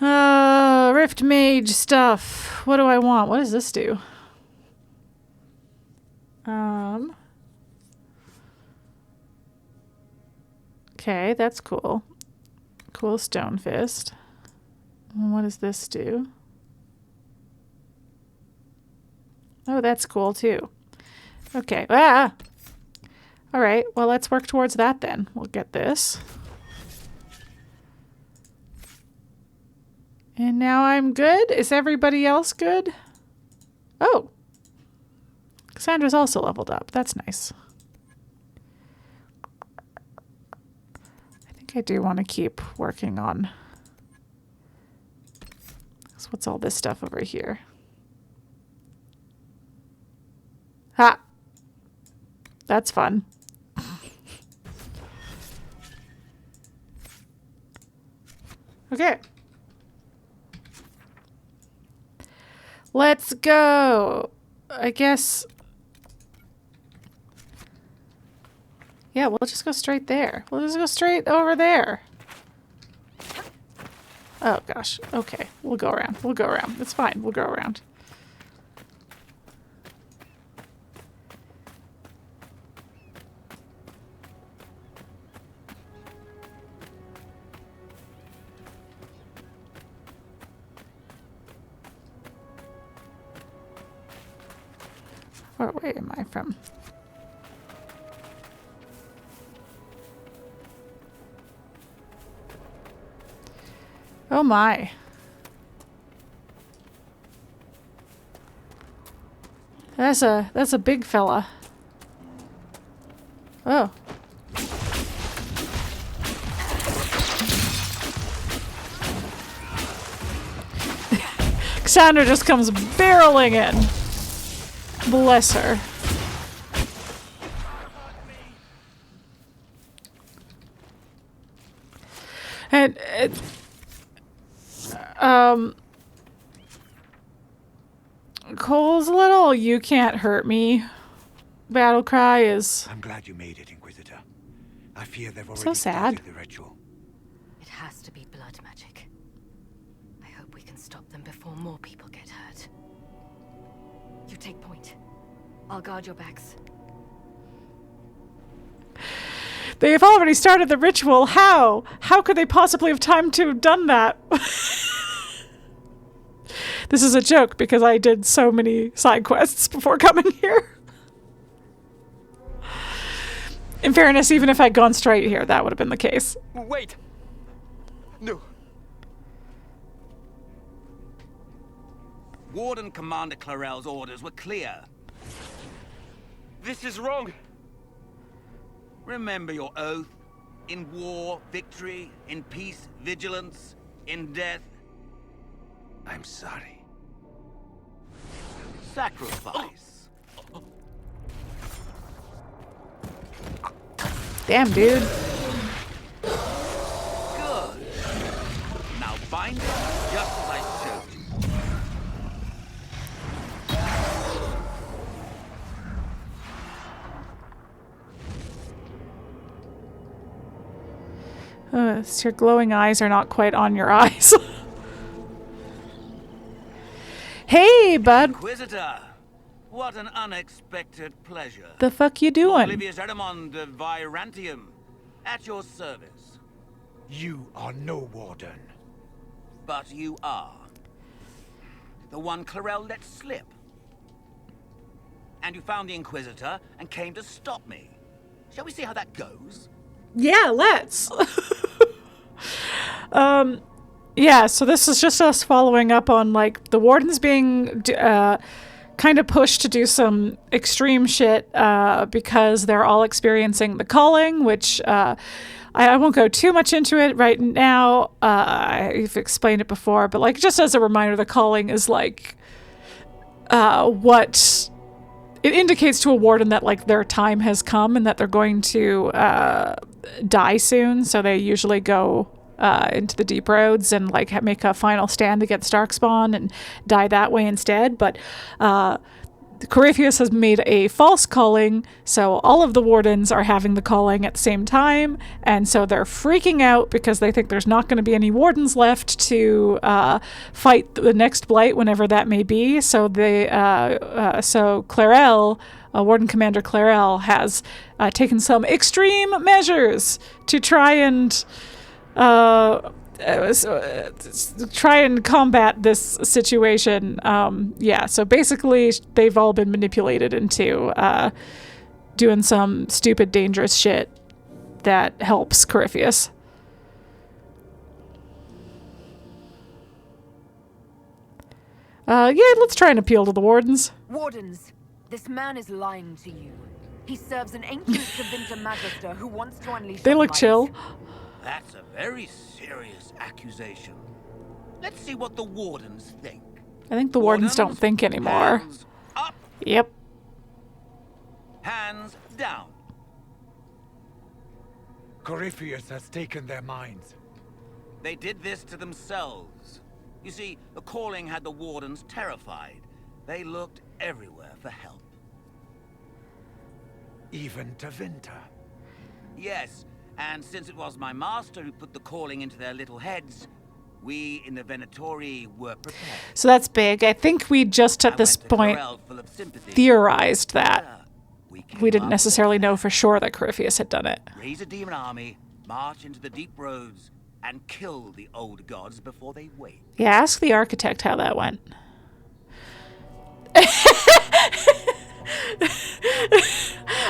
Rift Mage stuff. What do I want? What does this do? Okay, that's cool. Cool Stone Fist. What does this do? Oh, that's cool too. Okay. Ah! Alright, well let's work towards that then. We'll get this. And now I'm good? Is everybody else good? Oh! Cassandra's also leveled up. That's nice. I do want to keep working on. So what's all this stuff over here? Ha! That's fun. Okay. Let's go. I guess. Yeah, we'll just go straight there. We'll just go straight over there. Oh, gosh. Okay. We'll go around. We'll go around. It's fine. We'll go around. Where way am I from? Oh my. That's a big fella. Oh. Cassandra just comes barreling in. Bless her. And Cole's little "you can't hurt me" battle cry is... I'm glad you made it, Inquisitor. I fear they've already so sad. started the ritual. It has to be blood magic. I hope we can stop them before more people get hurt. You take point. I'll guard your backs. They've already started the ritual. How? How could they possibly have time to have done that? This is a joke because I did so many side quests before coming here. In fairness, even if I'd gone straight here, that would have been the case. Wait! No. Warden Commander Clarel's orders were clear. This is wrong. Remember your oath. In war, victory. In peace, vigilance. In death, I'm sorry. Sacrifice. Damn, dude. Good. Now bind it just as I showed you. So your glowing eyes are not quite on your eyes. Hey, bud. Inquisitor, what an unexpected pleasure. The fuck you doing? Olivier Edmond de Virantium, at your service. You are no warden. But you are. The one Clarel let slip. And you found the Inquisitor and came to stop me. Shall we see how that goes? Yeah, let's. Yeah, so this is just us following up on, like, the Wardens being kind of pushed to do some extreme shit because they're all experiencing the calling, which I won't go too much into it right now. I've explained it before, but, like, just as a reminder, the calling is, like, what... It indicates to a warden that, like, their time has come and that they're going to die soon, so they usually go into the deep roads and, like, make a final stand against Darkspawn and die that way instead. But Corypheus has made a false calling, so all of the wardens are having the calling at the same time, and so they're freaking out because they think there's not going to be any wardens left to fight the next blight whenever that may be. So they, so Clarel, Warden Commander Clarel, has taken some extreme measures to try and combat this situation. Yeah, so basically they've all been manipulated into doing some stupid, dangerous shit that helps Corypheus. Yeah, let's try and appeal to the wardens. Wardens, this man is lying to you. He serves an ancient Tevinter Magister who wants to unleash... They look chill. That's a very serious accusation. Let's see what the wardens think. I think the wardens don't think anymore. Hands up. Yep. Hands down. Corypheus has taken their minds. They did this to themselves. You see, the calling had the wardens terrified. They looked everywhere for help. Even Tevinter. Yes, and since it was my master who put the calling into their little heads, we in the Venatori were prepared. So that's big. I think we just at this point theorized that. We didn't necessarily know for sure that Corypheus had done it. Raise a demon army, march into the deep roads, and kill the old gods before they wake. Yeah, ask the architect how that went.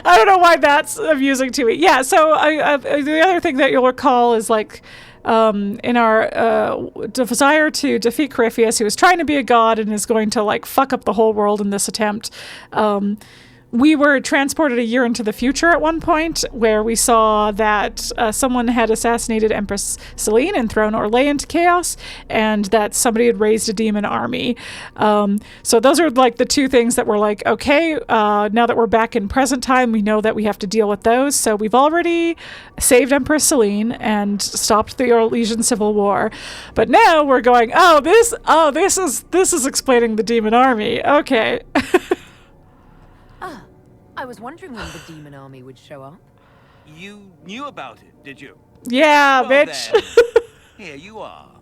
I don't know why that's amusing to me. Yeah, so the other thing that you'll recall is like in our desire to defeat Corypheus, who is trying to be a god and is going to like fuck up the whole world in this attempt. We were transported a year into the future at one point where we saw that someone had assassinated Empress Celene and thrown Orlais into chaos, and that somebody had raised a demon army. So those are like the two things that were like, okay, now that we're back in present time, we know that we have to deal with those. So we've already saved Empress Celene and stopped the Orlesian Civil War. But now we're going, this is explaining the demon army. Okay. I was wondering when the demon army would show up. You knew about it, did you? Yeah, well, bitch. Then, here you are.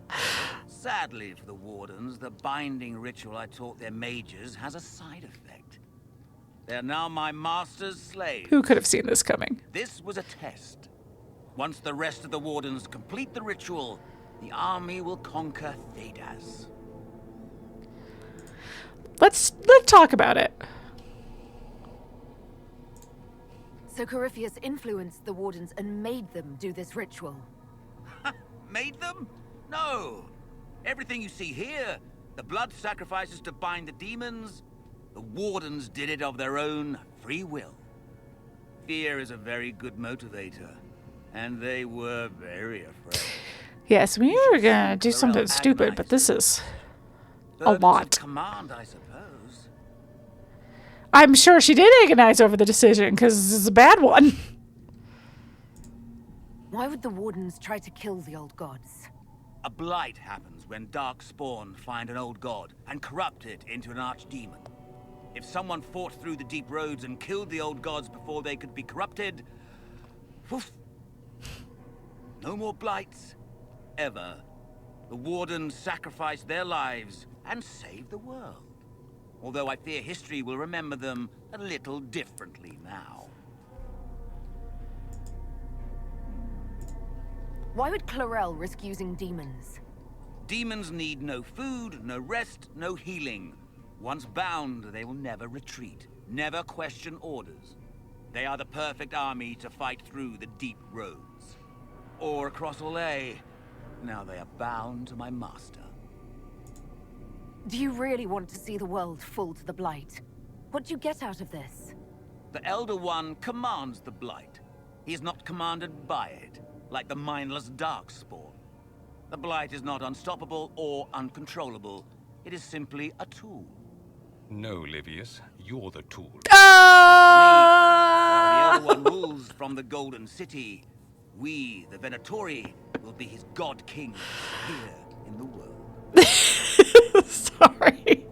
Sadly for the Wardens, the binding ritual I taught their mages has a side effect. They're now my master's slaves. Who could have seen this coming? This was a test. Once the rest of the Wardens complete the ritual, the army will conquer Thedas. Let's talk about it. So Corypheus influenced the Wardens and made them do this ritual. Made them? No. Everything you see here, the blood sacrifices to bind the demons, the Wardens did it of their own free will. Fear is a very good motivator, and they were very afraid. Yes, we were gonna do something stupid, but this is a lot. Command, I suppose. I'm sure she did agonize over the decision, because it's a bad one. Why would the Wardens try to kill the old gods? A blight happens when dark spawn find an old god and corrupt it into an archdemon. If someone fought through the deep roads and killed the old gods before they could be corrupted, woof, no more blights, ever. The Wardens sacrificed their lives and saved the world. Although I fear history will remember them a little differently now. Why would Chlorel risk using demons? Demons need no food, no rest, no healing. Once bound, they will never retreat, never question orders. They are the perfect army to fight through the deep roads. Or across Orlais. Now they are bound to my master. Do you really want to see the world fall to the Blight? What do you get out of this? The Elder One commands the Blight. He is not commanded by it, like the mindless Darkspawn. The Blight is not unstoppable or uncontrollable. It is simply a tool. No, Livius, you're the tool. The Elder One rules from the Golden City. We, the Venatori, will be his God Kings here in the world. Sorry.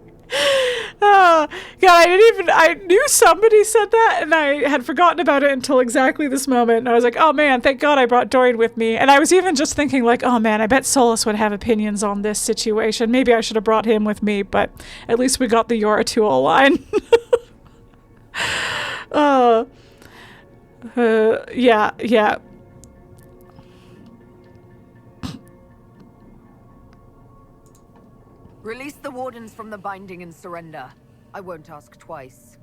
God, I knew somebody said that, and I had forgotten about it until exactly this moment. And I was like, oh man, thank God I brought Dorian with me. And I was even just thinking like, oh man, I bet Solus would have opinions on this situation. Maybe I should have brought him with me, but at least we got the Yoratul line. Yeah. Release the Wardens from the binding and surrender. I won't ask twice.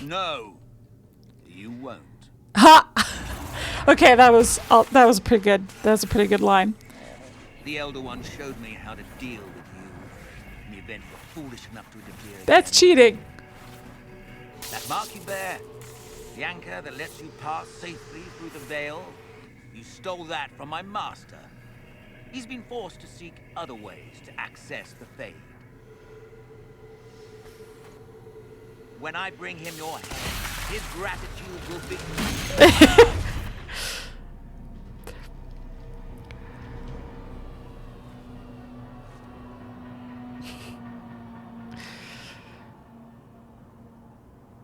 No, you won't. Ha! Okay, that was pretty good. That was a pretty good line. The Elder One showed me how to deal with you in the event you're foolish enough to interfere. That's cheating. That mark you bear, the anchor that lets you pass safely through the veil, you stole that from my master. He's been forced to seek other ways to access the Fade. When I bring him your head, his gratitude will be...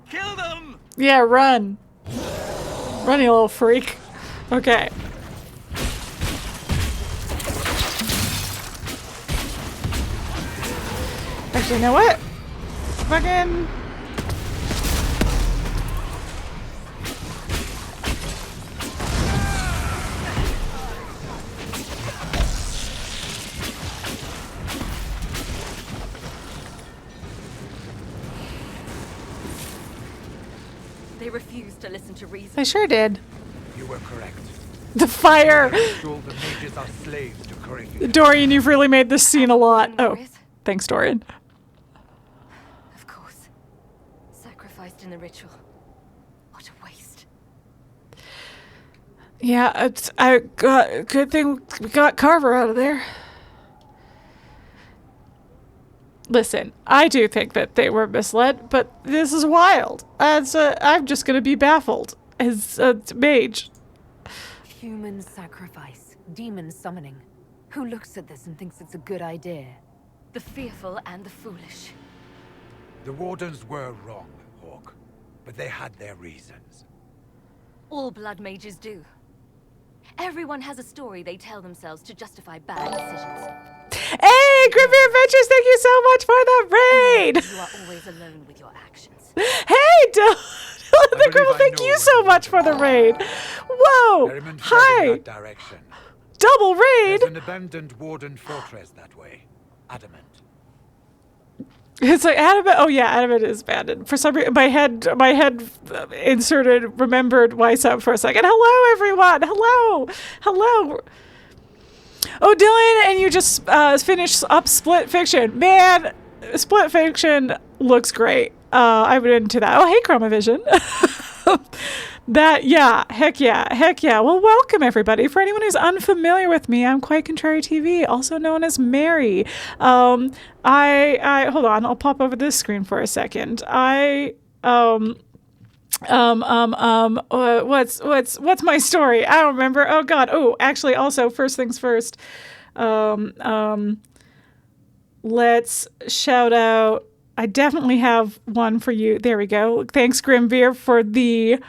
Kill them! Yeah, run. Run, you little freak. Okay. Actually, you know what? Fucking... listen to reason. I sure did. You were correct. The fire! The mages are slaves to Corypheus. Dorian, you've really made this scene a lot. Oh, thanks, Dorian. Of course. Sacrificed in the ritual. What a waste. Yeah, good thing we got Carver out of there. Listen, I do think that they were misled, but this is wild. I'm just going to be baffled as a mage. Human sacrifice, demon summoning. Who looks at this and thinks it's a good idea? The fearful and the foolish. The Wardens were wrong, Hawke, but they had their reasons. All blood mages do. Everyone has a story they tell themselves to justify bad decisions. Hey, Grimby Adventures, thank you so much for the raid! You are always alone with your actions. Hey, the Gribble, thank you so much for the raid. Whoa, hi. Double raid. There's an abandoned Warden fortress that way. Adamant. It's like Adamant. Oh yeah, Adamant is abandoned. For some reason, my head remembered Weissap for a second. Hello, everyone. Hello. Oh, Dylan, and you just finished up Split Fiction. Man, Split Fiction looks great. I've been into that. Oh, hey, Chromavision. Heck yeah. Well, welcome, everybody. For anyone who's unfamiliar with me, I'm Quite Contrary TV, also known as Mary. I hold on, I'll pop over this screen for a second. What's my story? I don't remember. Oh God. Oh, actually, also, first things first. Let's shout out. I definitely have one for you. There we go. Thanks, Grimveer, for the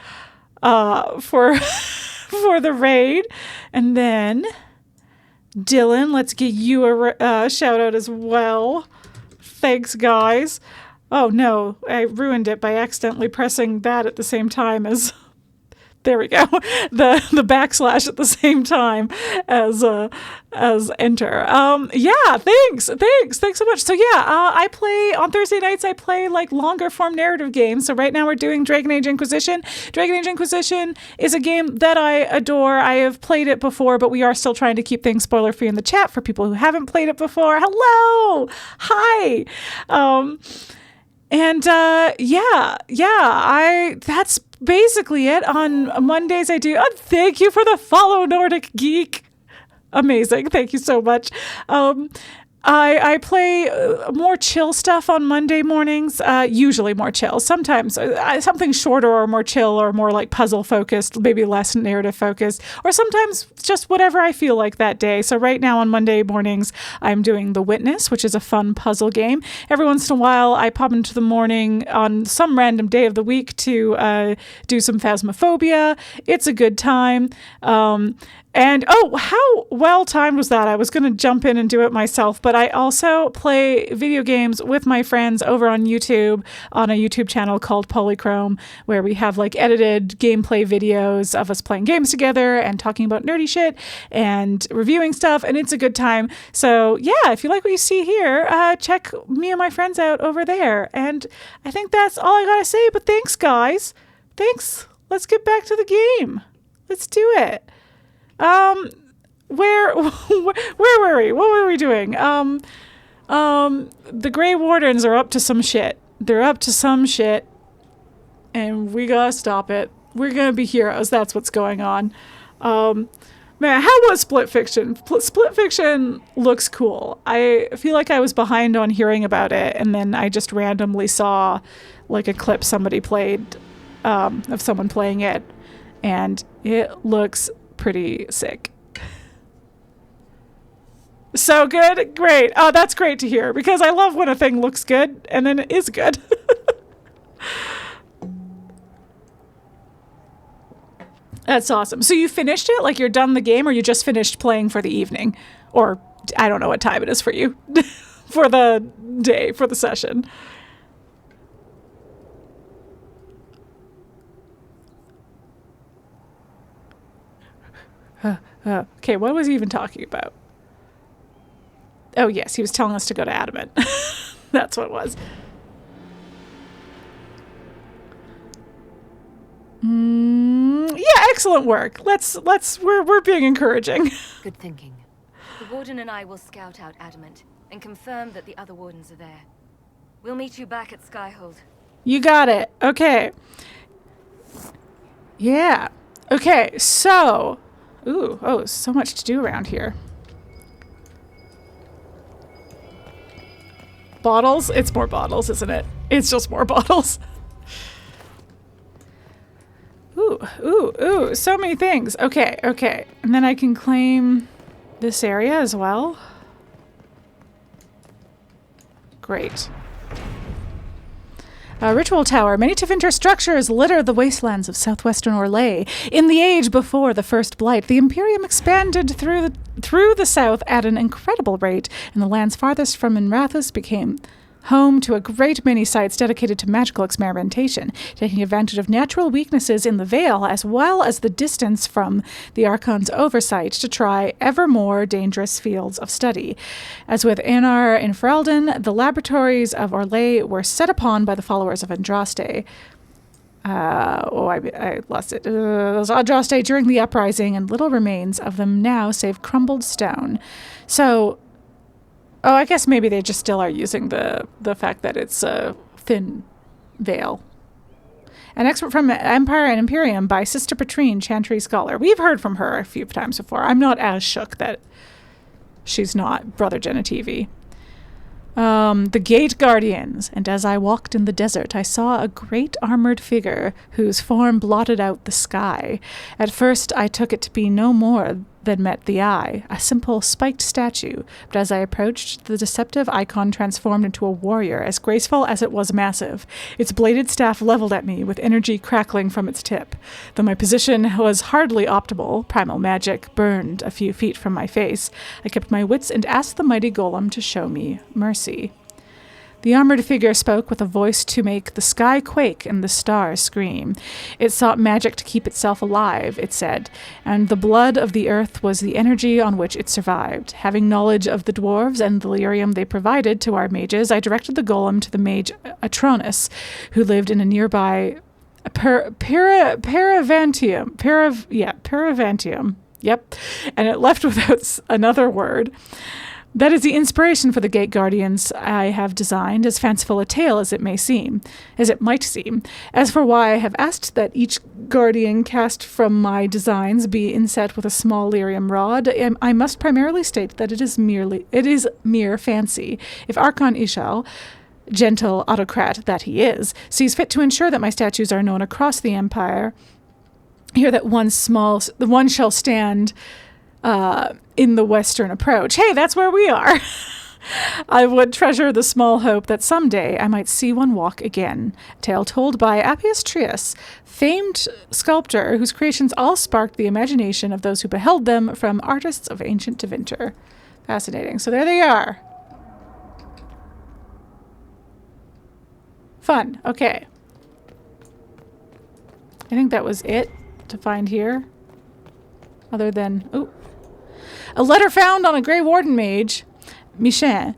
for the raid. And then Dylan, let's get you a shout out as well. Thanks, guys. Oh no, I ruined it by accidentally pressing that at the same time as. There we go. The backslash at the same time as enter. Thanks so much. So I play on Thursday nights. I play like longer form narrative games. So right now we're doing Dragon Age Inquisition. Dragon Age Inquisition is a game that I adore. I have played it before, but we are still trying to keep things spoiler free in the chat for people who haven't played it before. Hello, hi. That's basically it. On Mondays I do. Thank you for the follow, Nordic Geek. Amazing. Thank you so much. I play more chill stuff on Monday mornings, usually more chill. Sometimes something shorter or more chill or more like puzzle focused, maybe less narrative focused, or sometimes just whatever I feel like that day. So right now on Monday mornings, I'm doing The Witness, which is a fun puzzle game. Every once in a while, I pop into the morning on some random day of the week to do some Phasmophobia. It's a good time. And how well timed was that? I was going to jump in and do it myself, but I also play video games with my friends over on YouTube on a YouTube channel called Polychrome, where we have like edited gameplay videos of us playing games together and talking about nerdy shit and reviewing stuff, and it's a good time. So yeah, if you like what you see here, check me and my friends out over there. And I think that's all I gotta say, but thanks, guys. Thanks. Let's get back to the game. Let's do it. Where were we? What were we doing? The Grey Wardens are up to some shit. They're up to some shit, and we gotta stop it. We're gonna be heroes. That's what's going on. Man, how was Split Fiction? Split Fiction looks cool. I feel like I was behind on hearing about it, and then I just randomly saw like a clip somebody played of someone playing it, and it looks pretty sick. So good? Great. Oh, that's great to hear, because I love when a thing looks good and then it is good. That's awesome. So you finished it? Like you're done the game, or you just finished playing for the evening? Or I don't know what time it is for you. For the day, for the session. Okay, what was he even talking about? Oh, yes, he was telling us to go to Adamant. That's what it was. Yeah, excellent work. We're being encouraging. Good thinking. The Warden and I will scout out Adamant and confirm that the other Wardens are there. We'll meet you back at Skyhold. You got it. Okay. Yeah. Okay, so... so much to do around here. Bottles? It's more bottles, isn't it? It's just more bottles. Ooh, so many things. Okay. And then I can claim this area as well. Great. Ritual Tower. Many Tevinter structures litter the wastelands of southwestern Orlais. In the age before the First Blight, the Imperium expanded through the south at an incredible rate, and the lands farthest from Minrathous became home to a great many sites dedicated to magical experimentation, taking advantage of natural weaknesses in the Vale as well as the distance from the Archon's oversight to try ever more dangerous fields of study. As with Anar in Ferelden, the laboratories of Orlais were set upon by the followers of Andraste. I lost it. Andraste during the uprising, and little remains of them now save crumbled stone. So... I guess maybe they just still are using the fact that it's a thin veil. An expert from Empire and Imperium by Sister Patrine, Chantry Scholar. We've heard from her a few times before. I'm not as shook that she's not Brother Genitivi. The Gate Guardians. And as I walked in the desert, I saw a great armored figure whose form blotted out the sky. At first, I took it to be no more than met the eye, a simple spiked statue, but as I approached, the deceptive icon transformed into a warrior, as graceful as it was massive, its bladed staff leveled at me, with energy crackling from its tip. Though my position was hardly optimal, primal magic burned a few feet from my face, I kept my wits and asked the mighty golem to show me mercy. The armored figure spoke with a voice to make the sky quake and the stars scream. It sought magic to keep itself alive, it said, and the blood of the earth was the energy on which it survived. Having knowledge of the dwarves and the lyrium they provided to our mages, I directed the golem to the mage Atronus, who lived in a nearby Paravantium. Yep. And it left without another word. That is the inspiration for the Gate Guardians I have designed, as fanciful a tale as it might seem. As for why I have asked that each guardian cast from my designs be inset with a small lyrium rod, I must primarily state that it is mere fancy. If Archon Ishal, gentle autocrat that he is, sees fit to ensure that my statues are known across the Empire, here that one shall stand in the western approach. Hey, that's where we are. I would treasure the small hope that someday I might see one walk again. A tale told by Appius Trius, famed sculptor whose creations all sparked the imagination of those who beheld them, from artists of ancient Tevinter. Fascinating. So there they are. Fun. Okay. I think that was it to find here. Other than... a letter found on a Grey Warden mage. Michin,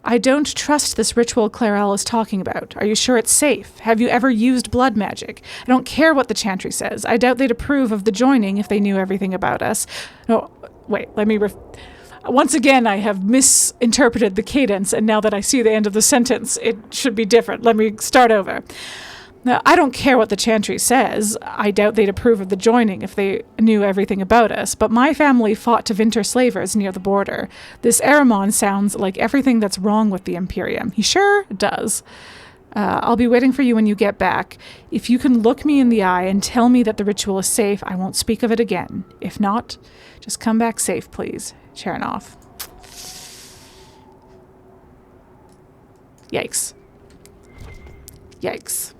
I don't trust this ritual Clarel is talking about. Are you sure it's safe? Have you ever used blood magic? I don't care what the Chantry says. I doubt they'd approve of the joining if they knew everything about us. No, wait, let me... Once again, I have misinterpreted the cadence, and now that I see the end of the sentence, it should be different. Let me start over. Now, I don't care what the Chantry says. I doubt they'd approve of the joining if they knew everything about us, but my family fought Tevinter slavers near the border. This Aramon sounds like everything that's wrong with the Imperium. He sure does. I'll be waiting for you when you get back. If you can look me in the eye and tell me that the ritual is safe, I won't speak of it again. If not, just come back safe, please. Chernoff. Yikes. Yikes.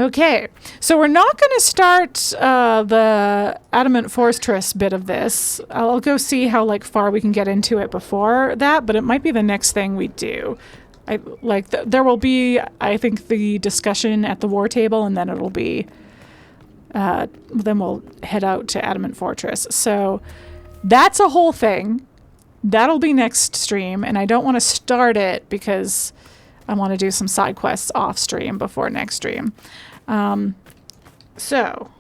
Okay, so we're not going to start the Adamant Fortress bit of this. I'll go see how far we can get into it before that, but it might be the next thing we do. There will be, I think, the discussion at the war table, and then it'll be, then we'll head out to Adamant Fortress. So that's a whole thing. That'll be next stream, and I don't want to start it because I want to do some side quests off stream before next stream. So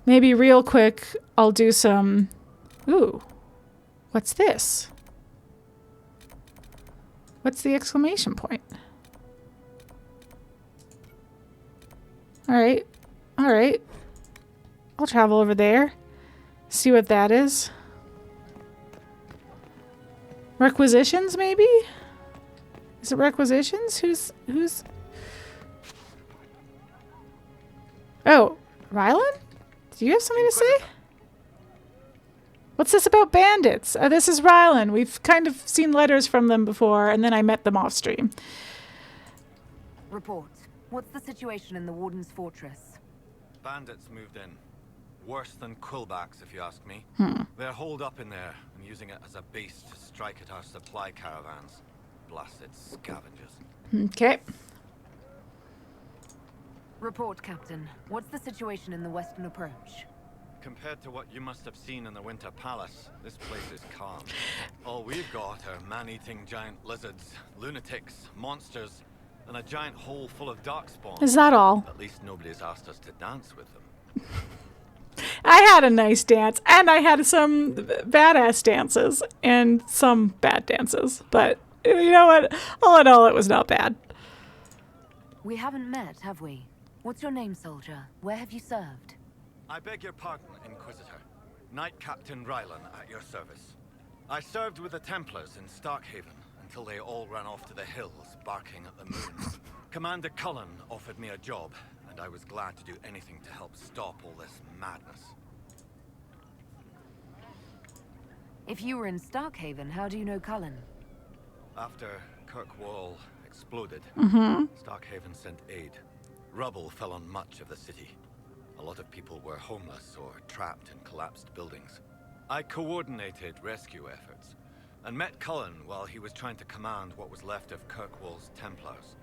maybe real quick, I'll do some... Ooh, what's this? What's the exclamation point? All right. All right. I'll travel over there. See what that is. Requisitions, maybe? Is it requisitions? Who's... Oh, Rylen? Do you have something to say? What's this about bandits? This is Rylen. We've kind of seen letters from them before, and then I met them off stream. Report. What's the situation in the Warden's fortress? Bandits moved in. Worse than quillbacks, if you ask me. They're holed up in there and using it as a base to strike at our supply caravans. Blasted scavengers. Okay. Report, Captain. What's the situation in the western approach? Compared to what you must have seen in the Winter Palace, this place is calm. All we've got are man-eating giant lizards, lunatics, monsters, and a giant hole full of darkspawn. Is that all? At least nobody's asked us to dance with them. I had a nice dance, and I had some badass dances, and some bad dances. But you know what? All in all, it was not bad. We haven't met, have we? What's your name, soldier? Where have you served? I beg your pardon, Inquisitor. Knight-Captain Rylen at your service. I served with the Templars in Starkhaven until they all ran off to the hills, barking at the moon. Commander Cullen offered me a job, and I was glad to do anything to help stop all this madness. If you were in Starkhaven, how do you know Cullen? After Kirkwall exploded, Starkhaven sent aid. Rubble fell on much of the city. A lot of people were homeless or trapped in collapsed buildings. I coordinated rescue efforts, and met Cullen while he was trying to command what was left of Kirkwall's Templars.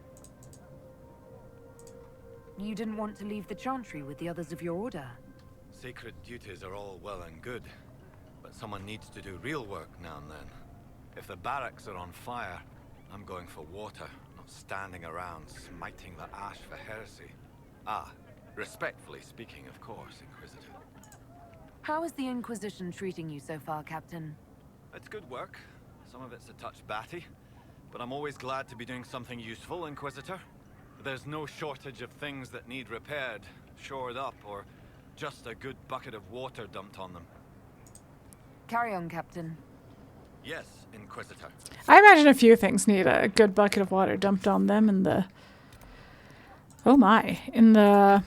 You didn't want to leave the Chantry with the others of your order? Sacred duties are all well and good, but someone needs to do real work now and then. If the barracks are on fire, I'm going for water, not standing around smiting the ash for heresy. Respectfully speaking, of course, Inquisitor. How is the Inquisition treating you so far, Captain? It's good work. Some of it's a touch batty, but I'm always glad to be doing something useful, Inquisitor. There's no shortage of things that need repaired, shored up, or just a good bucket of water dumped on them. Carry on, Captain. Yes, Inquisitor. I imagine a few things need a good bucket of water dumped on them in the... Oh my. In the...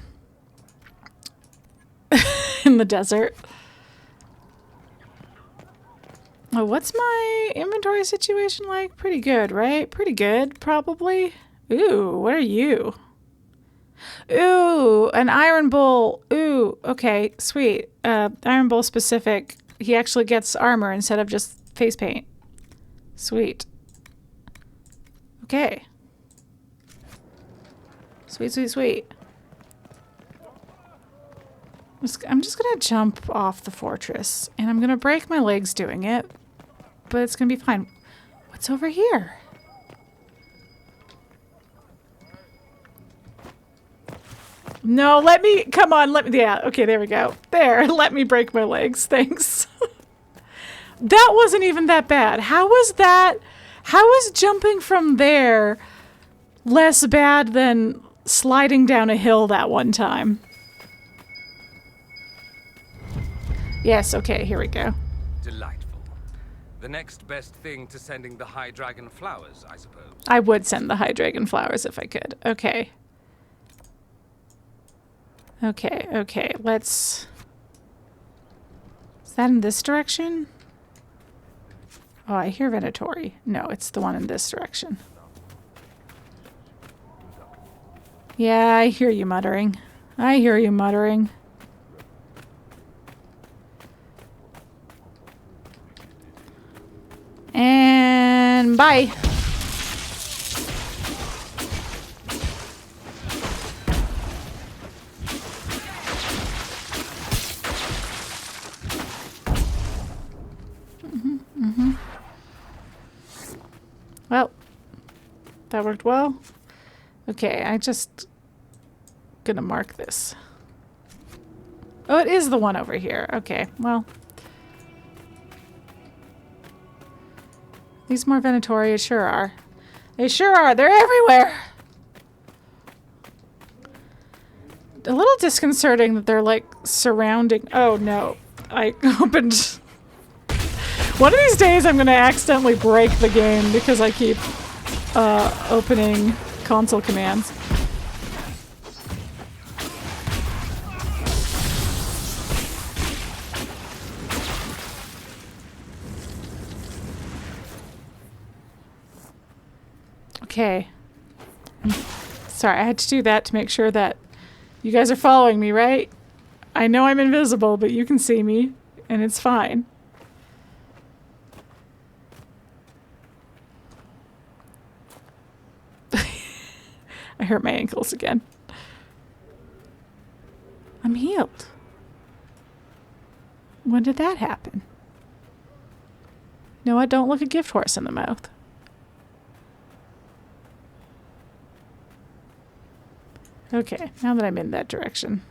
in the desert. Oh, what's my inventory situation like? Pretty good, right? Pretty good, probably. Ooh, what are you? Ooh, an Iron Bull. Ooh, okay, sweet. Iron Bull specific. He actually gets armor instead of just face paint. Sweet. Okay. Sweet, sweet, sweet. I'm just gonna jump off the fortress, and I'm gonna break my legs doing it, but it's gonna be fine. What's over here? No, let me, come on, let me, yeah, okay, there we go. There, let me break my legs, thanks. That wasn't even that bad. How was jumping from there less bad than sliding down a hill that one time? Yes, okay, here we go. Delightful. The next best thing to sending the High Dragon flowers, I suppose. I would send the High Dragon flowers if I could. Okay. Okay, okay, let's... Is that in this direction? Oh, I hear Venatori. No, it's the one in this direction. Yeah, I hear you muttering. I hear you muttering. And bye. Well, That worked well. Okay, I just gonna mark this. Oh, it is the one over here. Okay, well. These more Venatori sure are. They sure are. They're everywhere. A little disconcerting that they're like surrounding. Oh no. I opened. One of these days I'm going to accidentally break the game because I keep opening console commands. Okay. Sorry, I had to do that to make sure that you guys are following me, right? I know I'm invisible, but you can see me, and it's fine. I hurt my ankles again. I'm healed. When did that happen? No, I don't look a gift horse in the mouth. Okay, now that I'm in that direction.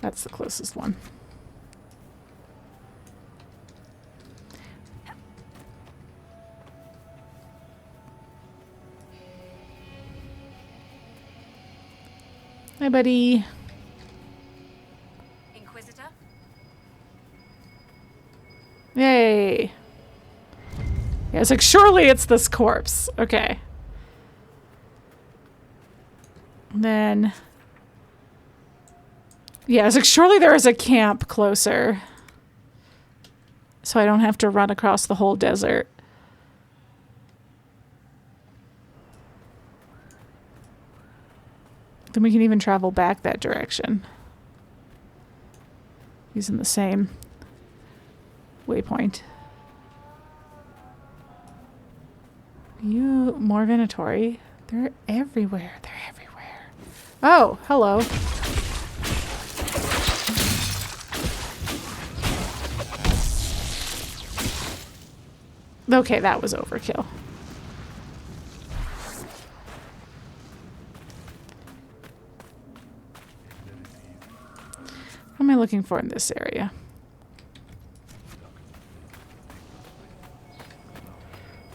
That's the closest one. Hi, buddy. Inquisitor? Yay. Yeah, it's like, surely it's this corpse. Okay. Then, yeah, it's like, surely there is a camp closer. So I don't have to run across the whole desert. Then we can even travel back that direction. Using the same waypoint. You, more Venatori. They're everywhere. They're everywhere. Oh, hello. Okay, that was overkill. What am I looking for in this area?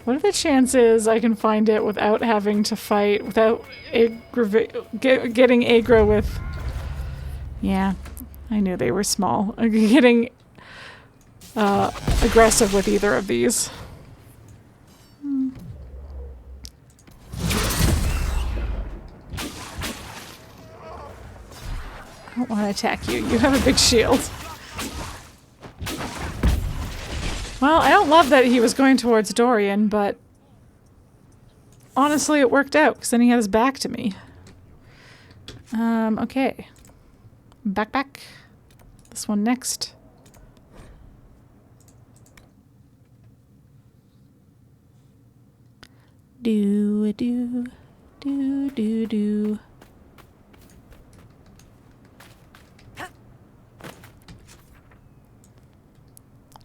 What are the chances I can find it without having to fight, without getting aggro with... Yeah, I knew they were small. Getting aggressive with either of these. I don't want to attack you. You have a big shield. Well, I don't love that he was going towards Dorian, but honestly it worked out, because then he had his back to me. Okay. Back. This one next. Do.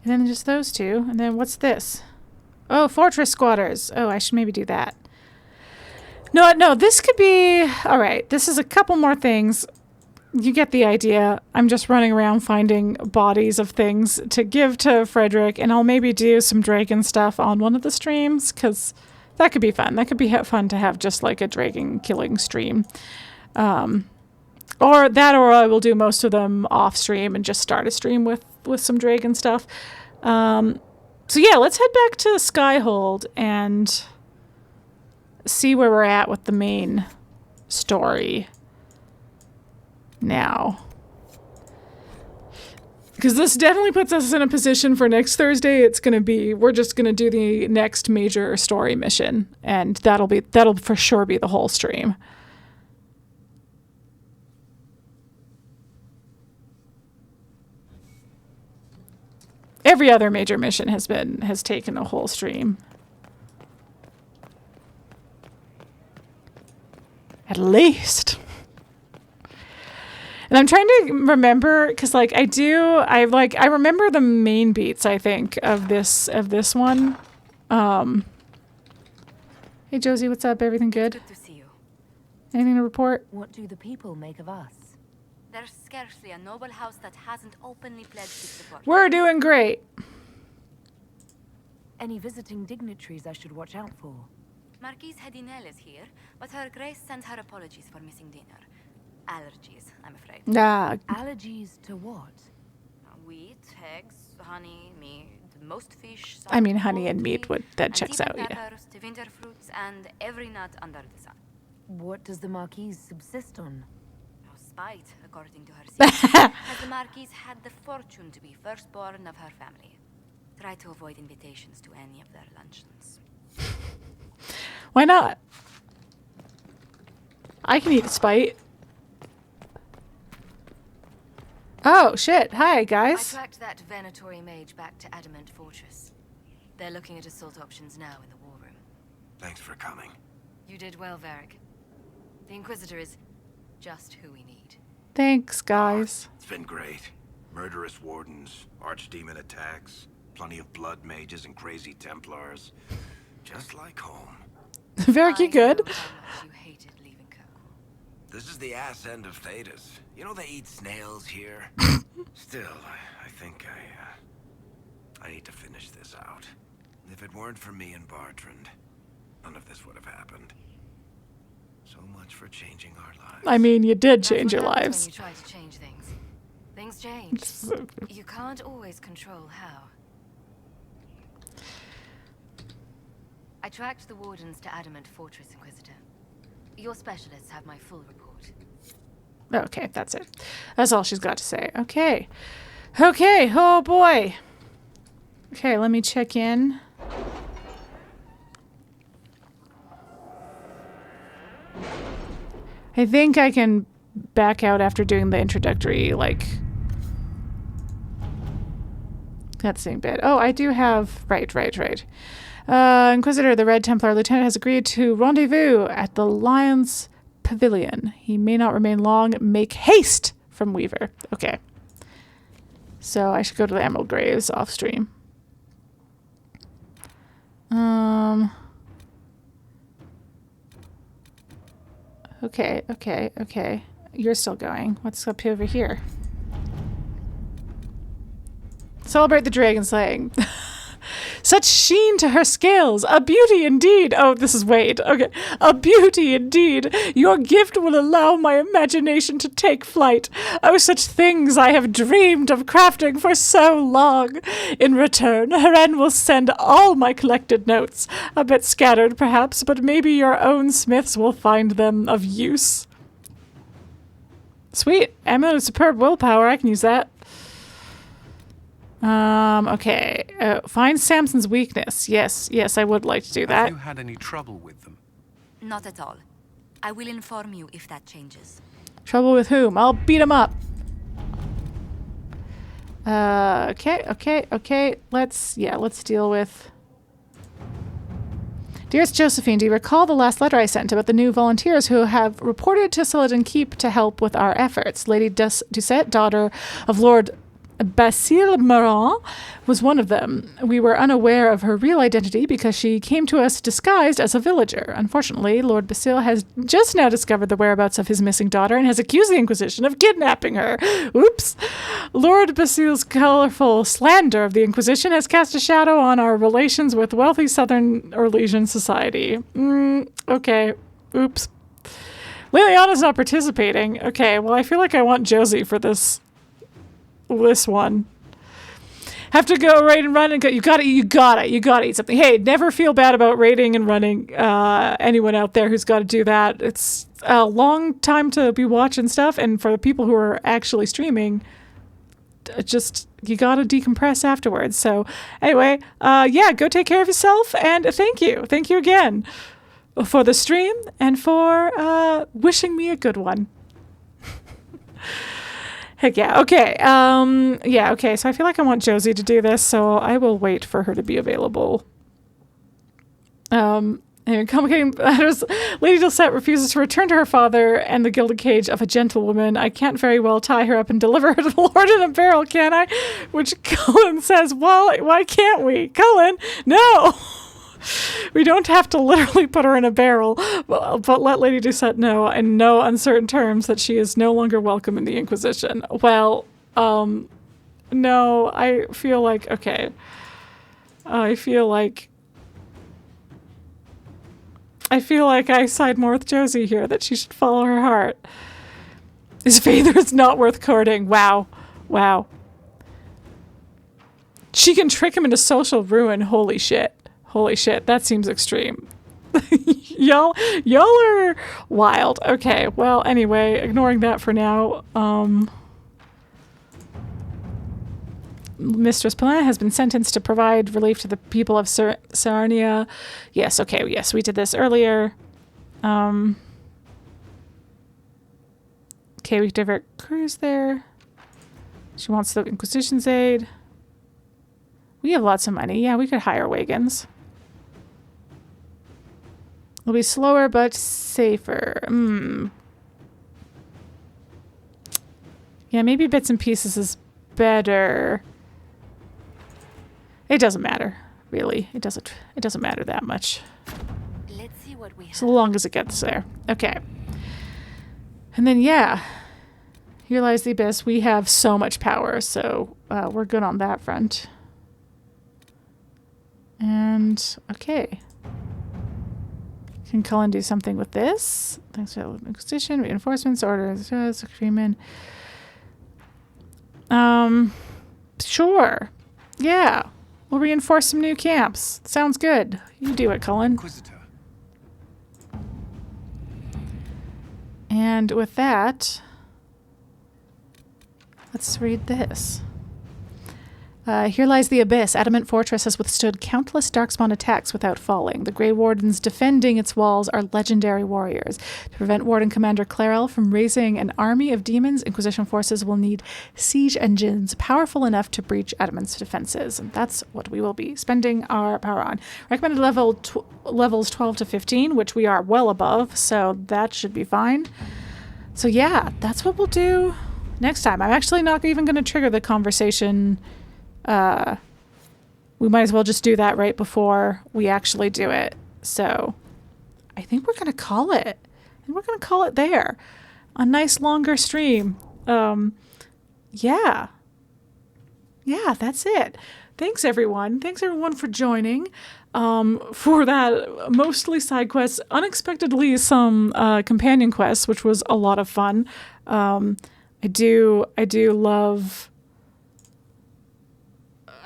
And then just those two. And then what's this? Oh, fortress squatters. Oh, I should maybe do that. No, this could be... Alright, this is a couple more things. You get the idea. I'm just running around finding bodies of things to give to Frederick, and I'll maybe do some dragon stuff on one of the streams, because that could be fun. That could be fun to have just like a dragon killing stream. Or I will do most of them off stream and just start a stream with some dragon stuff. So yeah, let's head back to Skyhold and see where we're at with the main story now. Because this definitely puts us in a position for next Thursday. We're just gonna do the next major story mission, and that'll for sure be the whole stream. Every other major mission has taken a whole stream. At least. And I'm trying to remember, because like I remember the main beats, I think, of this one. Hey, Josie, what's up? Everything good? Good to see you. Anything to report? What do the people make of us? There's scarcely a noble house that hasn't openly pledged its support. We're doing great. Any visiting dignitaries I should watch out for? Marquise Hedinel is here, but Her Grace sends her apologies for missing dinner. Allergies, I'm afraid. Allergies to what? Wheat, eggs, honey, meat, most fish. I mean, honey and meat that checks out, yeah. Peppers, winter fruits, and every nut under the sun. What does the Marquise subsist on? Spite, according to her secret, as the Marquise had the fortune to be firstborn of her family. Try to avoid invitations to any of their luncheons. Why not? I can eat a spite. Oh, shit. Hi, guys. I tracked that Venatori mage back to Adamant Fortress. They're looking at assault options now in the war room. Thanks for coming. You did well, Varric. The Inquisitor is just who we need. Thanks, guys. It's been great. Murderous wardens, archdemon attacks, plenty of blood mages and crazy Templars. Just like home. Very good. You hated leaving Kirkwall. This is the ass end of Thedas. You know they eat snails here? Still, I think I need to finish this out. If it weren't for me and Bartrand, none of this would have happened. So much for changing our lives. I mean, you did change your lives. When you try to change things. Things change. You can't always control how. I tracked the Wardens to Adamant Fortress, Inquisitor. Your specialists have my full report. Okay, that's it. That's all she's got to say. Okay. Okay, oh boy. Okay, let me check in. I think I can back out after doing the introductory, like, cutscene bit. Oh, I do have... Right. Inquisitor, the Red Templar Lieutenant has agreed to rendezvous at the Lion's Pavilion. He may not remain long. Make haste from Weaver. Okay. So I should go to the Emerald Graves off stream. Okay. You're still going. What's up over here? Celebrate the dragon slaying. Such sheen to her scales, a beauty indeed. Oh, this is Wade. Okay. A beauty indeed. Your gift will allow my imagination to take flight. Oh, such things I have dreamed of crafting for so long. In return, Heren will send all my collected notes. A bit scattered, perhaps, but maybe your own smiths will find them of use. Sweet. Ammo of superb willpower. I can use that. Okay. Find Samson's weakness. Yes, I would like to do that. Have you had any trouble with them? Not at all. I will inform you if that changes. Trouble with whom? I'll beat him up. Okay. Let's deal with... Dearest Josephine, do you recall the last letter I sent about the new volunteers who have reported to Suledin Keep to help with our efforts? Lady Doucette, daughter of Lord Basile Maran, was one of them. We were unaware of her real identity because she came to us disguised as a villager. Unfortunately, Lord Basile has just now discovered the whereabouts of his missing daughter and has accused the Inquisition of kidnapping her. Oops. Lord Basile's colorful slander of the Inquisition has cast a shadow on our relations with wealthy Southern Orlesian society. Okay. Oops. Liliana's not participating. Okay, well, I feel like I want Josie for this one. Have to go raid and run and go. You gotta eat something. Hey, never feel bad about raiding and running. Anyone out there who's got to do that, it's a long time to be watching stuff, and for the people who are actually streaming, just you gotta decompress afterwards. So anyway, go take care of yourself, and thank you again for the stream and for wishing me a good one. Heck yeah. Okay. Okay. So I feel like I want Josie to do this, so I will wait for her to be available. Complicating matters. Lady Doucette refuses to return to her father and the gilded cage of a gentlewoman. I can't very well tie her up and deliver her to the Lord in a barrel, can I? Which Cullen says, well, why can't we? Cullen, no! We don't have to literally put her in a barrel, but let Lady Doucette know in no uncertain terms that she is no longer welcome in the Inquisition. Well, no, I feel like, okay. I feel like I side more with Josie here, that she should follow her heart. His father is not worth courting. Wow. Wow. She can trick him into social ruin. Holy shit. Holy shit. That seems extreme. Y'all are wild. Okay. Well, anyway, ignoring that for now. Mistress Poulin has been sentenced to provide relief to the people of Sahrnia. Yes, okay, yes, we did this earlier. Okay, we divert crews there. She wants the Inquisition's aid. We have lots of money. Yeah, we could hire wagons. It'll be slower, but safer. Yeah, maybe bits and pieces is better. It doesn't matter, really. It doesn't matter that much. Let's see what we have. So long as it gets there. Okay. And then, yeah. Here lies the abyss. We have so much power, so we're good on that front. And, okay. Can Cullen do something with this? Thanks for the Inquisition, reinforcements, orders, Freemen. Sure. Yeah. We'll reinforce some new camps. Sounds good. You do it, Cullen. Inquisitor. And with that, let's read this. Here lies the abyss. Adamant Fortress has withstood countless darkspawn attacks without falling. The Grey Wardens defending its walls are legendary warriors. To prevent Warden Commander Clarel from raising an army of demons, Inquisition forces will need siege engines powerful enough to breach Adamant's defenses. And that's what we will be spending our power on. Recommended levels 12 to 15, which we are well above, so that should be fine. So yeah, that's what we'll do next time. I'm actually not even going to trigger the conversation. We might as well just do that right before we actually do it. So I think we're going to call it. I think we're going to call it there. A nice longer stream. Yeah. Yeah, that's it. Thanks, everyone. Thanks, everyone, for joining. For that, mostly side quests. Unexpectedly, some companion quests, which was a lot of fun. I do love...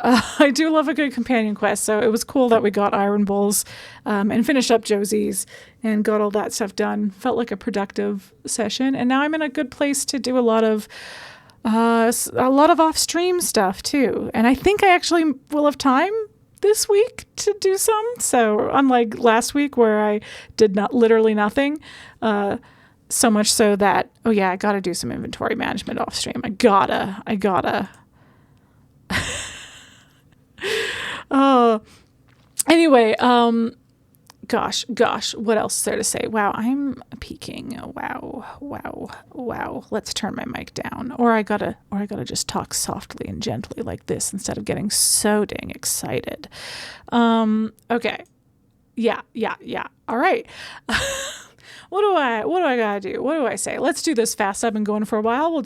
I do love a good companion quest, so it was cool that we got Iron Bowls and finished up Josie's and got all that stuff done. Felt like a productive session, and now I'm in a good place to do a lot of off-stream stuff too. And I think I actually will have time this week to do some. So unlike last week where I did literally nothing, so much so that I gotta do some inventory management off-stream. I gotta. Anyway, gosh, what else is there to say? Wow, I'm peeking. Wow. Let's turn my mic down. Or I gotta just talk softly and gently like this instead of getting so dang excited. Okay. Yeah. All right. What do I gotta do? What do I say? Let's do this fast. I've been going for a while. We'll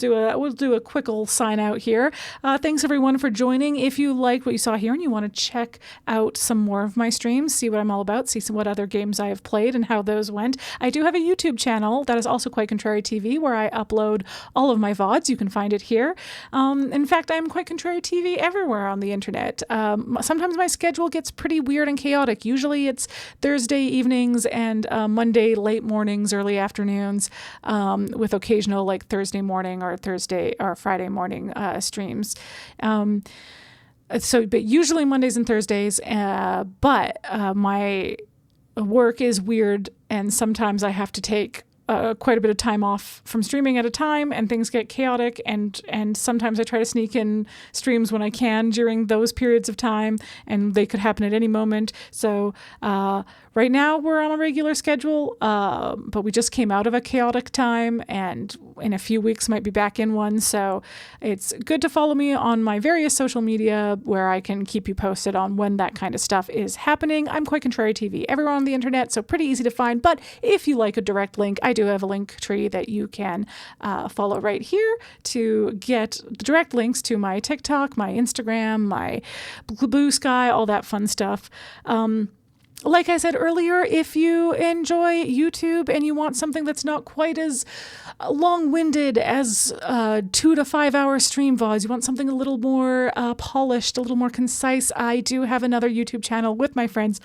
do a quick old sign out here. Thanks everyone for joining. If you like what you saw here and you want to check out some more of my streams, see what I'm all about, see what other games I have played and how those went, I do have a YouTube channel that is also Quite Contrary TV where I upload all of my VODs. You can find it here. In fact, I'm Quite Contrary TV everywhere on the internet. Sometimes my schedule gets pretty weird and chaotic. Usually it's Thursday evenings and Monday late morning, early afternoons, with occasional like Thursday morning or Friday morning streams. But usually Mondays and Thursdays. But my work is weird, and sometimes I have to take quite a bit of time off from streaming at a time, and things get chaotic, and sometimes I try to sneak in streams when I can during those periods of time, and they could happen at any moment. So right now we're on a regular schedule, but we just came out of a chaotic time, and in a few weeks might be back in one. So it's good to follow me on my various social media where I can keep you posted on when that kind of stuff is happening. I'm Quite Contrary TV everywhere on the internet, so pretty easy to find. But if you like a direct link, I do have a link tree that you can follow right here to get the direct links to my TikTok, my Instagram, my Blue Sky, all that fun stuff. Like I said earlier, if you enjoy YouTube and you want something that's not quite as long-winded as 2 to 5 hour stream VODs, you want something a little more polished, a little more concise, I do have another YouTube channel with my friends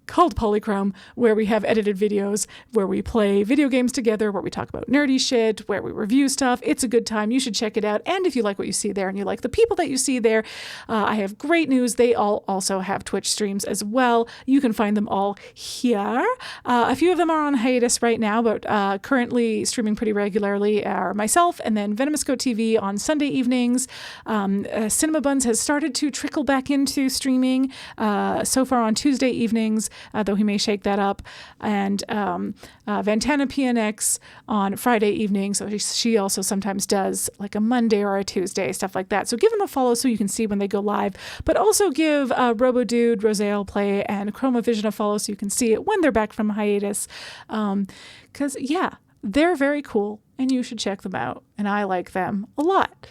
called Polychrome, where we have edited videos, where we play video games together, where we talk about nerdy shit, where we review stuff. It's a good time. You should check it out. And if you like what you see there and you like the people that you see there, I have great news. They all also have Twitch streams as well. You can find them all here. A few of them are on hiatus right now, but currently streaming pretty regularly are myself and then Venomous Goat TV on Sunday evenings. Cinema Buns has started to trickle back into streaming so far on Tuesday evenings, though he may shake that up, and Vantana PNX on Friday evening. So she also sometimes does like a Monday or a Tuesday, stuff like that. So give them a follow so you can see when they go live, but also give RoboDude, Rosale Play, and Chromavision a follow so you can see it when they're back from hiatus. Because yeah, they're very cool and you should check them out. And I like them a lot.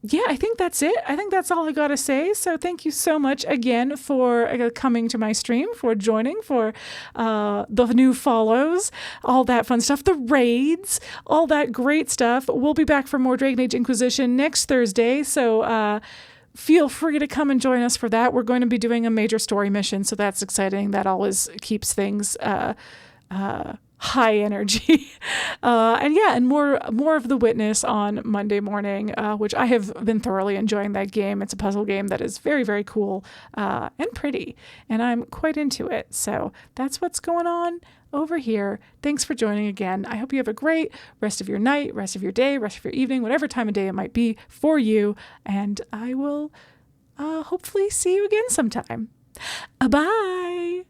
Yeah, I think that's it. I think that's all I got to say. So thank you so much again for coming to my stream, for joining, for the new follows, all that fun stuff, the raids, all that great stuff. We'll be back for more Dragon Age Inquisition next Thursday. So feel free to come and join us for that. We're going to be doing a major story mission, so that's exciting. That always keeps things high energy. And more of The Witness on Monday morning, which I have been thoroughly enjoying that game. It's a puzzle game that is very, very cool and pretty, and I'm quite into it. So that's what's going on over here. Thanks for joining again. I hope you have a great rest of your night, rest of your day, rest of your evening, whatever time of day it might be for you, and I will hopefully see you again sometime. Bye!